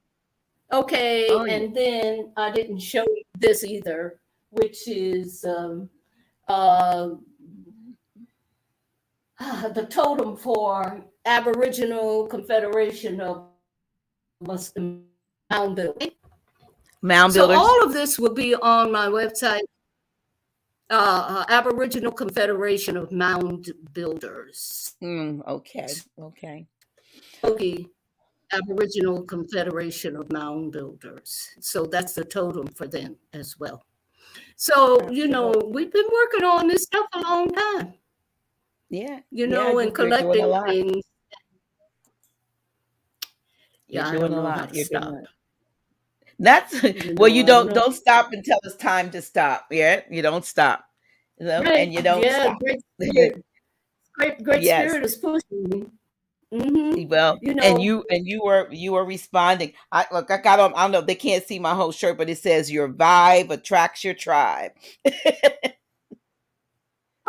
Speaker 2: Okay,
Speaker 1: Oh yeah.
Speaker 2: and then I didn't show you this either, which is uh, the totem for Aboriginal Confederation of Mound Building.
Speaker 1: Mound
Speaker 2: So
Speaker 1: builders.
Speaker 2: all of this will be on my website, Aboriginal Confederation of Mound Builders.
Speaker 1: Okay. Okay.
Speaker 2: Okay, Aboriginal Confederation of Mound Builders. So that's the totem for them as well. So,
Speaker 1: Absolutely.
Speaker 2: we've been working on this stuff a long time,
Speaker 1: Yeah. Yeah.
Speaker 2: and
Speaker 1: You're doing a
Speaker 2: collecting
Speaker 1: lot.
Speaker 2: things.
Speaker 1: You're
Speaker 2: Yeah, I
Speaker 1: doing
Speaker 2: don't
Speaker 1: a
Speaker 2: know how
Speaker 1: lot.
Speaker 2: to
Speaker 1: You're doing a
Speaker 2: stop.
Speaker 1: lot. That's well, you
Speaker 2: I don't know.
Speaker 1: don't stop until it's time to stop. Yeah. You don't stop.
Speaker 2: Right.
Speaker 1: And you don't
Speaker 2: Yeah,
Speaker 1: stop.
Speaker 2: great spirit. Great
Speaker 1: Yes.
Speaker 2: spirit is pushing me. hmm
Speaker 1: Well,
Speaker 2: You know,
Speaker 1: and you were responding. I look, I got on, I don't know, they can't see my whole shirt, but it says your vibe attracts your tribe.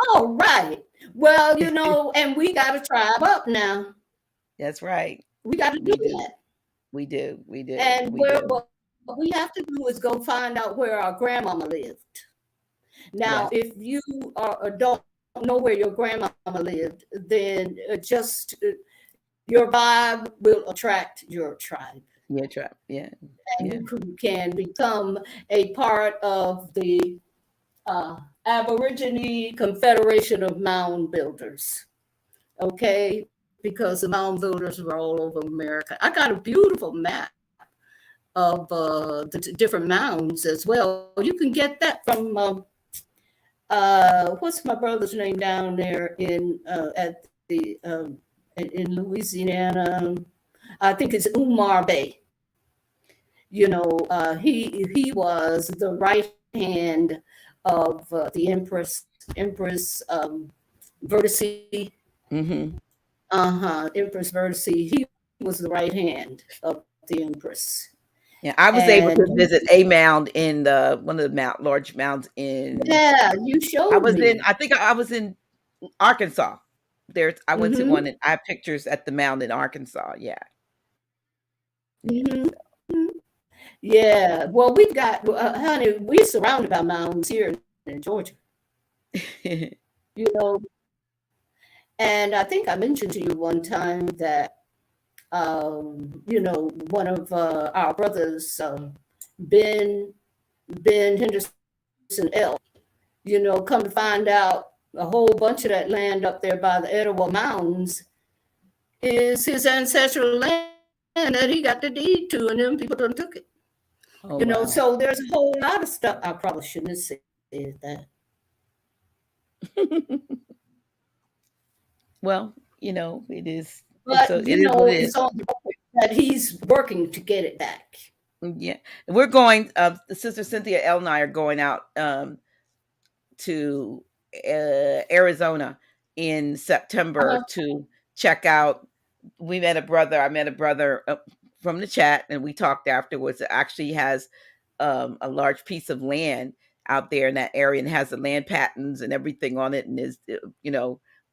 Speaker 2: oh, right. Well, and we got to tribe up now.
Speaker 1: That's right.
Speaker 2: We got to do
Speaker 1: We do.
Speaker 2: that.
Speaker 1: We do. We do.
Speaker 2: And
Speaker 1: We do.
Speaker 2: what we have to do is go find out where our grandmama lived. Now,
Speaker 1: Yes.
Speaker 2: if you don't know where your grandmama lived, then your vibe will attract your tribe.
Speaker 1: Yeah, tribe. Yeah.
Speaker 2: And
Speaker 1: Yeah.
Speaker 2: you can become a part of the Aborigine Confederation of Mound Builders. Okay, because the mound builders were all over America. I got a beautiful map of the different mounds as well. You can get that from what's my brother's name down there at the in Louisiana? I think it's Umar Bay. He was the right hand of the Empress Vertice.
Speaker 1: Mm-hmm.
Speaker 2: Empress Vertice. He was the right hand of the Empress.
Speaker 1: Yeah. I was able to
Speaker 2: And
Speaker 1: visit a mound in the one of the large mounds in
Speaker 2: yeah, you showed me.
Speaker 1: I think I was in Arkansas. I went to
Speaker 2: hmm
Speaker 1: one and I have pictures at the mound in Arkansas. Yeah. Yeah.
Speaker 2: hmm Yeah. Well, we've got, honey, we're surrounded by mountains here in Georgia, you know. And I think I mentioned to you one time that, one of our brothers, Ben, Ben Henderson L, come to find out a whole bunch of that land up there by the Etowah Mountains is his ancestral land that he got the deed to, and them people done took it.
Speaker 1: Oh wow.
Speaker 2: So there's a whole lot of stuff. I probably shouldn't have said that.
Speaker 1: Well, it is.
Speaker 2: But,
Speaker 1: It is what it
Speaker 2: it's
Speaker 1: is.
Speaker 2: on the record that he's working to get it back.
Speaker 1: Yeah, we're going. Sister Cynthia L and I are going out to Arizona in September
Speaker 2: Uh-huh.
Speaker 1: to check out. We met a brother. I met a brother from the chat, and we talked afterwards. It actually has a large piece of land out there in that area, and has the land patents and everything on it. And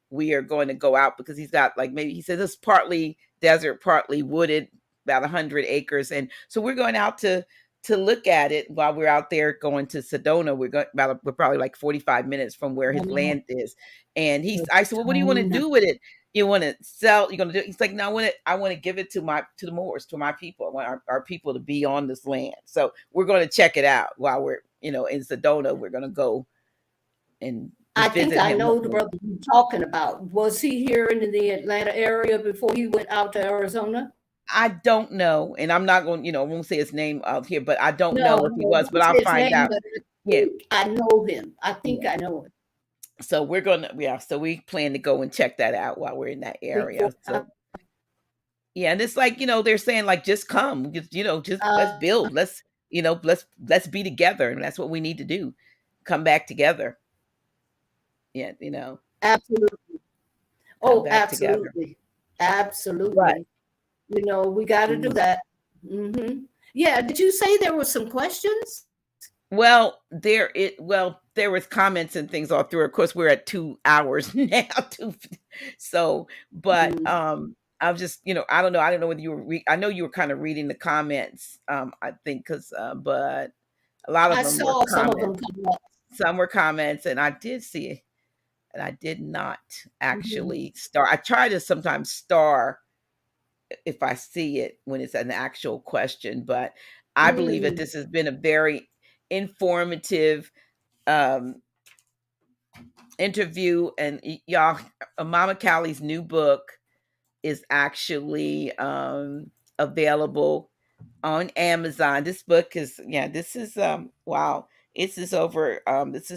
Speaker 1: we are going to go out because he's got like maybe he says it's partly desert, partly wooded, about 100 acres, and so we're going out to look at it while we're out there going to Sedona. We're probably like 45 minutes from where his land is. And I said, well, what do you want to do with it? You want to sell? You're going to do? He's like, no, I want to give it to the Moors, to my people. I want our people to be on this land. So we're going to check it out while we're, in Sedona. We're going to go and
Speaker 2: I think
Speaker 1: visit
Speaker 2: I
Speaker 1: him.
Speaker 2: know the brother you're talking about. Was he here in the Atlanta area before he went out to Arizona?
Speaker 1: I don't know, and I'm not going. I won't say his name out here, but I don't know
Speaker 2: No,
Speaker 1: if he
Speaker 2: no,
Speaker 1: was. But
Speaker 2: don't
Speaker 1: I'll
Speaker 2: say his
Speaker 1: find
Speaker 2: name,
Speaker 1: out.
Speaker 2: but
Speaker 1: Yeah,
Speaker 2: I know him. I think
Speaker 1: yeah.
Speaker 2: I know him.
Speaker 1: So we're gonna, yeah. So we plan to go and check that out while we're in that area. So yeah, and it's like they're saying like just come, just let's build, let's be together, and that's what we need to do. Come back together. Yeah,
Speaker 2: Absolutely.
Speaker 1: come
Speaker 2: Oh,
Speaker 1: back together.
Speaker 2: absolutely.
Speaker 1: But
Speaker 2: Absolutely. We got to do
Speaker 1: mm,
Speaker 2: that. Yeah. Did you say there were some questions?
Speaker 1: there was comments and things all through. Of course, we're at 2 hours now. So, but
Speaker 2: Mhm.
Speaker 1: I was just, I don't know. I don't know whether you were. I know you were kind of reading the comments. I think because, but a lot of
Speaker 2: I
Speaker 1: them were
Speaker 2: saw some of them
Speaker 1: comments.
Speaker 2: come up.
Speaker 1: Some were comments, and I did see, and I did not
Speaker 2: Mhm.
Speaker 1: actually star. I try to sometimes star if I see it when it's an actual question, but I believe that
Speaker 2: Mm.
Speaker 1: this has been a very informative um, interview. And y'all, Mama Callie's new book is actually available on Amazon. This book is, yeah, this is wow. This is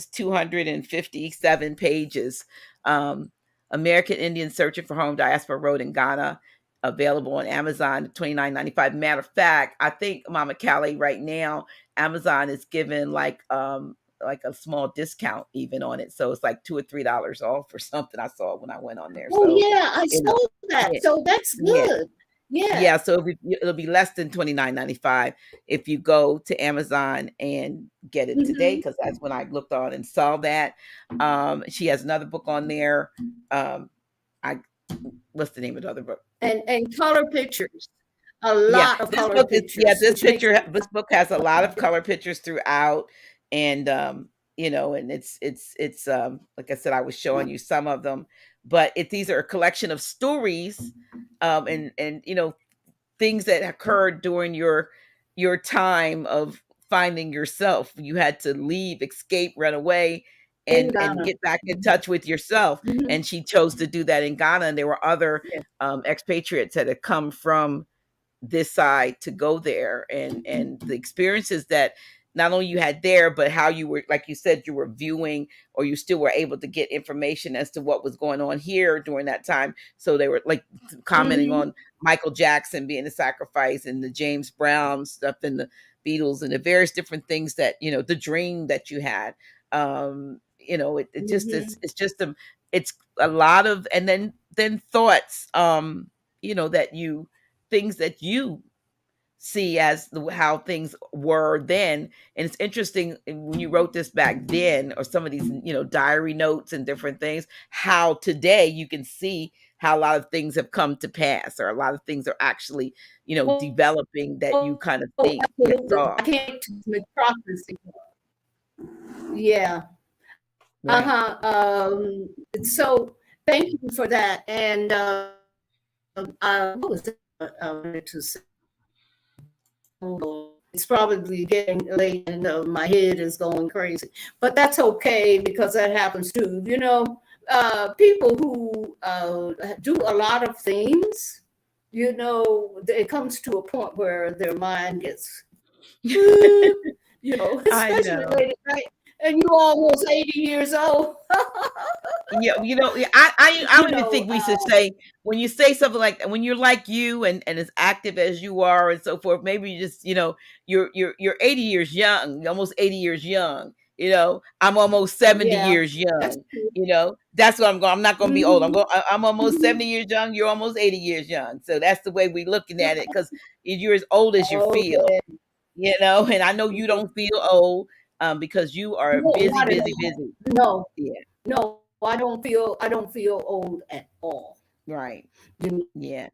Speaker 1: 257 pages. Um American Indian Searching for Home, Diaspora Road in Ghana, available on Amazon, 29.95. Matter of fact, I think Mama Callie right now, Amazon is giving like a small discount even on it. So it's like $2 or $3 off or something I saw when I went on there.
Speaker 2: Oh,
Speaker 1: So,
Speaker 2: yeah, I
Speaker 1: you know,
Speaker 2: saw that.
Speaker 1: yeah,
Speaker 2: So that's
Speaker 1: yeah.
Speaker 2: good. Yeah.
Speaker 1: Yeah, so it'll be less than 29.95 if you go to Amazon and get it today,
Speaker 2: Hmm.
Speaker 1: because that's when I looked on and saw that. She has another book on there. I What's the name of the other book?
Speaker 2: And color pictures. A
Speaker 1: Yeah,
Speaker 2: lot of
Speaker 1: this
Speaker 2: color
Speaker 1: book is yeah,
Speaker 2: pictures, which makes it
Speaker 1: this book has a lot of color pictures throughout, and and it's like I said, I was showing you some of them, but these are a collection of stories, and things that occurred during your time of finding yourself. You had to leave, escape, run away,
Speaker 2: in
Speaker 1: and
Speaker 2: Ghana.
Speaker 1: get back in touch with yourself.
Speaker 2: Hmm.
Speaker 1: And she chose to do that in Ghana. And there were other
Speaker 2: Yeah.
Speaker 1: expatriates that had come from this side to go there, and the experiences that not only you had there, but how you were, like you said, you were viewing, or you still were able to get information as to what was going on here during that time. So they were like commenting
Speaker 2: Hmm.
Speaker 1: on Michael Jackson being a sacrifice, and the James Brown stuff, and the Beatles, and the various different things that, the dream that you had. It just is,
Speaker 2: Hmm.
Speaker 1: it's a lot of, and then thoughts, that you things that you see as how things were then. And it's interesting, when you wrote this back then, or some of these, diary notes and different things, how today you can see how a lot of things have come to pass, or a lot of things are actually,
Speaker 2: Oh,
Speaker 1: developing, that you kind of
Speaker 2: oh,
Speaker 1: think you
Speaker 2: absolutely.
Speaker 1: saw.
Speaker 2: I can't wait to metropolis. Yeah.
Speaker 1: Right.
Speaker 2: Uh-huh. So thank you for that. And what was it I wanted to say? It's probably getting late and my head is going crazy, but that's okay because that happens too. People who do a lot of things, it comes to a point where their mind gets,
Speaker 1: I
Speaker 2: especially
Speaker 1: know.
Speaker 2: late at night, and you're almost 80 years old.
Speaker 1: Yeah, yeah, I
Speaker 2: you
Speaker 1: don't even
Speaker 2: know,
Speaker 1: think we should say, when you say something like that, when you're like you, and as active as you are and so forth, maybe you just, you're 80 years young, you're almost 80 years young. I'm almost 70
Speaker 2: yeah,
Speaker 1: years
Speaker 2: that's
Speaker 1: young.
Speaker 2: true.
Speaker 1: That's what I'm going. I'm not going to be old.
Speaker 2: Hmm.
Speaker 1: I'm almost
Speaker 2: Hmm.
Speaker 1: 70 years young. You're almost 80 years young. So that's the way we're looking at it, because you're as old as you feel.
Speaker 2: Okay.
Speaker 1: And I know you don't feel old, because you are
Speaker 2: No,
Speaker 1: busy,
Speaker 2: not at
Speaker 1: busy,
Speaker 2: all.
Speaker 1: busy.
Speaker 2: No,
Speaker 1: Yeah.
Speaker 2: no, I don't feel old at all.
Speaker 1: Right.
Speaker 2: You
Speaker 1: Yeah.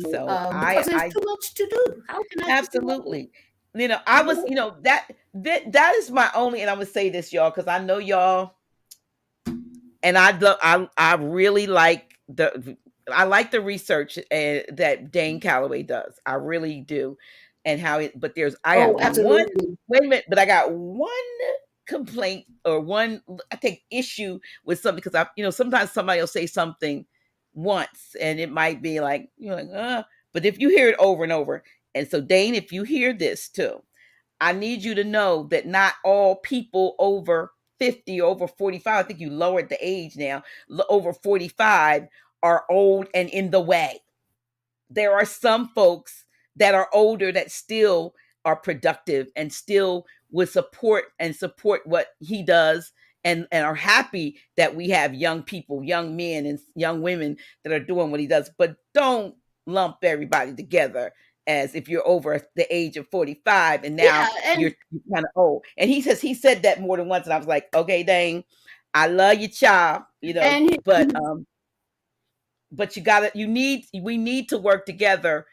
Speaker 1: So
Speaker 2: because there's
Speaker 1: I
Speaker 2: too much to do. How can I feel old?
Speaker 1: absolutely, I
Speaker 2: You
Speaker 1: was,
Speaker 2: know?
Speaker 1: that is my only, and I'm gonna say this, y'all, because I know y'all, and I really like the research, that Dane Calloway does. I really do, and how it. But I
Speaker 2: Oh,
Speaker 1: have one.
Speaker 2: absolutely.
Speaker 1: Wait a minute, but I got one complaint, or one, I think, issue with something, because sometimes somebody will say something once, and it might be like, but if you hear it over and over, and so, Dane, if you hear this too, I need you to know that not all people over 50, over 45, I think you lowered the age now, over 45, are old and in the way. There are some folks that are older that still are productive, and still would support what he does, and are happy that we have young people, young men and young women that are doing what he does. But don't lump everybody together as if you're over the age of 45 and now
Speaker 2: Yeah, and
Speaker 1: you're kind of old. And he said that more than once, and I was like, okay, dang, I love you, child,
Speaker 2: and he,
Speaker 1: but we need to work together,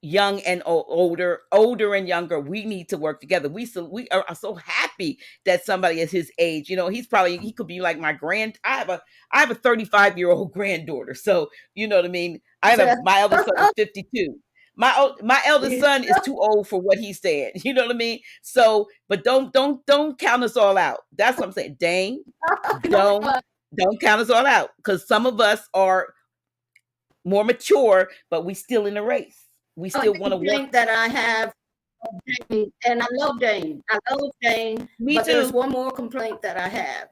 Speaker 1: young and older and younger. We need to work together. We are so happy that somebody is his age. He could be like my I have a 35-year-old granddaughter. So you know what I mean. My eldest son is 52. My eldest son is too old for what he's saying. You know what I mean. So, but don't count us all out. That's what I'm saying. Dane, don't don't count us all out, because some of us are more mature, but we still in the race. We still want to work.
Speaker 2: complaint that I have, and I love Dane. I love Dane,
Speaker 1: Me
Speaker 2: but there's
Speaker 1: too.
Speaker 2: one more complaint that I have.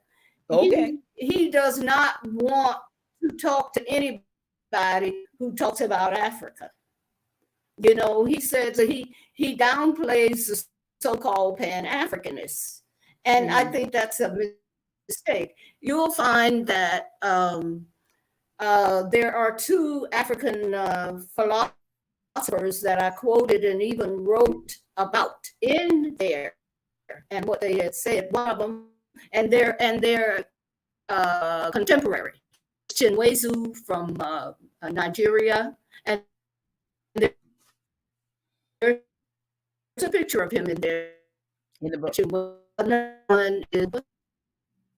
Speaker 1: Okay.
Speaker 2: He does not want to talk to anybody who talks about Africa. He says that he downplays the so-called Pan-Africanists, and I think that's a mistake. You'll find that there are two African philosophers that I quoted and even wrote about in there, and what they had said. One of them, and their contemporary, Chinwezu from Nigeria, and there's a picture of him in there.
Speaker 1: In the book.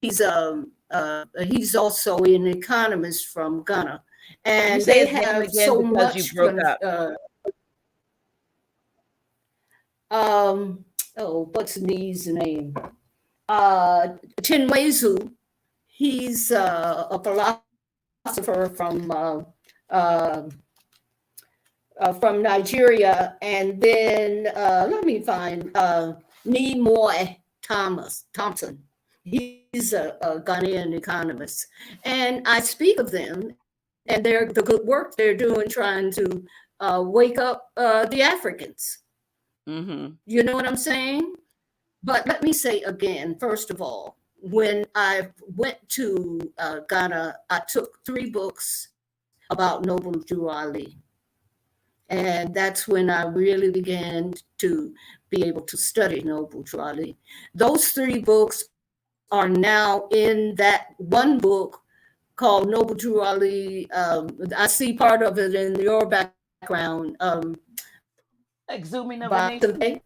Speaker 2: He's also an economist from Ghana, and
Speaker 1: they
Speaker 2: have so much.
Speaker 1: You broke up.
Speaker 2: What's his name? Chinwezu. He's a philosopher from Nigeria, and then let me find Nimoy Thompson. He's a Ghanaian economist, and I speak of them and the good work they're doing, trying to wake up the Africans.
Speaker 1: Mm-hmm.
Speaker 2: You know what I'm saying? But let me say again, first of all, when I went to Ghana, I took 3 books about Noble Drew Ali. And that's when I really began to be able to study Noble Drew Ali. Those 3 books are now in that one book called Noble Drew Ali. I see part of it in your background.
Speaker 1: Exhuming of a Nation.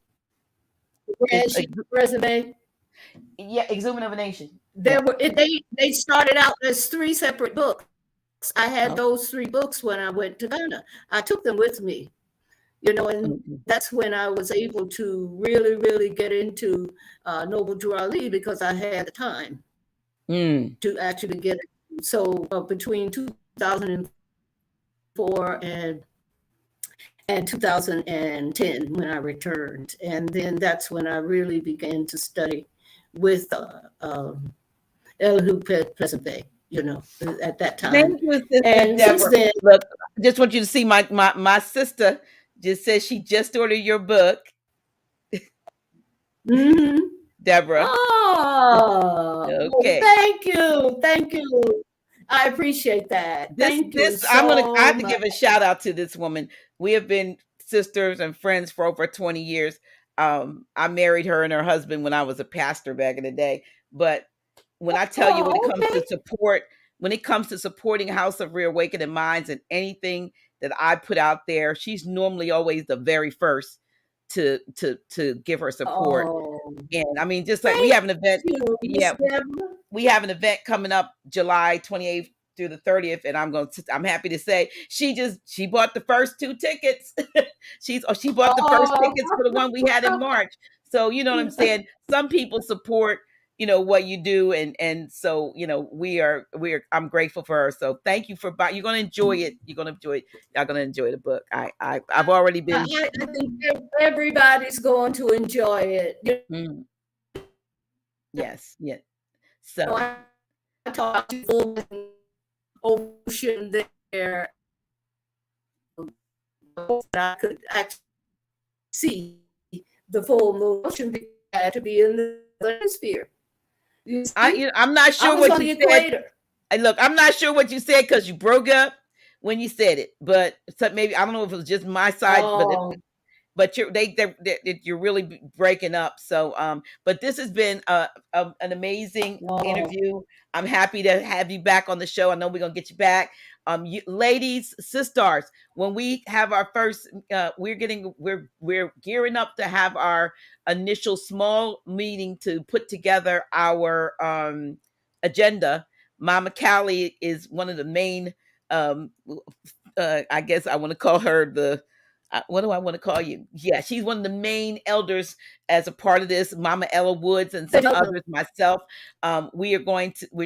Speaker 2: Resume.
Speaker 1: Yeah, Exhuming of a Nation.
Speaker 2: They started out as 3 separate books. I had those 3 books when I went to Ghana. I took them with me, and that's when I was able to really, really get into Noble Drew Ali, because I had the time to actually get it. So between 2004 and 2010, when I returned, and then that's when I really began to study with Elihu Pleasant-Bey, at that time.
Speaker 1: Thank you, Sister
Speaker 2: and
Speaker 1: Deborah.
Speaker 2: since then,
Speaker 1: Look, I just want you to see my sister just said she just ordered your book.
Speaker 2: mm-hmm.
Speaker 1: Deborah.
Speaker 2: Oh,
Speaker 1: okay.
Speaker 2: Thank you. I appreciate that. Thank you so
Speaker 1: I have to
Speaker 2: much.
Speaker 1: give a shout out to this woman. We have been sisters and friends for over 20 years. I married her and her husband when I was a pastor back in the day. But when I tell you, when it comes to supporting House of Reawakening Minds and anything that I put out there, she's normally always the very first to give her support. And I mean, just like we have an event. We have an event coming up July 28th through the 30th, and I'm happy to say she bought the first 2 tickets. she bought the first tickets for the one we had in March. So you know what I'm saying? Some people support what you do, and so I'm grateful for her. So thank you for buying. You're gonna enjoy it. Y'all gonna enjoy the book. I've already been.
Speaker 2: I think everybody's going to enjoy it.
Speaker 1: Yes. So
Speaker 2: I talked to the ocean there. I could actually see the full moon. Ocean had to be in the hemisphere. You see,
Speaker 1: I'm not
Speaker 2: I
Speaker 1: sure
Speaker 2: was
Speaker 1: what
Speaker 2: on
Speaker 1: you
Speaker 2: the
Speaker 1: said.
Speaker 2: equator.
Speaker 1: Look, I'm not sure what you said because you broke up when you said it. But so maybe I don't know if it was just my side,
Speaker 2: Oh,
Speaker 1: but you're really breaking up. So but this has been an amazing
Speaker 2: oh.
Speaker 1: interview. I'm happy to have you back on the show. I know we're gonna get you back. You ladies, sisters, when we have our first we're gearing up to have our initial small meeting to put together our agenda. Mama Callie is one of the main um I guess I want to call her the what do I want to call you? Yeah, she's one of the main elders as a part of this. Mama Ella Woods and some others, myself. We're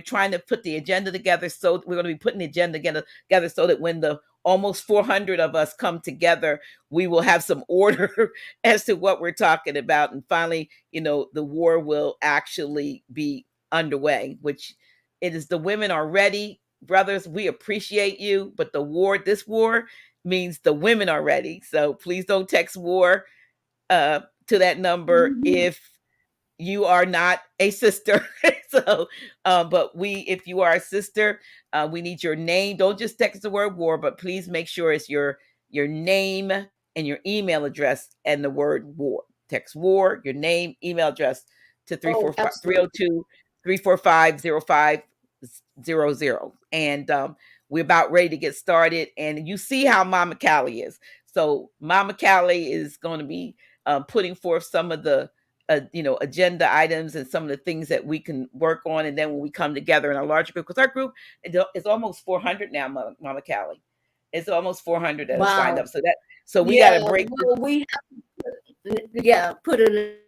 Speaker 1: trying to put the agenda together. So we're going to be putting the agenda together so that when the almost 400 of us come together, we will have some order as to what we're talking about. And finally, the war will actually be underway, which it is. The women are ready. Brothers, we appreciate you, but this war means the women are ready. So please don't text war to that number
Speaker 2: Mhm.
Speaker 1: if you are not a sister. So but if you are a sister, we need your name. Don't just text the word war, but please make sure it's your name and your email address and the word war. Text war, your name, email address to
Speaker 2: Oh,
Speaker 1: 345
Speaker 2: absolutely.
Speaker 1: 302 and we're about ready to get started. And you see how Mama Callie is. So Mama Callie is going to be putting forth some of the agenda items and some of the things that we can work on. And then when we come together in a larger group, because our group is almost 400 now, Mama Callie. It's almost 400 that have signed
Speaker 2: Wow.
Speaker 1: up. So we got
Speaker 2: Yeah,
Speaker 1: to break this.
Speaker 2: well, we put an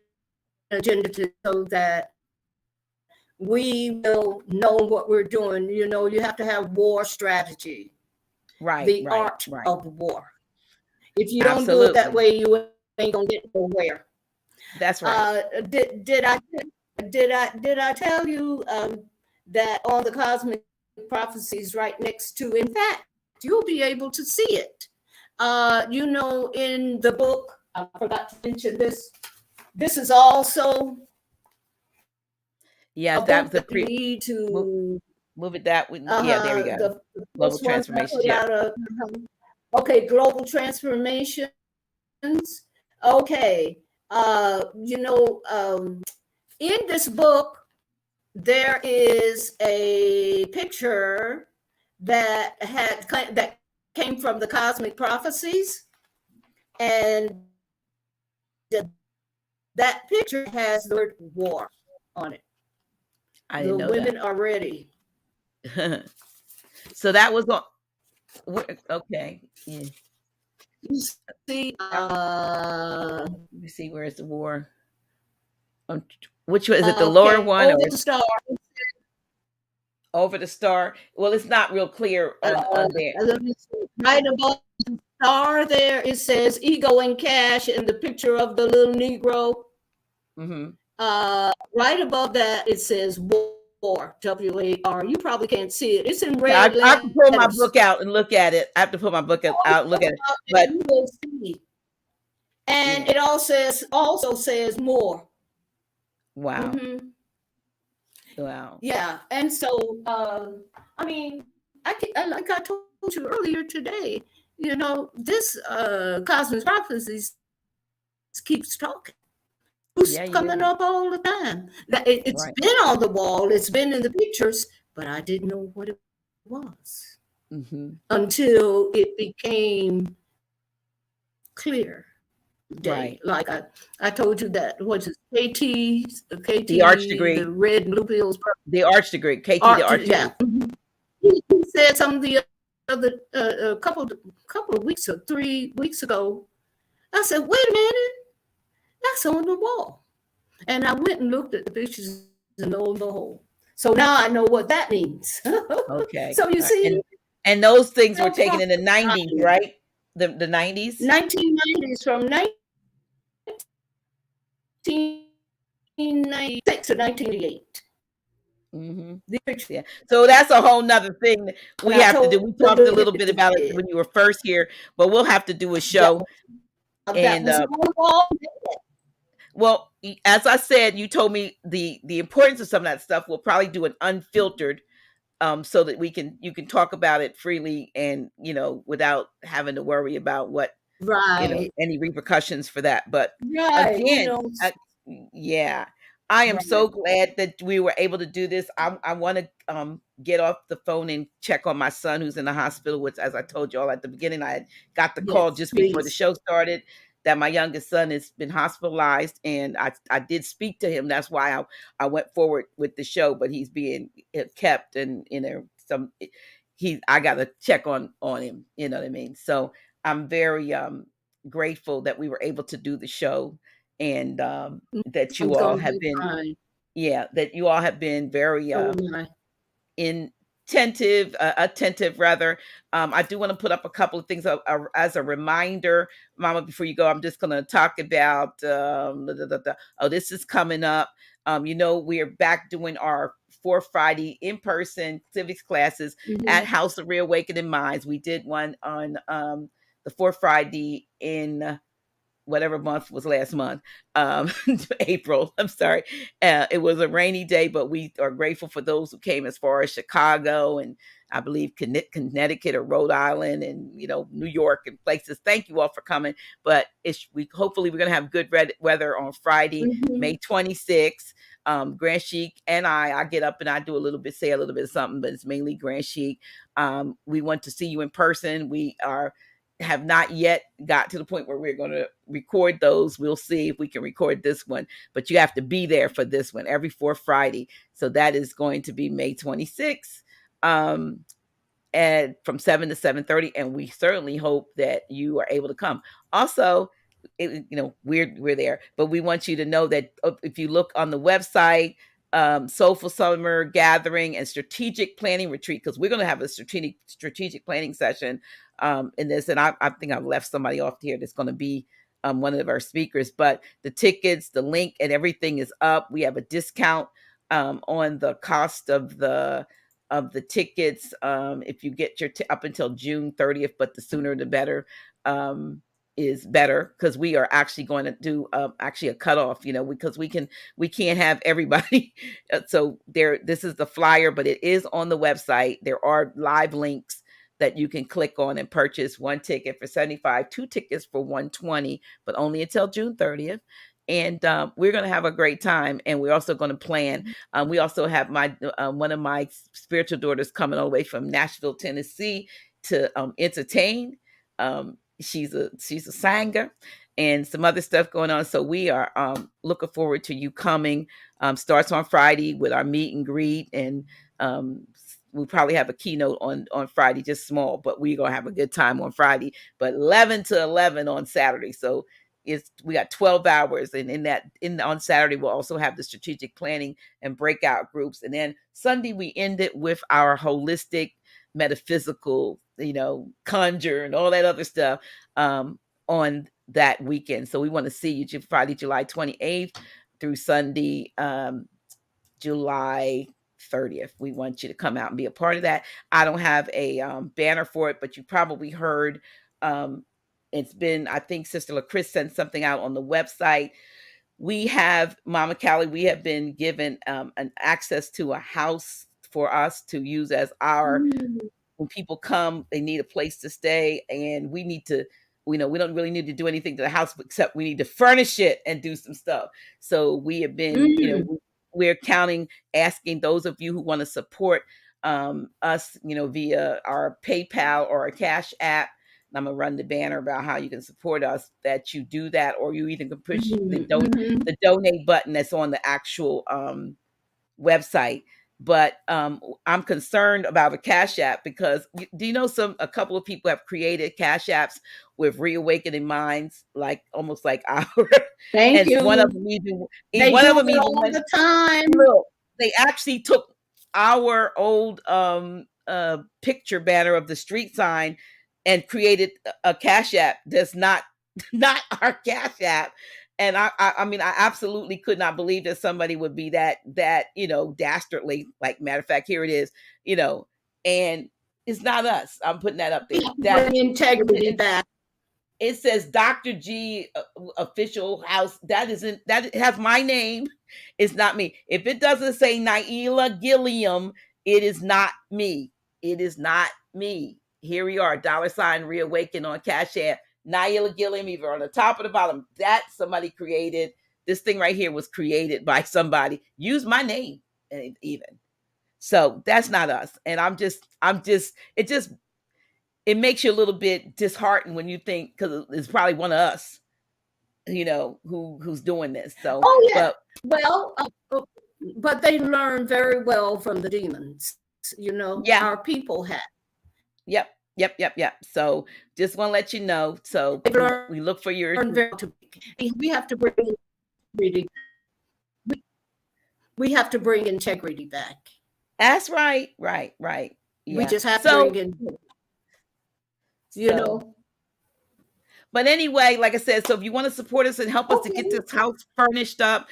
Speaker 2: agenda so that we will know what we're doing. You have to have war strategy,
Speaker 1: Right,
Speaker 2: the
Speaker 1: right,
Speaker 2: art
Speaker 1: right.
Speaker 2: of war. If you don't do it that
Speaker 1: Absolutely.
Speaker 2: way, you ain't gonna get nowhere.
Speaker 1: That's right.
Speaker 2: Did I tell you that on the cosmic prophecies right next to, in fact, you'll be able to see it. In the book, I forgot to mention this. This is also
Speaker 1: Yes,
Speaker 2: a
Speaker 1: that
Speaker 2: book
Speaker 1: was a
Speaker 2: that you
Speaker 1: pre
Speaker 2: need
Speaker 1: move,
Speaker 2: to.
Speaker 1: move it that way. Yeah, there we go.
Speaker 2: The
Speaker 1: Global
Speaker 2: first one I
Speaker 1: transformations.
Speaker 2: put
Speaker 1: Yep.
Speaker 2: out. Okay, global transformations. Okay, in this book, there is a picture that came from the cosmic prophecies, and that picture has the word war on it.
Speaker 1: I
Speaker 2: The
Speaker 1: didn't know
Speaker 2: women are ready.
Speaker 1: that. So that was on. Okay. Yeah.
Speaker 2: You see,
Speaker 1: Let me see. Where's the war? Which one is it? The lower
Speaker 2: okay,
Speaker 1: one or
Speaker 2: over the star.
Speaker 1: over the star? Well, it's not real clear on there.
Speaker 2: Let me see. Right above the star there, it says ego and cash, and the picture of the little Negro.
Speaker 1: Mm-hmm.
Speaker 2: Right above that, it says war, WAR. You probably can't see it. It's in
Speaker 1: Yeah,
Speaker 2: red
Speaker 1: I have to pull my
Speaker 2: letters.
Speaker 1: book out and look at it. I have to pull my book out and look at it. But
Speaker 2: You will see. And
Speaker 1: yeah,
Speaker 2: it also says more.
Speaker 1: wow,
Speaker 2: Mm-hmm.
Speaker 1: wow.
Speaker 2: Yeah. And so, I mean, like I told you earlier today, this Cosmic Prophecies keeps talking. Who's
Speaker 1: Yeah, yeah,
Speaker 2: coming up all the time? It's
Speaker 1: right.
Speaker 2: been on the wall, it's been in the pictures, but I didn't know what it was
Speaker 1: Mm-hmm.
Speaker 2: until it became clear day.
Speaker 1: Right.
Speaker 2: Like I told you that, what's it,
Speaker 1: The arch
Speaker 2: KT, the
Speaker 1: degree,
Speaker 2: red and blue pills
Speaker 1: the arch degree, KT, the
Speaker 2: art.
Speaker 1: arch
Speaker 2: Yeah.
Speaker 1: degree.
Speaker 2: He said something the other a couple of weeks or 3 weeks ago. I said, wait a minute, that's on the wall. And I went and looked at the pictures and lo and behold. So now I know what that means.
Speaker 1: Okay.
Speaker 2: So you see,
Speaker 1: And those things were
Speaker 2: no
Speaker 1: taken in the 90s,
Speaker 2: prophecy.
Speaker 1: right? The 90s.
Speaker 2: 1990s, from 1996 to 1988.
Speaker 1: Mm-hmm.
Speaker 2: The picture.
Speaker 1: Yeah. So that's a whole nother thing that
Speaker 2: And
Speaker 1: we
Speaker 2: I
Speaker 1: have to do.
Speaker 2: told
Speaker 1: We
Speaker 2: them
Speaker 1: talked a
Speaker 2: to
Speaker 1: little
Speaker 2: hit
Speaker 1: bit
Speaker 2: the
Speaker 1: about it
Speaker 2: bed.
Speaker 1: when you were first here, but we'll have to do a
Speaker 2: That
Speaker 1: show.
Speaker 2: was, that
Speaker 1: And
Speaker 2: was on the wall.
Speaker 1: Well, as I said, you told me the importance of some of that stuff. We'll probably do an unfiltered, so that you can talk about it freely, and without having to worry about what
Speaker 2: Right.
Speaker 1: any repercussions for that. But
Speaker 2: Right.
Speaker 1: again, yeah, I am
Speaker 2: Right.
Speaker 1: so glad that we were able to do this. I want to get off the phone and check on my son who's in the hospital, which, as I told you all at the beginning, I had got the call
Speaker 2: Yes,
Speaker 1: just before the
Speaker 2: please.
Speaker 1: show started that my youngest son has been hospitalized, and I did speak to him. That's why I went forward with the show, but he's being kept, and I got to check on him. You know what I mean? So I'm very grateful that we were able to do the show, and that you
Speaker 2: I'm
Speaker 1: all
Speaker 2: going to
Speaker 1: have
Speaker 2: be
Speaker 1: been,
Speaker 2: fine.
Speaker 1: yeah, that you all have been very
Speaker 2: So am I.
Speaker 1: attentive rather. I do want to put up a couple of things as a reminder, Mama. Before you go, I'm just going to talk about. Oh, this is coming up. We are back doing our fourth Friday in person civics classes at
Speaker 2: Mhm.
Speaker 1: House of Reawakening Minds. We did one on the fourth Friday in whatever month was last month, April. I'm sorry. It was a rainy day, but we are grateful for those who came as far as Chicago, and I believe Connecticut or Rhode Island, and New York and places. Thank you all for coming. But hopefully we're gonna have good weather on Friday,
Speaker 2: Mhm.
Speaker 1: May 26th. Grand Sheik and I get up and I do say a little bit of something, but it's mainly Grand Sheik. We want to see you in person. We have not yet got to the point where we're going to record those. We'll see if we can record this one, but you have to be there for this one every fourth Friday. So that is going to be May 26th. And from 7 to 7:30, and we certainly hope that you are able to come. Also, we're there, but we want you to know that if you look on the website, Soulful Summer Gathering and Strategic Planning Retreat, because we're going to have a strategic planning session in this, and I think I've left somebody off here that's going to be one of our speakers. But the tickets, the link, and everything is up. We have a discount on the cost of the tickets, if you get your up until June 30th, but the sooner the better, is better, because we are actually going to do actually a cutoff, because we can't have everybody. So this is the flyer, but it is on the website. There are live links that you can click on and purchase one ticket for 75, two tickets for 120, but only until June 30th. And we're going to have a great time, and we're also going to plan. We also have one of my spiritual daughters coming all the way from Nashville, Tennessee, to entertain. She's a singer, and some other stuff going on. So we are looking forward to you coming. Starts on Friday with our meet and greet, and we'll probably have a keynote on Friday, just small, but we're gonna have a good time on Friday. But 11 to 11 on Saturday. So we got 12 hours, and on Saturday we'll also have the strategic planning and breakout groups, and then Sunday we end it with our holistic metaphysical, conjure and all that other stuff on that weekend. So we want to see you Friday, July 28th through Sunday, July 30th. We want you to come out and be a part of that. I don't have a banner for it, but you probably heard. It's been, I think Sister LaChris sent something out on the website. We have, Mama Callie, we have been given an access to a house for us to use as our,
Speaker 2: Mm.
Speaker 1: when people come, they need a place to stay, and we need to, we don't really need to do anything to the house, except we need to furnish it and do some stuff. So we have been,
Speaker 2: Mm.
Speaker 1: we're asking those of you who want to support us, via our PayPal or our Cash App. And I'm gonna run the banner about how you can support us, that you do that, or you even can push
Speaker 2: Mhm. Mhm.
Speaker 1: the donate button that's on the actual website. But I'm concerned about a Cash App, because do you know a couple of people have created Cash Apps with reawakening minds, like almost like ours.
Speaker 2: Thank
Speaker 1: And
Speaker 2: you. They
Speaker 1: one of
Speaker 2: do
Speaker 1: them
Speaker 2: it
Speaker 1: even
Speaker 2: all
Speaker 1: went,
Speaker 2: the time.
Speaker 1: look, they actually took our old picture banner of the street sign and created a Cash App that's not not our Cash App. And I mean, I absolutely could not believe that somebody would be that dastardly. Like, matter of fact, here it is, and it's not us. I'm putting that up
Speaker 2: We
Speaker 1: there.
Speaker 2: have to
Speaker 1: That
Speaker 2: bring integrity back.
Speaker 1: It says Dr. G official house. That has my name. It's not me. If it doesn't say Naila Gilliam, it is not me. It is not me. Here we are, $ reawaken on Cash App. Naila Gilliam, either on the top or the bottom. That somebody created. This thing right here was created by somebody. Use my name, even. So that's not us. And it makes you a little bit disheartened when you think, because it's probably one of us, who's doing this. So,
Speaker 2: Oh yeah.
Speaker 1: but
Speaker 2: Well, but they learn very well from the demons.
Speaker 1: yeah,
Speaker 2: Our people have.
Speaker 1: yep. So just want to let you know. So we look for your.
Speaker 2: We have to bring integrity. We have to bring integrity back.
Speaker 1: That's right. Yeah.
Speaker 2: We just have to bring in,
Speaker 1: But anyway, like I said, so if you want to support us and help us to get this house furnished up,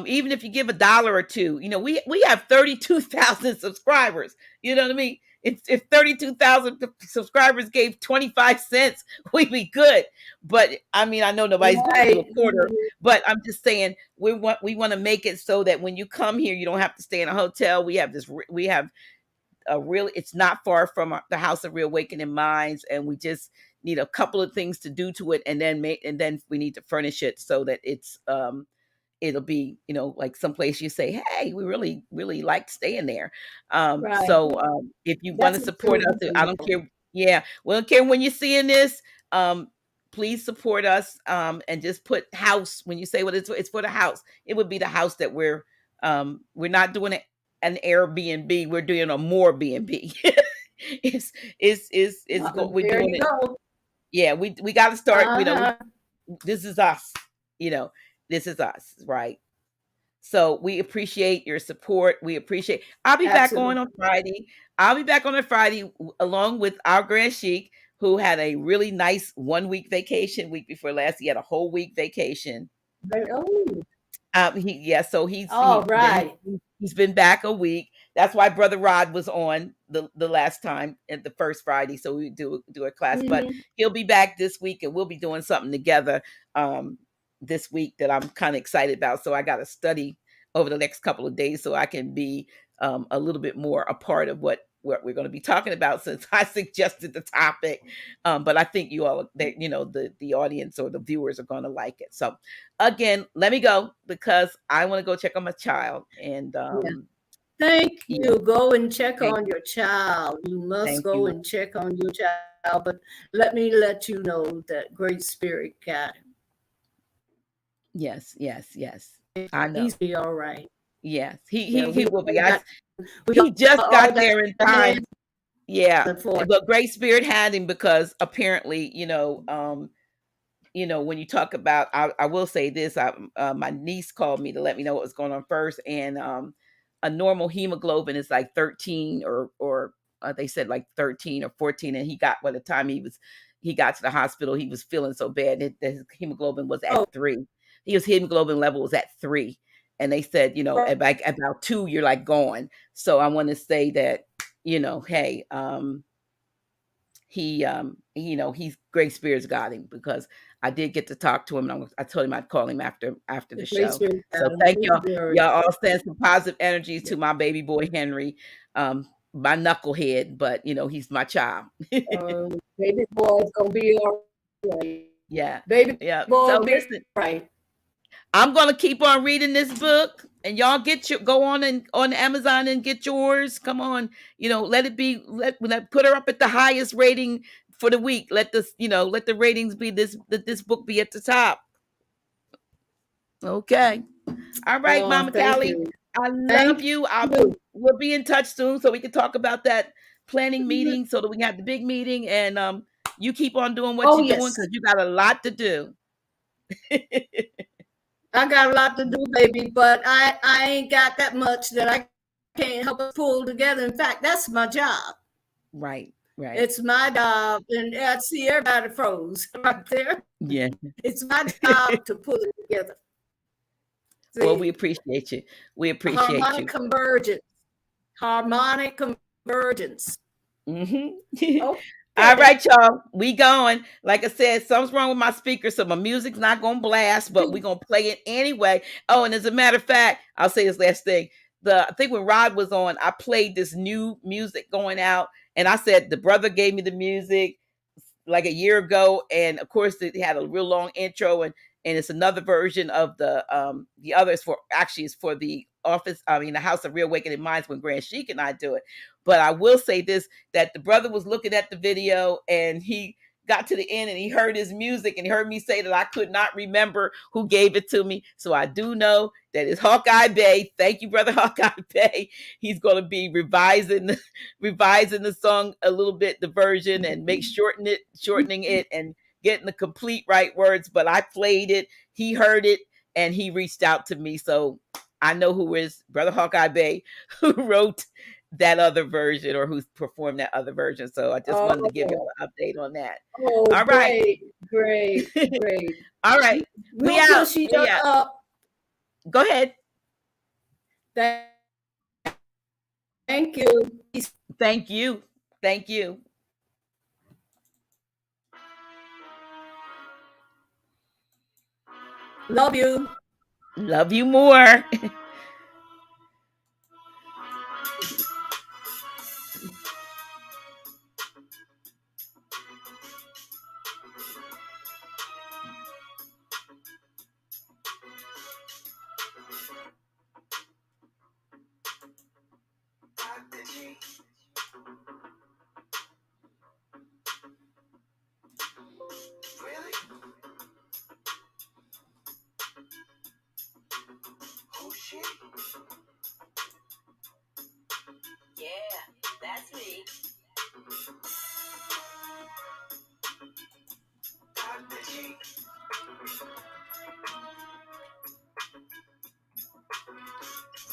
Speaker 1: even if you give $1 or $2, we have 32,000 subscribers. You know what I mean? If 32,000 subscribers gave 25 cents, we'd be good. But I mean, I know nobody's going to do a quarter, but I'm just saying we want to make it so that when you come here, you don't have to stay in a hotel. We have it's not far from the House of Reawakening Minds, and we just need a couple of things to do to it, and then we need to furnish it so that it'll be, like someplace you say, hey, we really like staying there.
Speaker 2: Right.
Speaker 1: So if you want to support us, I don't care. Yeah, we don't care when you're seeing this. Please support us, and just put house when you say what it's for the house. It would be the house that we're not doing it an Airbnb. We're doing a more B&B. We're doing it. Yeah, we got to start. This is us. This is us, right? So we appreciate your support. We appreciate. I'll be back on Friday. I'll be back on Friday along with our Grand Sheik, who had a really nice 1-week vacation. Week before last, he had a whole week vacation. So he's been back a week. That's why Brother Rod was on the last time at the first Friday. So we do a class, but he'll be back this week, and we'll be doing something together this week that I'm kind of excited about. So I got to study over the next couple of days so I can be a little bit more a part of what we're going to be talking about, since I suggested the topic. But I think you all, the audience or the viewers are going to like it. So again, let me go because I want to go check on my child. And
Speaker 2: thank you. Go and check on your child. You must go and check on your child. But let me let you know that Great Spirit got him.
Speaker 1: Yes. I know.
Speaker 2: He's be all right.
Speaker 1: Yes, he will be. He just got there in time. Yeah, but Great Spirit had him because apparently, when you talk about, I will say this. My niece called me to let me know what was going on first, and a normal hemoglobin is like 13 or they said like 13 or 14, and by the time he got to the hospital, he was feeling so bad that his hemoglobin was at 3. His hemoglobin level was at 3. And they said, at like about 2, you're like gone. So I want to say that, hey, he's Great Spirits got him, because I did get to talk to him. And I told him I'd call him after the show. So thank y'all all send some positive energies to my baby boy Henry, my knucklehead, but he's my child.
Speaker 2: Baby boy's gonna be all right.
Speaker 1: Yeah,
Speaker 2: baby boy,
Speaker 1: so listen,
Speaker 2: right.
Speaker 1: I'm going to keep on reading this book, and y'all go on Amazon and get yours. Come on, let it be. Let put her up at the highest rating for the week. Let the ratings be that this book be at the top. Okay, all right, Mama Kali. I love you. We'll be in touch soon so we can talk about that planning meeting, so that we can have the big meeting. And you keep on doing what you're doing, because you got a lot to do.
Speaker 2: I got a lot to do, baby, but I ain't got that much that I can't help us pull together. In fact, that's my job.
Speaker 1: Right.
Speaker 2: It's my job, and I see everybody froze right there.
Speaker 1: Yeah.
Speaker 2: It's my job to pull it together.
Speaker 1: See? Well, we appreciate you.
Speaker 2: Harmonic convergence. Mm-hmm.
Speaker 1: All right, y'all. We going. Like I said, something's wrong with my speaker, so my music's not gonna blast, but we're gonna play it anyway. Oh, and as a matter of fact, I'll say this last thing. I think when Rod was on, I played this new music going out, and I said the brother gave me the music like a year ago, and of course it had a real long intro, and it's another version of the others for actually is for the office. I mean, the House of Reawakening Minds when Grand Sheik and I do it. But I will say this: that the brother was looking at the video and he got to the end and he heard his music and he heard me say that I could not remember who gave it to me. So I do know that it's Hawkeye Bay. Thank you, brother Hawkeye Bay. He's going to be revising the song a little bit, the version, and shortening it and getting the complete right words. But I played it, he heard it, and he reached out to me. So I know who is brother Hawkeye Bay who wrote that other version or who's performed that other version. So I just wanted to give you an update on that.
Speaker 2: Oh,
Speaker 1: All right.
Speaker 2: Great.
Speaker 1: All right. We out. We out. Go ahead.
Speaker 2: Thank you.
Speaker 1: Thank you. Thank you.
Speaker 2: Love you.
Speaker 1: Love you more. Yeah, that's me.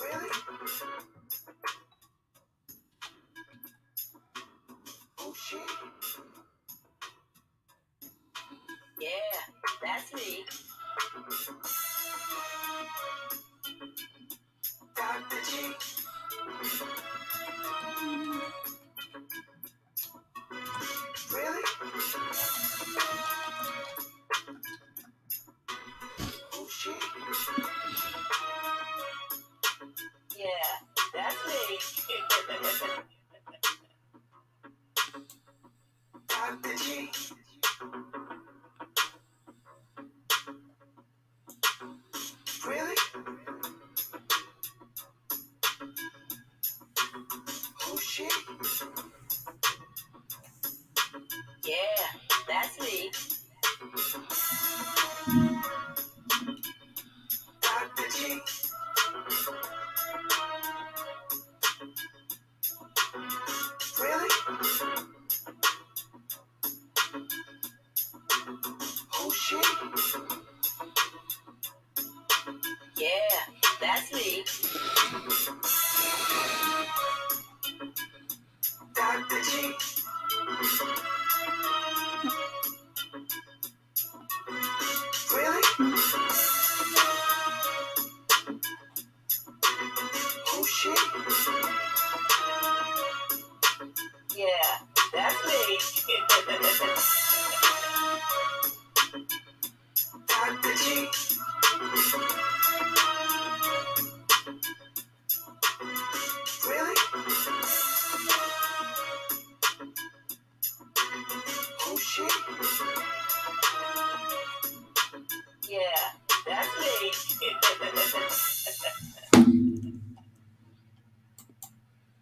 Speaker 1: Really? Oh shit. Yeah, that's me. Dr. G. Really? Oh shit. Yeah, that's me. Dr. G. Really? Oh shit. Yeah, that's me. Dr. G. Really? Oh shit. Yeah, that's me. Dr. G. Really? Oh shit. Yeah, that's me. Dr. G. Really? Oh shit. Yeah.